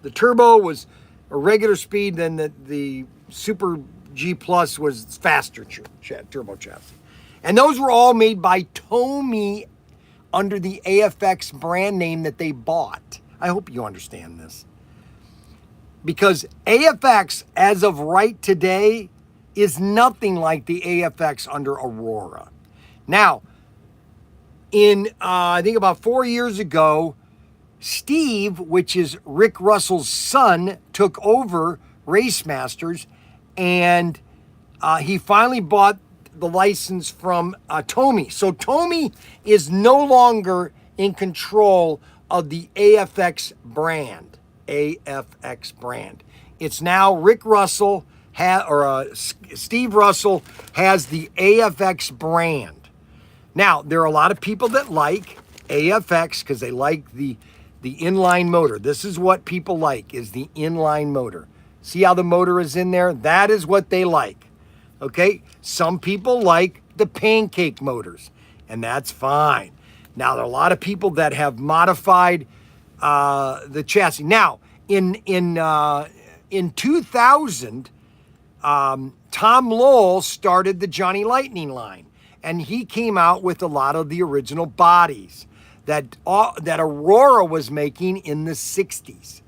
The turbo was a regular speed, then the Super G plus was faster turbo chassis. And those were all made by Tomy under the AFX brand name that they bought. I hope you understand this. because AFX, as of right today, is nothing like the AFX under Aurora. Now, in I think about 4 years ago, Steve, which is Rick Russell's son, took over Race Masters, and he finally bought the license from Tommy. So Tommy is no longer in control of the AFX brand. AFX brand. It's now Rick Russell Steve Russell has the AFX brand. Now, there are a lot of people that like AFX because they like the inline motor. This is what people like, is the inline motor. See how the motor is in there? That is what they like. Okay? Some people like the pancake motors, and that's fine. Now, there are a lot of people that have modified the chassis. Now, in 2000, Tom Lowell started the Johnny Lightning line, and he came out with a lot of the original bodies that Aurora was making in the 60s.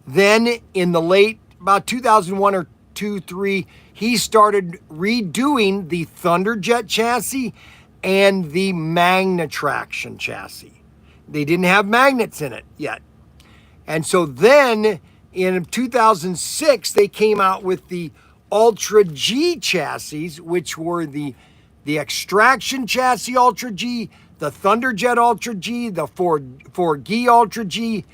Then in the late, about 2001 or 2003, he started redoing the Thunderjet chassis and the Magnatraction chassis. They didn't have magnets in it yet. And so then in 2006, they came out with the Ultra G chassis, which were the Extraction chassis Ultra G, the Thunderjet Ultra G, the Forgi Ultra G,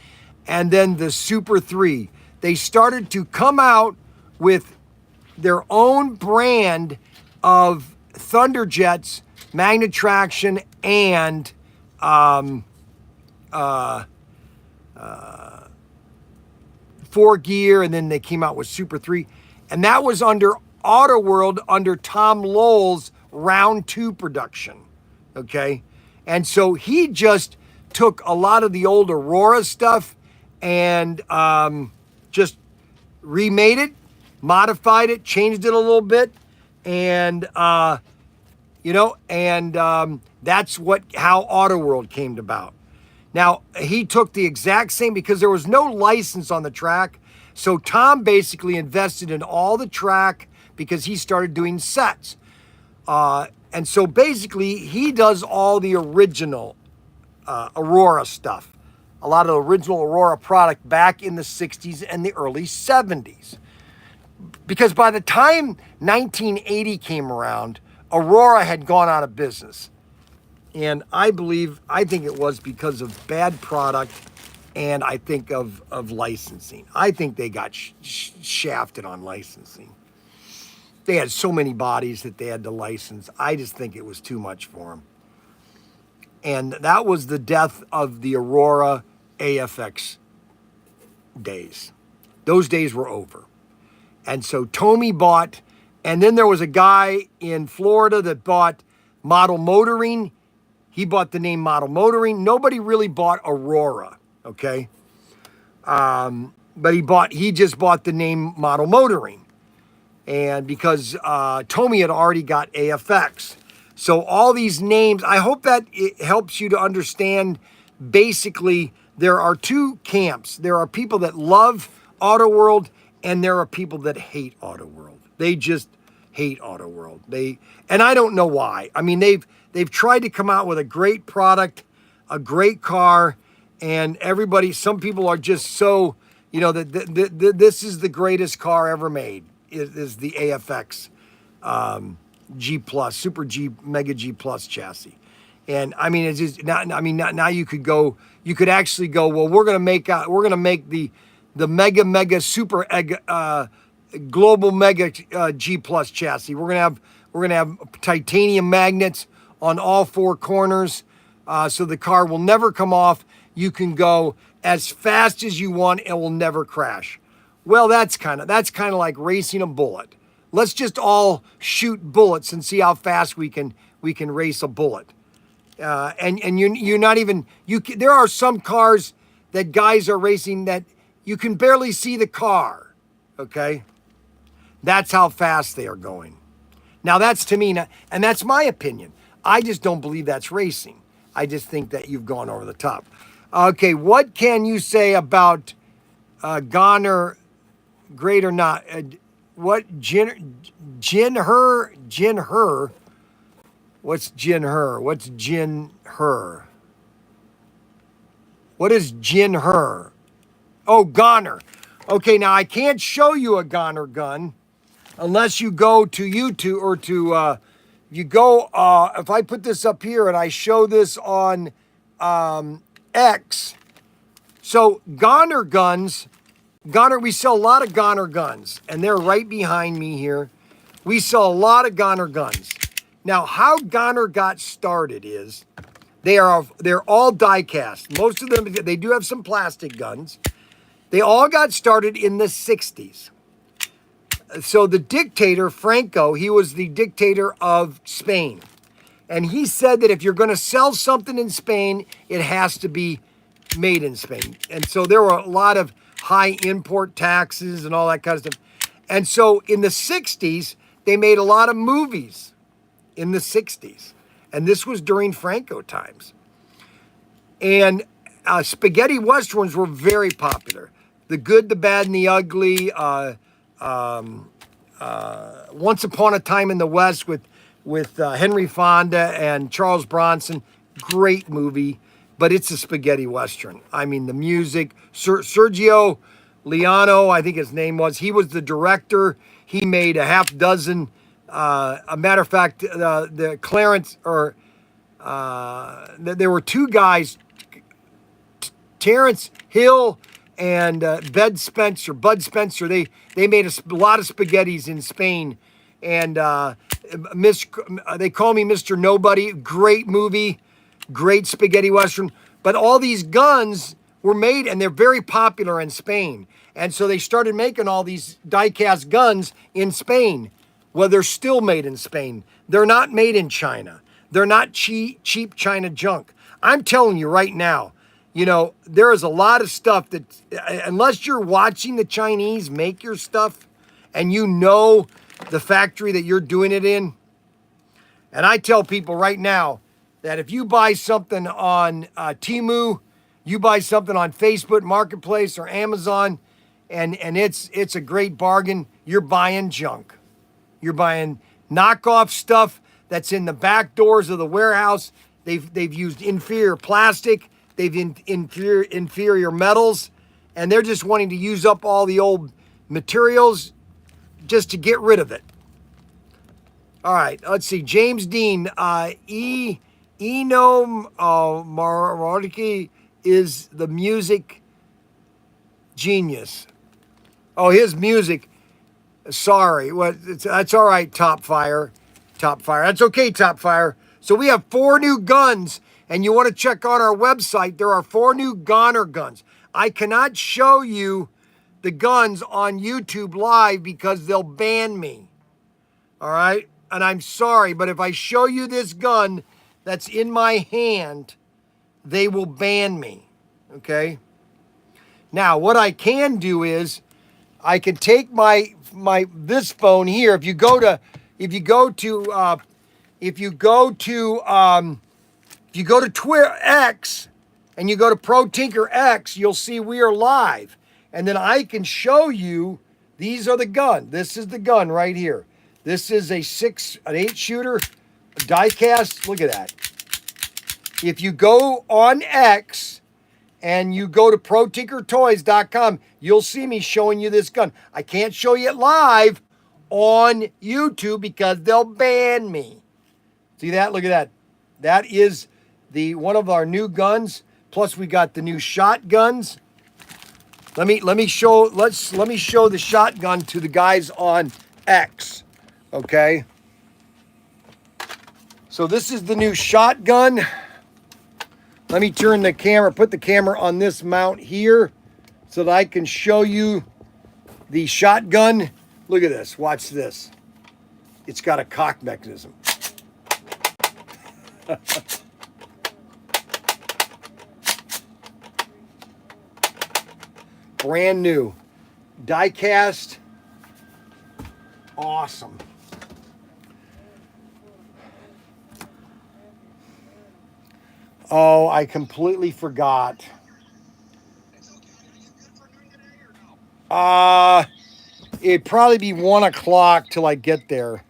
and then the Super 3. They started to come out with their own brand of Thunderjets, Magnatraction, and 4Gear, and then they came out with Super 3. And that was under Auto World, under Tom Lowell's round 2 production. Okay? And so he just took a lot of the old Aurora stuff and just remade it, modified it, changed it a little bit, and that's how Auto World came about. Now, he took the exact same, because there was no license on the track, so Tom basically invested in all the track because he started doing sets. And so basically, he does all the original Aurora stuff. A lot of the original Aurora product back in the 60s and the early 70s. Because by the time 1980 came around, Aurora had gone out of business. And I think it was because of bad product, and I think of licensing. I think they got shafted on licensing. They had so many bodies that they had to license. I just think it was too much for them. And that was the death of the Aurora AFX days. Those days were over. And so Tommy bought, and then there was a guy in Florida that bought Model Motoring. He bought the name Model Motoring. Nobody really bought Aurora, okay? But he just bought the name Model Motoring. And because Tommy had already got AFX. So all these names, I hope that it helps you to understand. Basically, there are two camps. There are people that love Auto World, and there are people that hate Auto World. They just hate Auto World. And I don't know why. I mean, they've tried to come out with a great product, a great car, and some people are just so, that this is the greatest car ever made. Is the AFX G Plus, Super G, Mega G Plus chassis. And I mean, it's just now you could actually go, well, we're gonna make the mega super global mega G Plus chassis. We're gonna have titanium magnets on all 4 corners, so the car will never come off. You can go as fast as you want, it will never crash. Well, that's kind of like racing a bullet. Let's just all shoot bullets and see how fast we can race a bullet. And you're not even, there are some cars that guys are racing that you can barely see the car. Okay, that's how fast they are going. Now that's, to me, and that's my opinion. I just don't believe that's racing. I just think that you've gone over the top. Okay, what can you say about Goner great or not. What Jin her? What's Jin her? What's Jin her? What is Jin her? Oh, goner. Okay, now I can't show you a goner gun unless you go to YouTube or to you go. If I put this up here and I show this on X, so goner guns. Goner, we sell a lot of goner guns, and they're right behind me here. We sell a lot of goner guns. Now, how goner got started is they're all die cast. Most of them, they do have some plastic guns. They all got started in the 60s. So the dictator, Franco, he was the dictator of Spain. And he said that if you're going to sell something in Spain, it has to be made in Spain. And so there were a lot of high import taxes and all that kind of stuff. And so in the 60s, they made a lot of movies in the 60s. And this was during Franco times. And spaghetti westerns were very popular. The Good, the Bad, and the Ugly. Once Upon a Time in the West with Henry Fonda and Charles Bronson. Great movie. But it's a spaghetti western. I mean, the music. Sergio Leone, I think his name was. He was the director. He made a half dozen. A matter of fact, the Clarence or there were two guys, Terrence Hill and Bud Spencer. They made a lot of spaghettis in Spain, and they call me Mr. Nobody. Great movie. Great spaghetti western. But all these guns were made, and they're very popular in Spain. And so they started making all these die-cast guns in Spain. Well, they're still made in Spain. They're not made in China. They're not cheap China junk. I'm telling you right now, you know, there is a lot of stuff that, unless you're watching the Chinese make your stuff, and you know the factory that you're doing it in, and I tell people right now, that if you buy something on Temu, you buy something on Facebook Marketplace or Amazon, and it's a great bargain, you're buying junk. You're buying knockoff stuff that's in the back doors of the warehouse. They've used inferior plastic, they've inferior metals, and they're just wanting to use up all the old materials just to get rid of it. All right, let's see. James Dean, Eno Maroriki is the music genius. Oh, his music. Sorry. That's all right, Top Fire. That's okay, Top Fire. So we have 4 new guns, and you want to check on our website. There are 4 new goner guns. I cannot show you the guns on YouTube live because they'll ban me. All right? And I'm sorry, but if I show you this gun that's in my hand, they will ban me, okay? Now, what I can do is I can take this phone here. If you go to Twitter X and you go to ProTinker X, you'll see we are live. And then I can show you, these are the gun. This is the gun right here. This is an 8 shooter die cast. Look at that. If you go on X and you go to ProTinkerToys.com, you'll see me showing you this gun. I can't show you it live on YouTube because they'll ban me. See that? Look at that. That is one of our new guns. Plus we got the new shotguns. Let me show the shotgun to the guys on X. Okay. So this is the new shotgun. Let me turn the camera, put the camera on this mount here so that I can show you the shotgun. Look at this. Watch this. It's got a cock mechanism. Brand new. Die cast. Awesome. Oh, I completely forgot. It'd probably be 1 o'clock till I get there.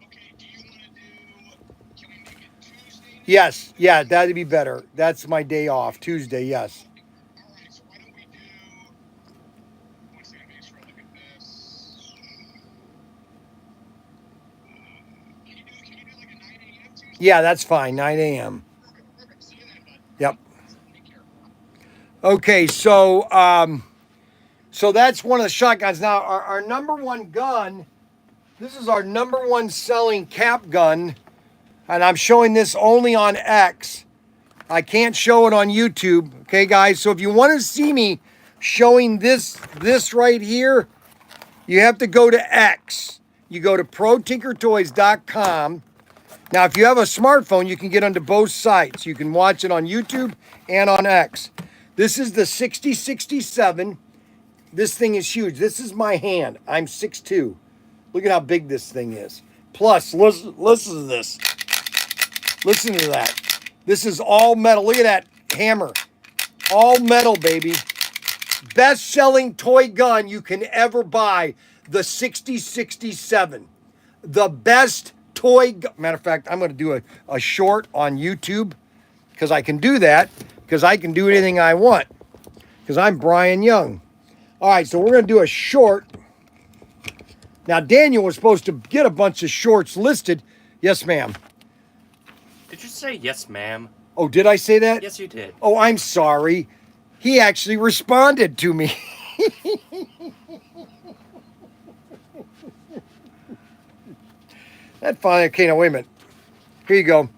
Okay, do you want to do, can we make it Tuesday? Yes, yeah, that'd be better. That's my day off, Tuesday, yes. All right, so why don't we do, one second, make sure I look at this. Can you do like a 9 a.m. Tuesday? Yeah, that's fine, 9 a.m. Perfect. See you then, bud. Yep. Take care. Okay, so so that's one of the shotguns. Now, our number one gun, this is our number one selling cap gun, and I'm showing this only on X. I can't show it on YouTube, okay, guys? So if you want to see me showing this right here, you have to go to X. You go to ProTinkerToys.com. Now, if you have a smartphone, you can get onto both sites. You can watch it on YouTube and on X. This is the 6067. This thing is huge. This is my hand. I'm 6'2". Look at how big this thing is. Plus, listen to this. Listen to that. This is all metal. Look at that hammer. All metal, baby. Best-selling toy gun you can ever buy. The 6067. The best toy gun. Matter of fact, I'm going to do a short on YouTube because I can do that because I can do anything I want because I'm Brian Young. All right, so we're going to do a short. Now, Daniel was supposed to get a bunch of shorts listed. Yes, ma'am. Did you say yes, ma'am? Oh, did I say that? Yes, you did. Oh, I'm sorry. He actually responded to me. That finally, okay, now wait a minute. Here you go.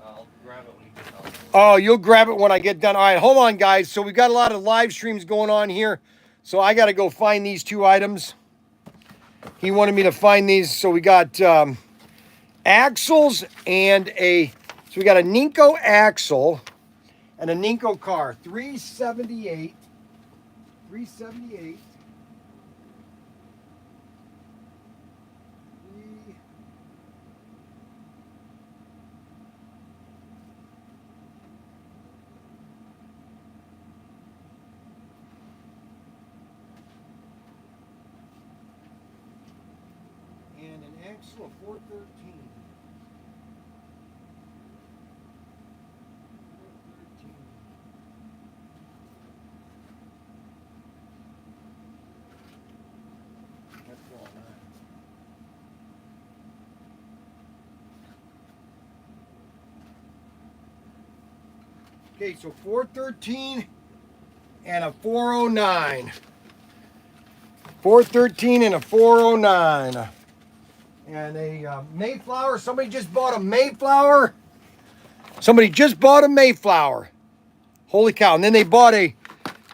I'll grab it when you get done. Oh, you'll grab it when I get done. All right, hold on, guys. So we've got a lot of live streams going on here. So I got to go find these two items. He wanted me to find these. So we got axles and so we got a Ninko axle and a Ninko car. 378. 378. And an axle of 413. 413. That's all right. Okay, so 413 and a 409. 413 and a 409. And a Mayflower. Somebody just bought a Mayflower. Somebody just bought a Mayflower. Holy cow. And then they bought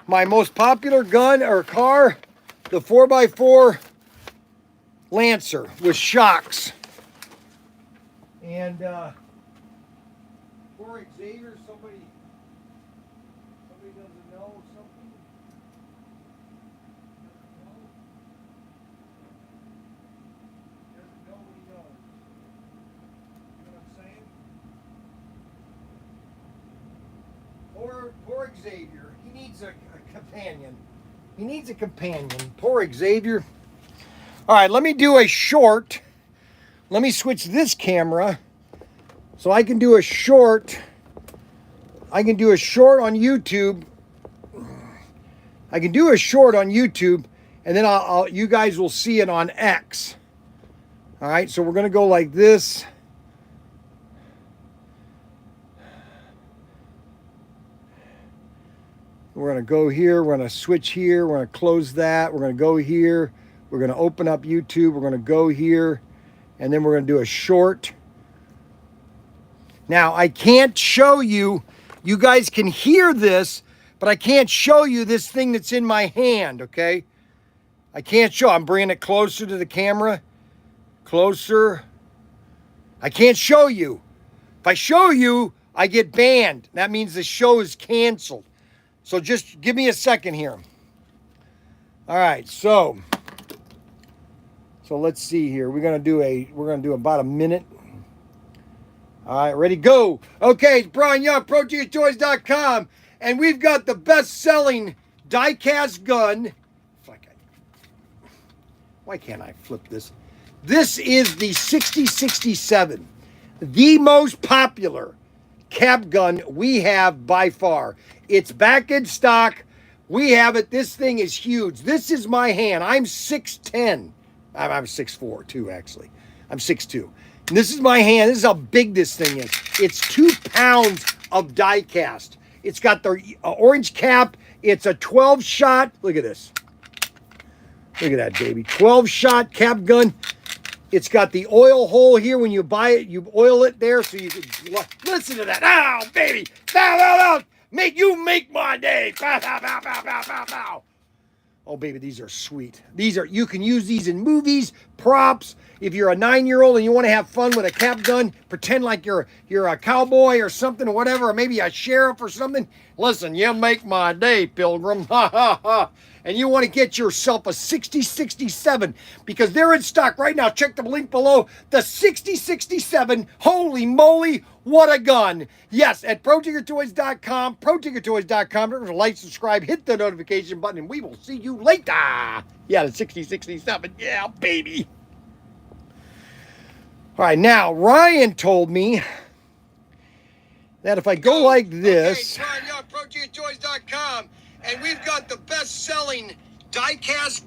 my most popular gun or car, the 4x4 Lancer with shocks. And poor Xavier, somebody doesn't know something. Doesn't know what he knows. You know what I'm saying? Poor Xavier. He needs a companion. He needs a companion. Poor Xavier. All right, let me do a short. Let me switch this camera so I can do a short. I can do a short on YouTube. I can do a short on YouTube, and then you guys will see it on X. All right, so we're gonna go like this. We're gonna go here. We're gonna switch here. We're gonna close that. We're gonna go here. We're gonna open up YouTube. We're gonna go here, and then we're gonna do a short. Now I can't show you. You guys can hear this, but I can't show you this thing that's in my hand, okay? I can't show. I'm bringing it closer to the camera. Closer. I can't show you. If I show you, I get banned. That means the show is canceled. So just give me a second here. All right, so let's see here. We're gonna do about a minute. All right, ready, go. Okay, it's Brian Young, ProTinkerToys.com, and we've got the best-selling die-cast gun. Why can't I flip this? This is the 6067, the most popular cap gun we have by far. It's back in stock. We have it. This thing is huge. This is my hand. I'm 6'10". I'm 6'4", too, actually. I'm 6'2". And this is my hand. This is how big this thing is. It's 2 pounds of die cast. It's got the orange cap. It's a 12-shot. Look at this. Look at that, baby. 12-shot cap gun. It's got the oil hole here. When you buy it, you oil it there so you can listen to that. Ow, baby. Bow, bow, bow. Make my day. Bow, bow, bow, bow, bow, bow, bow. Oh, baby, these are sweet. You can use these in movies, props. If you're a 9-year-old and you want to have fun with a cap gun, pretend like you're a cowboy or something or whatever, or maybe a sheriff or something. Listen, you make my day, Pilgrim. Ha, ha, ha. And you want to get yourself a 6067 because they're in stock right now. Check the link below. The 6067. Holy moly, what a gun. Yes, at ProTinkerToys.com. ProTinkerToys.com. Remember to like, subscribe, hit the notification button, and we will see you later. Yeah, the 6067. Yeah, baby. All right, now, Ryan told me that if I go like this. Okay, Ryan, ProTinkerToys.com. And we've got the best-selling die-cast.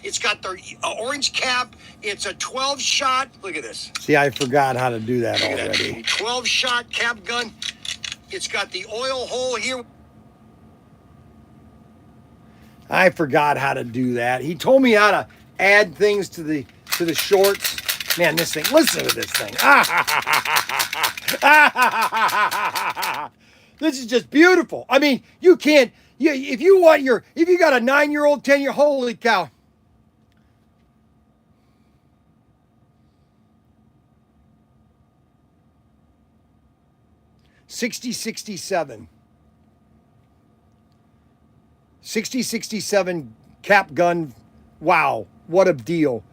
It's got the orange cap. It's a 12-shot. Look at this. See, I forgot how to do that already. 12-shot cap gun. It's got the oil hole here. I forgot how to do that. He told me how to add things to the shorts. Man, this thing. Listen to this thing. This is just beautiful. I mean, you can't. If you got a 9-year-old, 10-year, holy cow. $60.67. $60.67 cap gun. Wow, what a deal.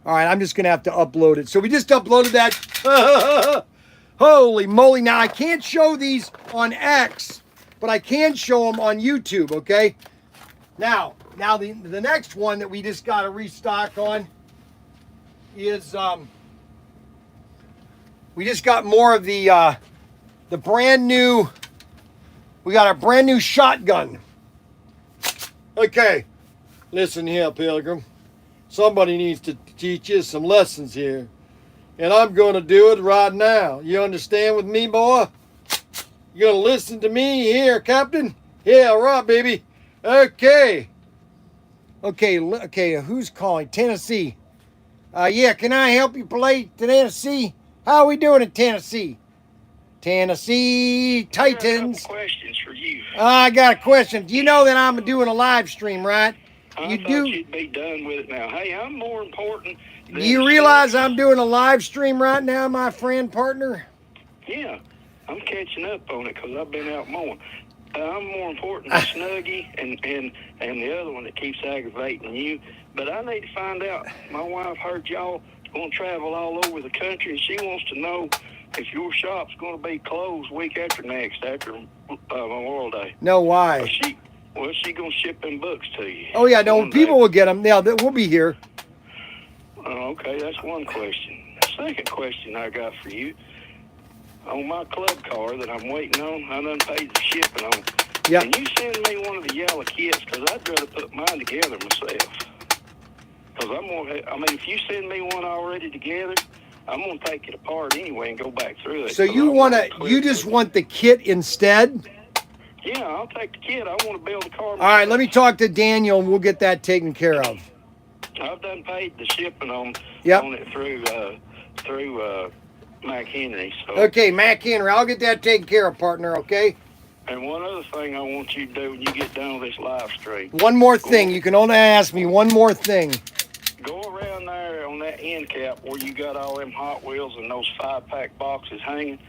All right, I'm just going to have to upload it. So we just uploaded that. Holy moly. Now, I can't show these on X, but I can show them on YouTube, okay? Now the next one that we just got to restock on is, we just got more of the brand new, we got a brand new shotgun. Okay, listen here, Pilgrim. Somebody needs to teach you some lessons here. And I'm going to do it right now. You understand with me, boy? You going to listen to me here, Captain? Yeah, right, baby. Okay. Okay, who's calling? Tennessee. Yeah, can I help you play Tennessee? How are we doing in Tennessee? Tennessee Titans. I got a couple questions for you. I got a question. You know that I'm doing a live stream, right? I thought you'd be done with it now. Hey, I'm more important. Do you realize I'm doing a live stream right now, my friend, partner? Yeah, I'm catching up on it because I've been out mowing. I'm more important than Snuggie and the other one that keeps aggravating you. But I need to find out. My wife heard y'all going to travel all over the country, and she wants to know if your shop's going to be closed week after next, after Memorial Day. No, why? Well, she going to ship them books to you. Oh, yeah, no, people will get them. Yeah, we'll be here. Oh, okay, that's one question. The second question I got for you, on my club car that I'm waiting on, I done paid the shipping on. Yep. Can you send me one of the yellow kits? Because I'd rather put mine together myself. Because if you send me one already together, I'm going to take it apart anyway and go back through it. So you just want the kit instead? Yeah, I'll take the kit. I want to build the car myself. All right, let me talk to Daniel and we'll get that taken care of. I've done paid the shipping on it through Mac Henry. So. Okay, Mac Henry, I'll get that taken care of, partner, okay? And one other thing I want you to do when you get done with this live stream. One more thing. You can only ask me one more thing. Go around there on that end cap where you got all them Hot Wheels and those 5-pack boxes hanging,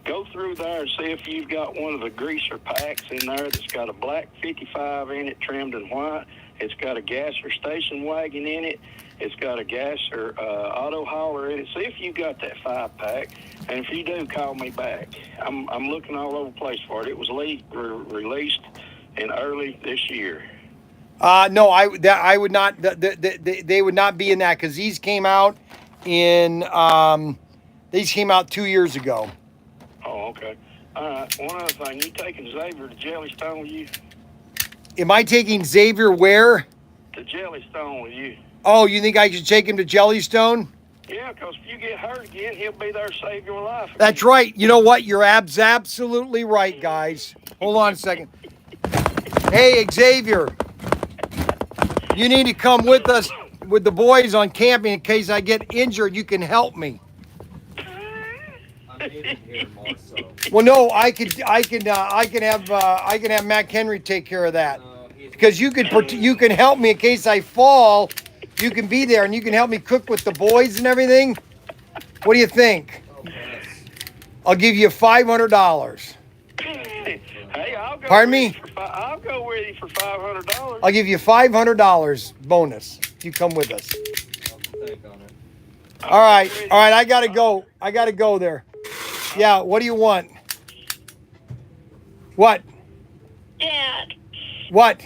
Go through there and see if you've got one of the greaser packs in there that's got a black 55 in it, trimmed in white. It's got a gasser station wagon in it. It's got a gasser auto hauler in it. See if you got that 5-pack, and if you do, call me back. I'm looking all over the place for it. It was released in early this year. No, I would not. They would not be in that because these came out in. These came out 2 years ago. Oh, okay. All right. One other thing, you taking Xavier to Jellystone with you? Am I taking Xavier where? To Jellystone with you. Oh, you think I should take him to Jellystone? Yeah, because if you get hurt again, he'll be there to save your life again. That's right. You know what? You're absolutely right, guys. Hold on a second. Hey, Xavier. You need to come with us with the boys on camping in case I get injured. You can help me. I'm in here more so. Well, no, I can have Mac Henry take care of that because you can help me in case I fall. You can be there and you can help me cook with the boys and everything. What do you think? Oh, yes. I'll give you $500. Hey, I'll go. Pardon me? I'll go with you for $500. I'll give you $500 bonus. You come with us. I'll think on it. All right. I gotta go. I gotta go there. Yeah. What do you want? What? Dad, What?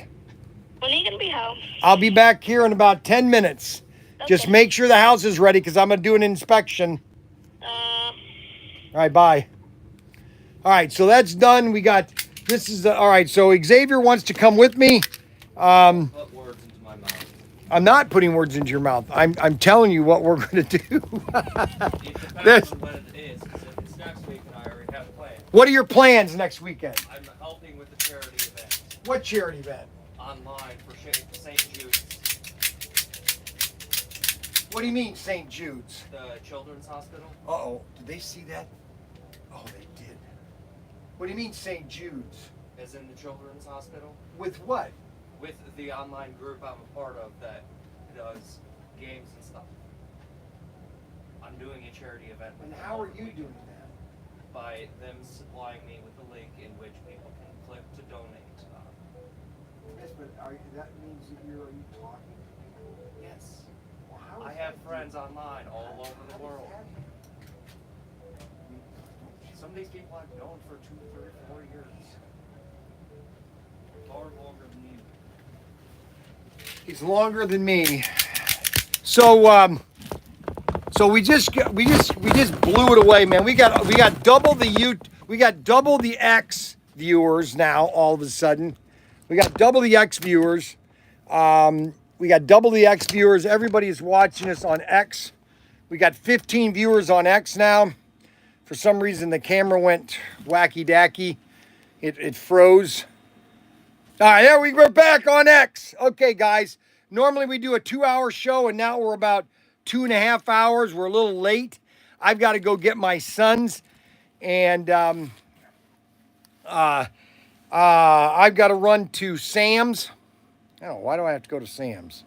when are you gonna be home? I'll be back here in about 10 minutes. Just Okay. make sure the house is ready because I'm gonna do an inspection. All right. Bye. All right. So that's done. We got. This is all right. So Xavier wants to come with me. Put words into my mouth. I'm not putting words into your mouth. I'm telling you what we're going to do. It depends This- on when it is, 'cause if it's next week, and I already have a plan. What are your plans next weekend? I'm helping with the charity event What charity event? online for St. Jude's, What do you mean, St. Jude's? the Children's Hospital. Uh-oh. Did they see that? Oh, they did. What do you mean, St. Jude's? Is in the Children's Hospital With what? with the online group I'm a part of that does games and stuff. I'm doing a charity event. with And them how over are the you weekend doing that? By them supplying me with a link in which people can click to donate. Yes, but that means that are you talking to people? Yes. Well, how I is have that friends online all over the how does world. that happen? Some of these people I've known for 2, 3, 4 years. Far longer than you. He's longer than me. So so we just blew it away, man. We got double the X viewers now all of a sudden. We got double the X viewers. We got double the X viewers. Everybody is watching us on X. We got 15 viewers on X now. For some reason the camera went wacky dacky. It froze. All right, there we're back on X. Okay, guys. Normally we do a 2-hour show, and now we're about 2.5 hours. We're a little late. I've got to go get my sons, and I've got to run to Sam's. Oh, why do I have to go to Sam's?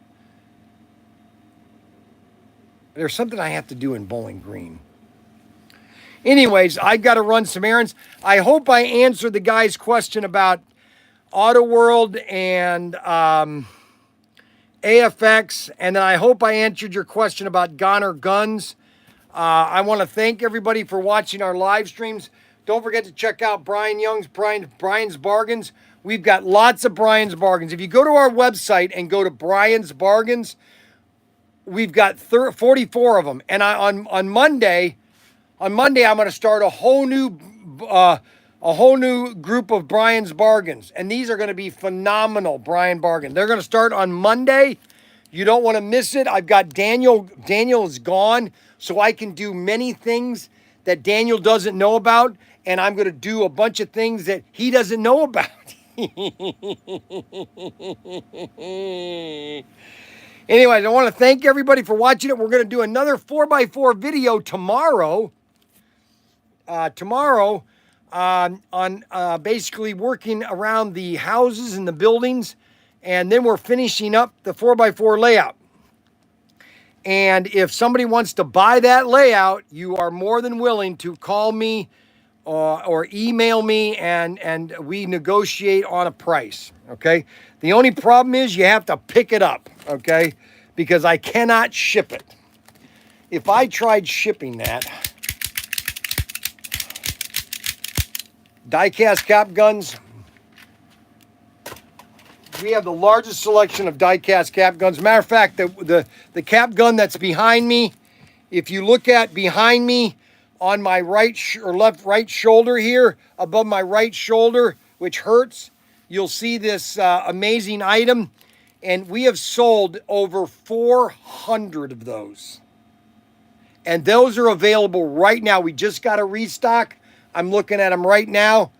There's something I have to do in Bowling Green. Anyways, I've got to run some errands. I hope I answered the guy's question about Auto World and AFX, and then I hope I answered your question about Goner Guns. I want to thank everybody for watching our live streams. Don't forget to check out Brian's Bargains. We've got lots of Brian's Bargains. If you go to our website and go to Brian's Bargains, we've got 44 of them. And on Monday, I'm going to start a whole new group of Brian's Bargains. And these are going to be phenomenal Brian Bargains. They're going to start on Monday. You don't want to miss it. I've got Daniel. Daniel is gone, so I can do many things that Daniel doesn't know about. And I'm going to do a bunch of things that he doesn't know about. Anyways, I want to thank everybody for watching it. We're going to do another 4x4 video tomorrow. On basically working around the houses and the buildings. And then we're finishing up the 4x4 layout. And if somebody wants to buy that layout, you are more than willing to call me or email me and we negotiate on a price, okay? The only problem is you have to pick it up, okay? Because I cannot ship it. If I tried shipping that, die-cast cap guns, we have the largest selection of die-cast cap guns. Matter of fact, the cap gun that's behind me, if you look at behind me on my right shoulder here, above my right shoulder, which hurts, you'll see this amazing item. And we have sold over 400 of those. And those are available right now. We just got a restock. I'm looking at them right now.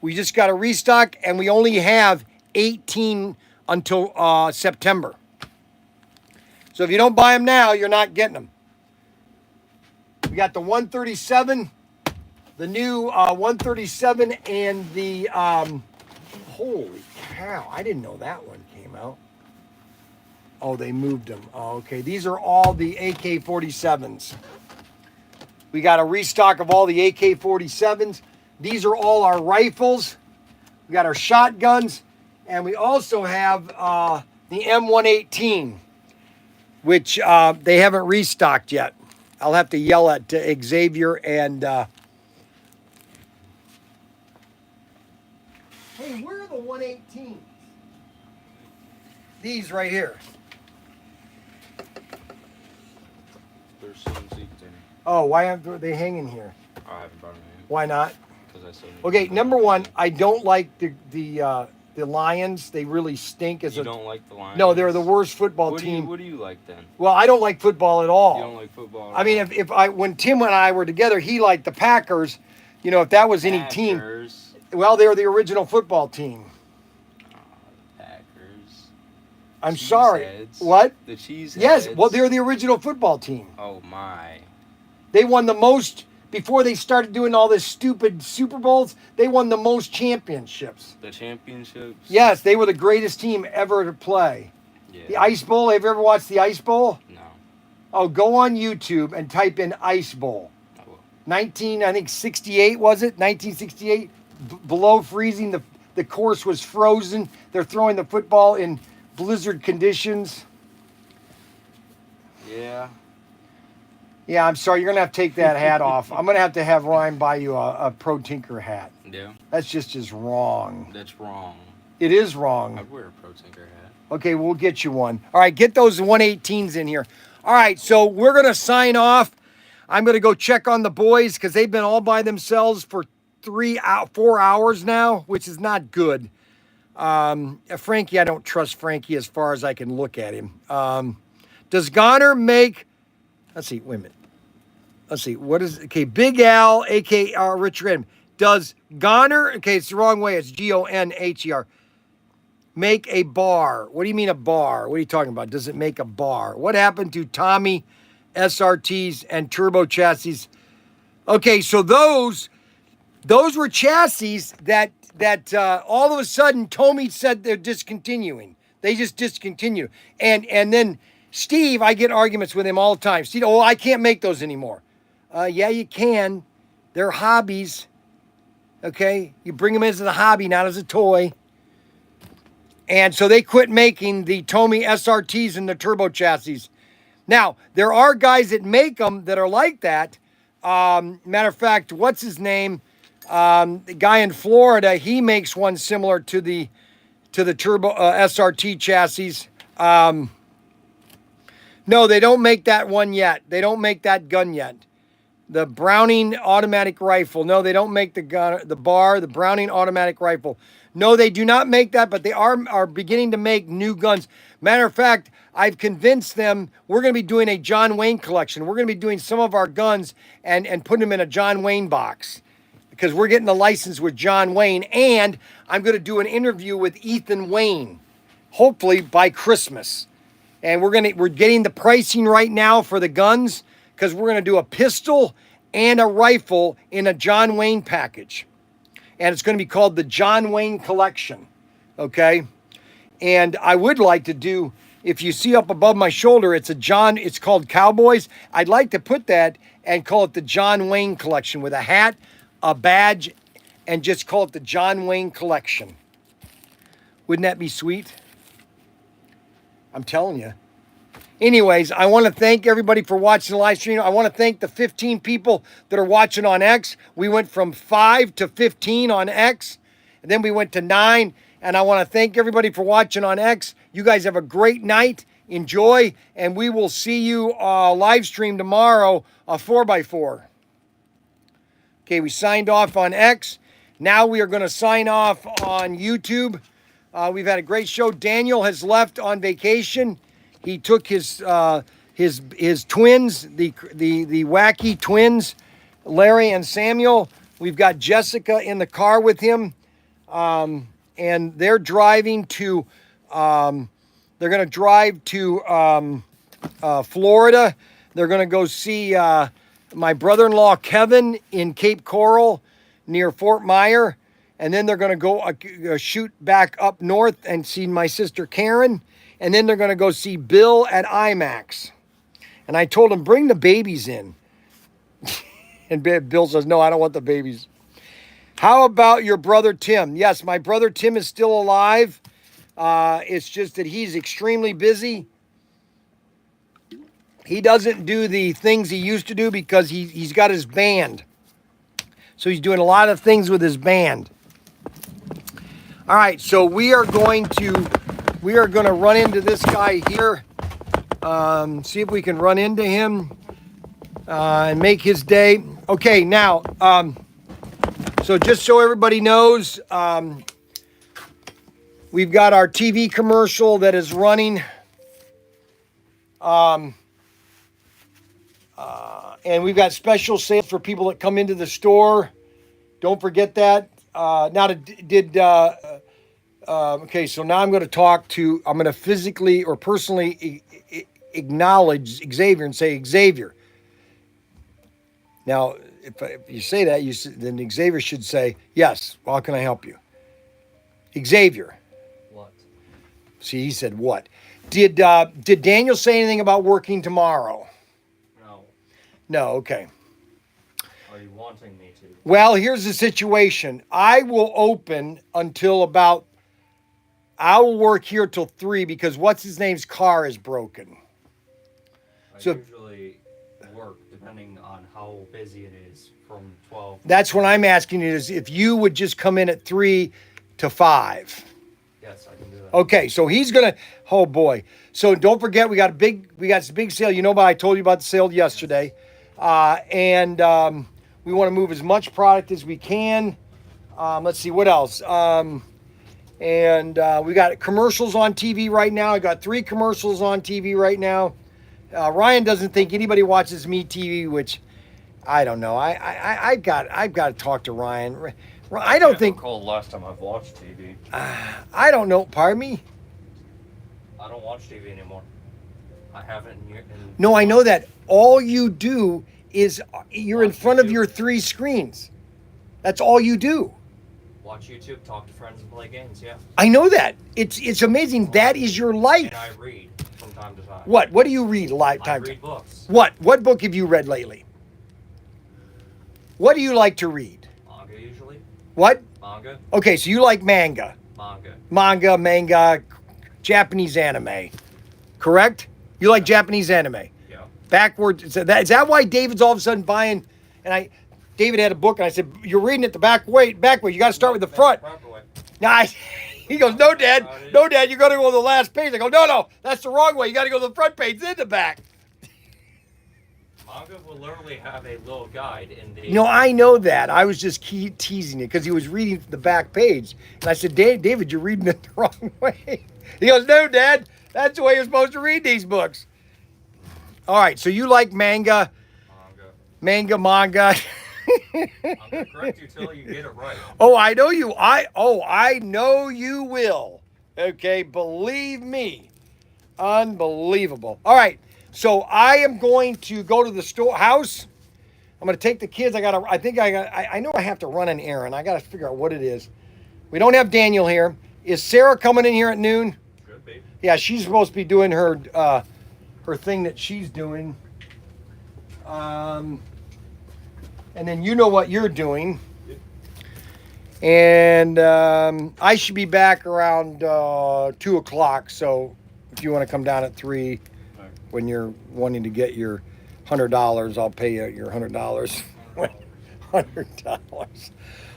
We just got a restock, and we only have 18 until September. So if you don't buy them now, you're not getting them. We got the 137, the new 137, and the, holy cow, I didn't know that one came out. Oh, they moved them. Oh, okay. These are all the AK-47s. We got a restock of all the AK-47s. These are all our rifles. We got our shotguns. And we also have the M118, which they haven't restocked yet. I'll have to yell at Xavier and... Hey, where are the 118s? These right here. There's some seats in. Oh, why aren't they hanging here? I haven't brought them in. Why not? Because I still need Okay, them. number one, I don't like the Lions. They really stink as You a... don't like the Lions? No, they're the worst football team. What do you like then? Well, I don't like football at all. You don't like football? I mean, when Tim and I were together, he liked the Packers. You know, if that was any team, Packers. well, they were the original football team. Packers. I'm sorry. Cheeseheads. What? The Cheeseheads. Yes, well, they're the original football team. Oh my. They won the most, before they started doing all this stupid Super Bowls, they won the most championships. The championships? Yes, they were the greatest team ever to play. Yeah. The Ice Bowl, have you ever watched the Ice Bowl? No. Oh, go on YouTube and type in Ice Bowl. I will. 68 was it? 1968? Below freezing, the course was frozen. They're throwing the football in blizzard conditions. Yeah. Yeah, I'm sorry. You're going to have to take that hat off. I'm going to have Ryan buy you a Pro Tinker hat. Yeah. That's just wrong. That's wrong. It is wrong. I'd wear a Pro Tinker hat. Okay, we'll get you one. All right, get those 118s in here. All right, so we're going to sign off. I'm going to go check on the boys because they've been all by themselves for 4 hours now, which is not good. Frankie, I don't trust Frankie as far as I can look at him. Does Goner make... Let's see, wait a minute. Let's see, what is... Okay, Big Al, a.k.a. Richard Edmond. Does Goner... Okay, it's the wrong way. It's Gonher. Make a bar. What do you mean a bar? What are you talking about? Does it make a bar? What happened to Tommy SRTs and turbo chassis? Okay, so those were chassis that all of a sudden Tommy said they're discontinuing. They just discontinue. And then Steve, I get arguments with him all the time. Steve, I can't make those anymore. Yeah, you can. They're hobbies. Okay? You bring them as a hobby, not as a toy. And so they quit making the Tommy SRTs and the turbo chassis. Now, there are guys that make them that are like that. Matter of fact, what's his name? The guy in Florida, he makes one similar to the turbo SRT chassis. No, they don't make that one yet. They don't make that gun yet. The Browning automatic rifle. No, they don't make the gun, the Browning automatic rifle. No, they do not make that, but they are beginning to make new guns. Matter of fact, I've convinced them we're going to be doing a John Wayne collection. We're going to be doing some of our guns and putting them in a John Wayne box because we're getting the license with John Wayne, and I'm going to do an interview with Ethan Wayne, hopefully by Christmas. And we're getting the pricing right now for the guns because we're going to do a pistol and a rifle in a John Wayne package. And it's going to be called the John Wayne Collection, okay? And I would like to do, if you see up above my shoulder, it's called Cowboys. I'd like to put that and call it the John Wayne Collection with a hat, a badge and just call it the John Wayne Collection. Wouldn't that be sweet? I'm telling you. Anyways, I want to thank everybody for watching the live stream. I want to thank the 15 people that are watching on X. We went from 5 to 15 on X, and then we went to 9. And I want to thank everybody for watching on X. You guys have a great night. Enjoy, and we will see you live stream tomorrow, 4x4. Okay, we signed off on X. Now we are going to sign off on YouTube. We've had a great show. Daniel has left on vacation. He took his twins, the wacky twins, Larry and Samuel. We've got Jessica in the car with him, and they're driving to. They're going to drive to Florida. They're going to go see my brother-in-law Kevin in Cape Coral near Fort Myer. And then they're going to go shoot back up north and see my sister Karen. And then they're going to go see Bill at IMAX. And I told him, bring the babies in. And Bill says, no, I don't want the babies. How about your brother Tim? Yes, my brother Tim is still alive. It's just that he's extremely busy. He doesn't do the things he used to do because he's got his band. So he's doing a lot of things with his band. All right, so we are going to run into this guy here. See if we can run into him and make his day. Okay, now, so just so everybody knows, we've got our TV commercial that is running. And we've got special sales for people that come into the store. Don't forget that. Okay, so now I'm going to physically or personally acknowledge Xavier and say, Xavier. Now, if you say that, then Xavier should say, yes, how can I help you? Xavier. What? See, he said what? Did Daniel say anything about working tomorrow? No. No, okay. Are you wanting me to? Well, here's the situation. I will open until I will work here till 3 because what's his name's car is broken. I So- usually work depending on how busy it is from 12. That's what I'm asking you is if you would just come in at 3 to 5. Yes, I can do that. Okay, so he's gonna. Oh boy! So don't forget, we got some big sale. You know, but I told you about the sale yesterday, and we want to move as much product as we can. Let's see what else. And we got commercials on TV right now. I got 3 commercials on TV right now. Ryan doesn't think anybody watches Me TV, which I don't know. I've got to talk to Ryan. I don't think. Recall the last time I've watched TV. I don't know. Pardon me. I don't watch TV anymore. I haven't in years. No, I know that. All you do is you're in front of your 3 screens. That's all you do. Watch YouTube, talk to friends, and play games. Yeah. I know that. It's amazing. That is your life. And I read from time to time. What? What do you read I time? read books. What book have you read lately? What do you like to read? Manga usually. What? Manga. Okay, so you like manga. Manga, Japanese anime. Correct? You like Japanese anime. Yeah. Backwards. Is that why David's all of a sudden buying? And David had a book, and I said, "You're reading it the back way. You got to start with the front." Now he goes, "No, Dad. No, Dad. You got to go to the last page." I go, "No, that's the wrong way. You got to go to the front page, then the back." Manga will literally have a little guide in the. No, I know that. I was just teasing it because he was reading the back page, and I said, "David, you're reading it the wrong way." He goes, "No, Dad. That's the way you're supposed to read these books." All right, so you like manga. Manga. I'm gonna correct you till you get it right. Oh, I know you. I know you will. Okay, believe me. Unbelievable. All right, so I am going to go to the house. I'm going to take the kids. I know I have to run an errand. I got to figure out what it is. We don't have Daniel here. Is Sarah coming in here at noon? Could be. Yeah, she's supposed to be doing her thing that she's doing. And then you know what you're doing. And I should be back around 2 o'clock. So if you want to come down at 3 when you're wanting to get your $100, I'll pay you your $100. $100.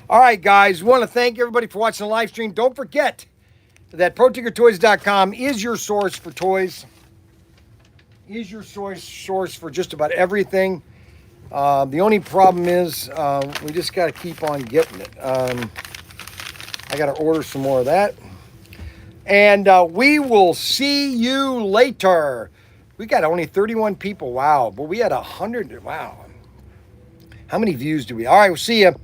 All right, guys. We want to thank everybody for watching the live stream. Don't forget that ProTinkerToys.com is your source for toys. Is your source for just about everything. The only problem is we just got to keep on getting it. I got to order some more of that. And we will see you later. We got only 31 people. Wow. But we had 100. Wow. How many views do we? All right, we'll see you.